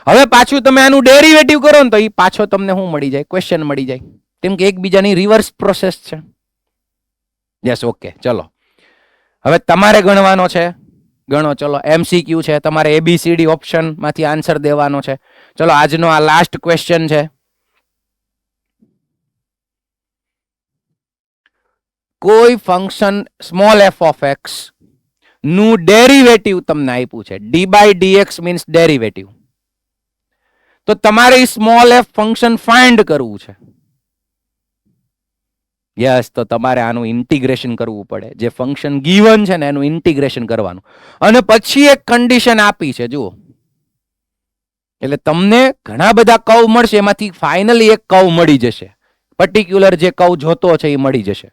હવે પાછું તમે આનું ડેરિવેટિવ કરો ને તો એ પાછો તમને શું મળી જાય? ક્વેશ્ચન મળી જાય. કેમ કે એકબીજાની રિવર્સ પ્રોસેસ છે. Yes, okay. ચલો હવે તમારે ગણવાનો છે, ગણો. ચલો MCQ છે, તમારે ABCD ઓપ્શન માંથી આન્સર દેવાનો છે. ચલો આજનો આ લાસ્ટ ક્વેશ્ચન છે. કોઈ function small f of x નું ડેરિવેટિવ તમને આપ્યું છે. d/dx means derivative. તો તમારે સ્મોલ f ફંક્શન ફાઇન્ડ કરવું છે. યસ, તો તમારે આનું ઇન્ટિગ્રેશન કરવું પડે. જે ફંક્શન ગીવન છે ને એનું ઇન્ટિગ્રેશન કરવાનું, અને પછી એક કન્ડિશન આપી છે, જુઓ. એટલે તમને ઘણા બધા કર્વ મળશે, એમાંથી ફાઇનલી એક કર્વ મળી જશે. પર્ટિક્યુલર જે કર્વ જોતો છે એ મળી જશે.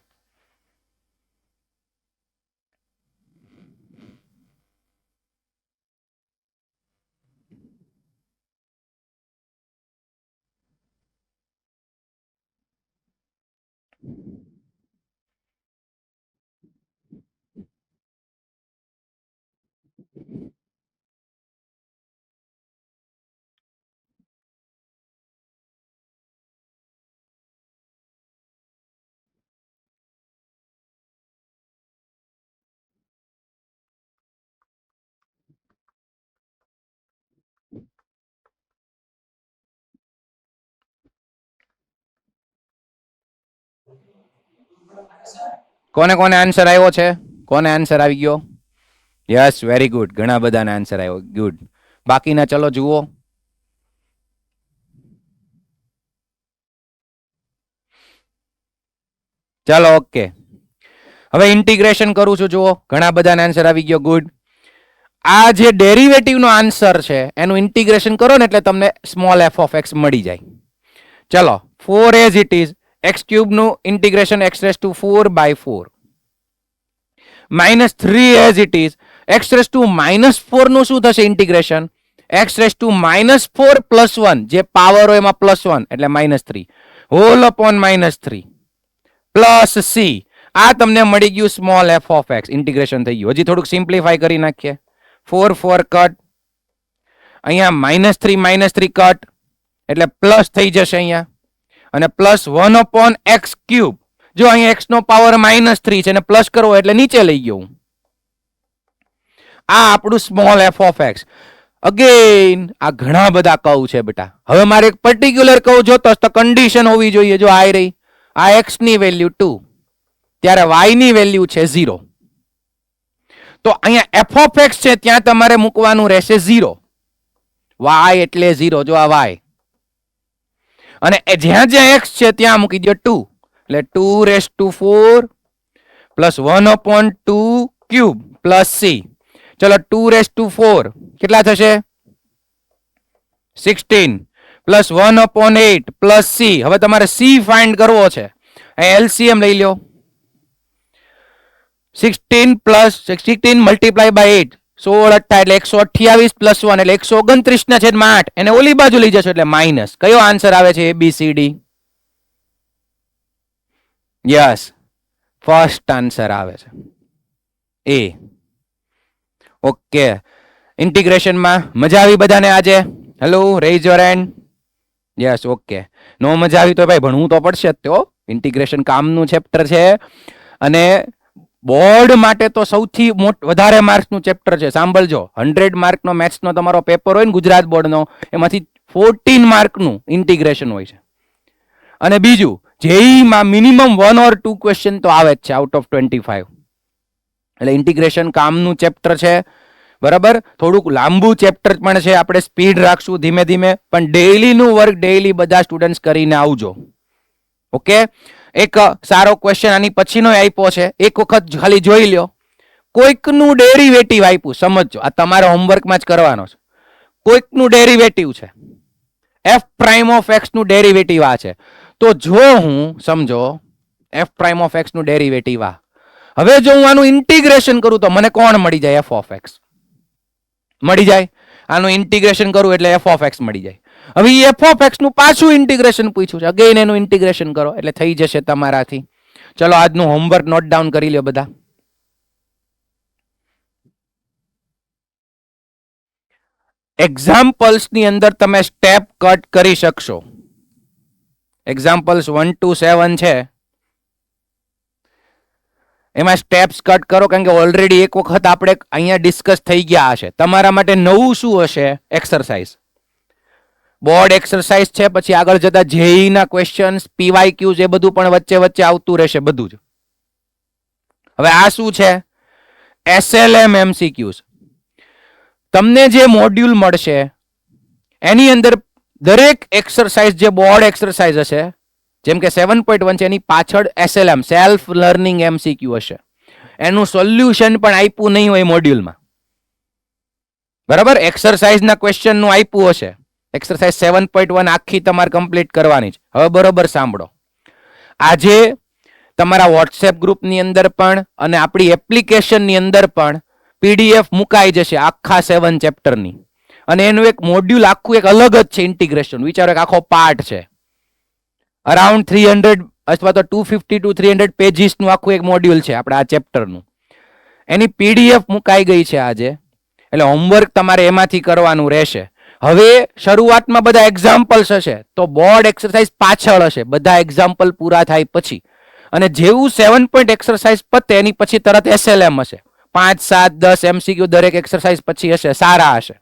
કોને કોને આન્સર આવ્યો છે? કોને આન્સર આવી ગયો? Yes, very good. ઘણા બધાને આન્સર આવ્યો. ગુડ. બાકીના ચલો જુઓ. ચલો ઓકે, હવે ઇન્ટિગ્રેશન કરું છું. જુઓ, ઘણા બધાને આન્સર આવી ગયો. ગુડ. આ જે ડેરિવેટિવ નો આન્સર છે એનું ઇન્ટિગ્રેશન કરો ને એટલે તમને સ્મોલ f ઓફ x મળી જાય. ચલો 4 as it is x cube નું integration x⁴/4 -3 as it is x⁻⁻4 નું શું થશે ઇન્ટિગ્રેશન? x⁻⁻4 +1, જે પાવર હોય એમાં +1 એટલે -3 હોલ અપોન -3 પ્લસ c. આ તમને મળી ગયું small f of x. Integration થઈ ગયું. હજી થોડુંક સિમ્પ્લિફાય કરી નાખીએ. 4 કટ, અહીંયા -3 કટ એટલે પ્લસ થઈ જશે અહીંયા, અને +1 અપોન x³. જો અહીંયા x નો પાવર -3 છે અને પ્લસ કરવો એટલે નીચે લઈ ગયો. આ આપણું small f of x. Again આ ઘણા બધા કર્વ છે બેટા. હવે મારે એક પર્ટિક્યુલર કર્વ જોતો તો કન્ડિશન હોવી જોઈએ. જો આ રહી, આ x ની વેલ્યુ 2, ત્યારે y ની વેલ્યુ છે 0. તો અહીંયા f ઓફ x છે ત્યાં તમારે મૂકવાનું રહેશે 0. y એટલે 0. જો આ y, અને જ્યાં જ્યાં x છે ત્યાં મૂકી દો 2, એટલે 2⁴ +1/2³ c. ચલો 2⁴ કેટલા થશે? 16 +1/8 c. હવે તમારે c ફાઇન્ડ કરવો છે. LCM લઈ લો. 16 × 8 16 એટલે 128 + 1 એટલે 129/8. એને ઓલી બાજુ લઈ જશો એટલે માઇનસ. કયો આન્સર આવે છે? ABCD. યસ, ફર્સ્ટ આન્સર આવે છે એ. ઓકે, ઇન્ટિગ્રેશનમાં મજા આવી બધાને આજે? Hello, raise your hand. Yes, okay. No મજા આવી તો ભાઈ ભણવું તો પડશે જ. તો ઇન્ટિગ્રેશન કામનું ચેપ્ટર છે, અને બોર્ડ માટે તો સૌથી વધારે માર્ક્સનું ચેપ્ટર છે. સાંભળજો, 100 માર્કનો મેથ્સનો તમારો પેપર હોય ને ગુજરાત બોર્ડનો, એમાંથી 14 માર્કનું ઇન્ટિગ્રેશન હોય છે. અને બીજું, જેઈમાં મિનિમમ 1 or 2 ક્વેશ્ચન તો આવે જ છે આઉટ ઓફ 25. એટલે ઇન્ટિગ્રેશન કામનું ચેપ્ટર છે. બરાબર, થોડુંક લાંબુ ચેપ્ટર પણ છે. આપણે સ્પીડ રાખશું ધીમે ધીમે, પણ ડેઈલીનું વર્ક ડેઈલી બધા સ્ટુડન્ટ્સ કરીને આવજો. ઓકે, એક સારો ક્વેશ્ચન આની પછીનો આપ્યો છે, એક વખત ખાલી જોઈ લ્યો. કોઈકનું ડેરિવેટિવ આપ્યું, સમજો આ તમારે હોમવર્કમાં જ કરવાનો છે. કોઈકનું ડેરિવેટિવ છે, એફ પ્રાઇમ ઓફ એક્સ નું ડેરિવેટિવ આ છે. તો જો હું સમજો એફ પ્રાઇમ ઓફ એક્સ નું ડેરિવેટિવ આ, હવે જો હું આનું ઇન્ટિગ્રેશન કરું તો મને કોણ મળી જાય? એફ ઓફ એક્સ મળી જાય. આનું ઇન્ટિગ્રેશન કરું એટલે એફ ઓફ એક્સ મળી જાય. હવે એફ ઓફ એક્સ નું પાછું ઇન્ટિગ્રેશન પૂછ્યું છે, અગેન એનું ઇન્ટિગ્રેશન કરો એટલે થઈ જશે તમારાથી. ચલો આજનું હોમવર્ક નોટ ડાઉન કરી લ્યો બધા. એક્ઝામ્પલ્સ ની અંદર તમે સ્ટેપ કટ કરી શકશો. એક્ઝામ્પલ્સ 1 to 7 છે, એમાં સ્ટેપ્સ કટ કરો, કારણ કે ઓલરેડી એક વખત આપણે અહીંયા ડિસ્કસ થઈ ગયા હશે. તમારા માટે નવું શું હશે? એક્સરસાઇઝ, બોર્ડ એક્સરસાઇઝ છે, પછી આગળ જતા જેઈ ના ક્વેશ્ચન્સ, પીવાયક્યુઝ, એ બધું પણ વચ્ચે વચ્ચે આવતું રહેશે બધું જ. હવે આ શું છે? એસએલએમ એમસીક્યુઝ. તમને જે મોડ્યુલ મળશે એની અંદર દરેક એક્સરસાઇઝ જે બોર્ડ એક્સરસાઇઝ હશે, જેમ કે 7.1 છે, એની પાછળ એસએલએમ સેલ્ફ લર્નિંગ એમસીક્યુ હશે. એનું સોલ્યુશન પણ આપ્યું નહીં હોય મોડ્યુલમાં, બરાબર? એક્સરસાઇઝના ક્વેશ્ચન નું આપ્યું હશે. એક્સરસાઇઝ 7.1 આખી તમારે કમ્પ્લીટ કરવાની છે. હવે બરોબર સાંભળો, આજે તમારા વોટ્સએપ ગ્રુપની અંદર પણ અને આપણી એપ્લિકેશનની અંદર પણ પીડીએફ મુકાઈ જશે આખા 7 ચેપ્ટરની, અને એનું એક મોડ્યુલ આખું એક અલગ જ છે, ઇન્ટિગ્રેશન. વિચારો એક આખો પાર્ટ છે, અરાઉન્ડ 300 અથવા તો 250 to 300 પેજીસ નું આખું એક મોડ્યુલ છે આપણે આ ચેપ્ટરનું. એની પીડીએફ મુકાઈ ગઈ છે આજે, એટલે હોમવર્ક તમારે એમાંથી કરવાનું રહેશે. હવે શરૂઆતમાં બધા એક્ઝામ્પલ્સ હશે, તો બોર્ડ એક્સરસાઇઝ પાછળ હશે, બધા એક્ઝામ્પલ પૂરા થાય પછી. અને જેવું 7 પોઈન્ટ એક્સરસાઇઝ પતે એની પછી તરત એસએલએમ હશે, 5, 7, 10 એમસીક્યુ દરેક એક્સરસાઇઝ પછી હશે, સારા હશે.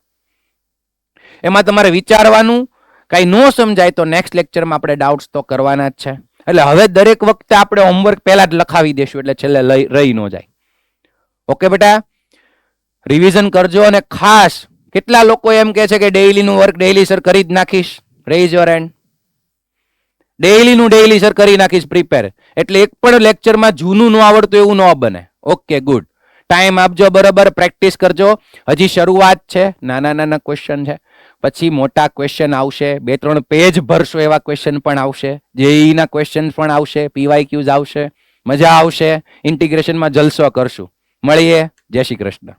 એમાં તમારે વિચારવાનું, કઈ ન સમજાય તો નેક્સ્ટ લેક્ચરમાં આપણે ડાઉટ્સ તો કરવાના જ છે. એટલે હવે દરેક વખતે આપણે હોમવર્ક પહેલા જ લખાવી દેશું, એટલે છેલ્લે રહી ન જાય. ઓકે બેટા, રિવિઝન કરજો. અને ખાસ કેટલા લોકો એમ કહે છે કે ડેઈલી નું વર્ક ડેઈલી સર કરી જ નાખીશ? Raise your hand. ડેઈલી નું ડેઈલી સર કરી નાખીશ પ્રિપેર, એટલે એક પણ લેક્ચરમાં જૂનું ન આવડતું એવું ન બને. ઓકે ગુડ, ટાઈમ આપજો, બરાબર પ્રેક્ટિસ કરજો. હજી શરૂઆત છે, નાના નાના ક્વેશ્ચન છે, પછી મોટા ક્વેશ્ચન આવશે, 2-3 પેજ ભરશો એવા ક્વેશ્ચન પણ આવશે, જેઈ ના ક્વેશ્ચન પણ આવશે, પીવાયક્યુઝ આવશે, મજા આવશે. ઇન્ટિગ્રેશનમાં જલસો કરશું. મળીએ. જય શ્રી કૃષ્ણ.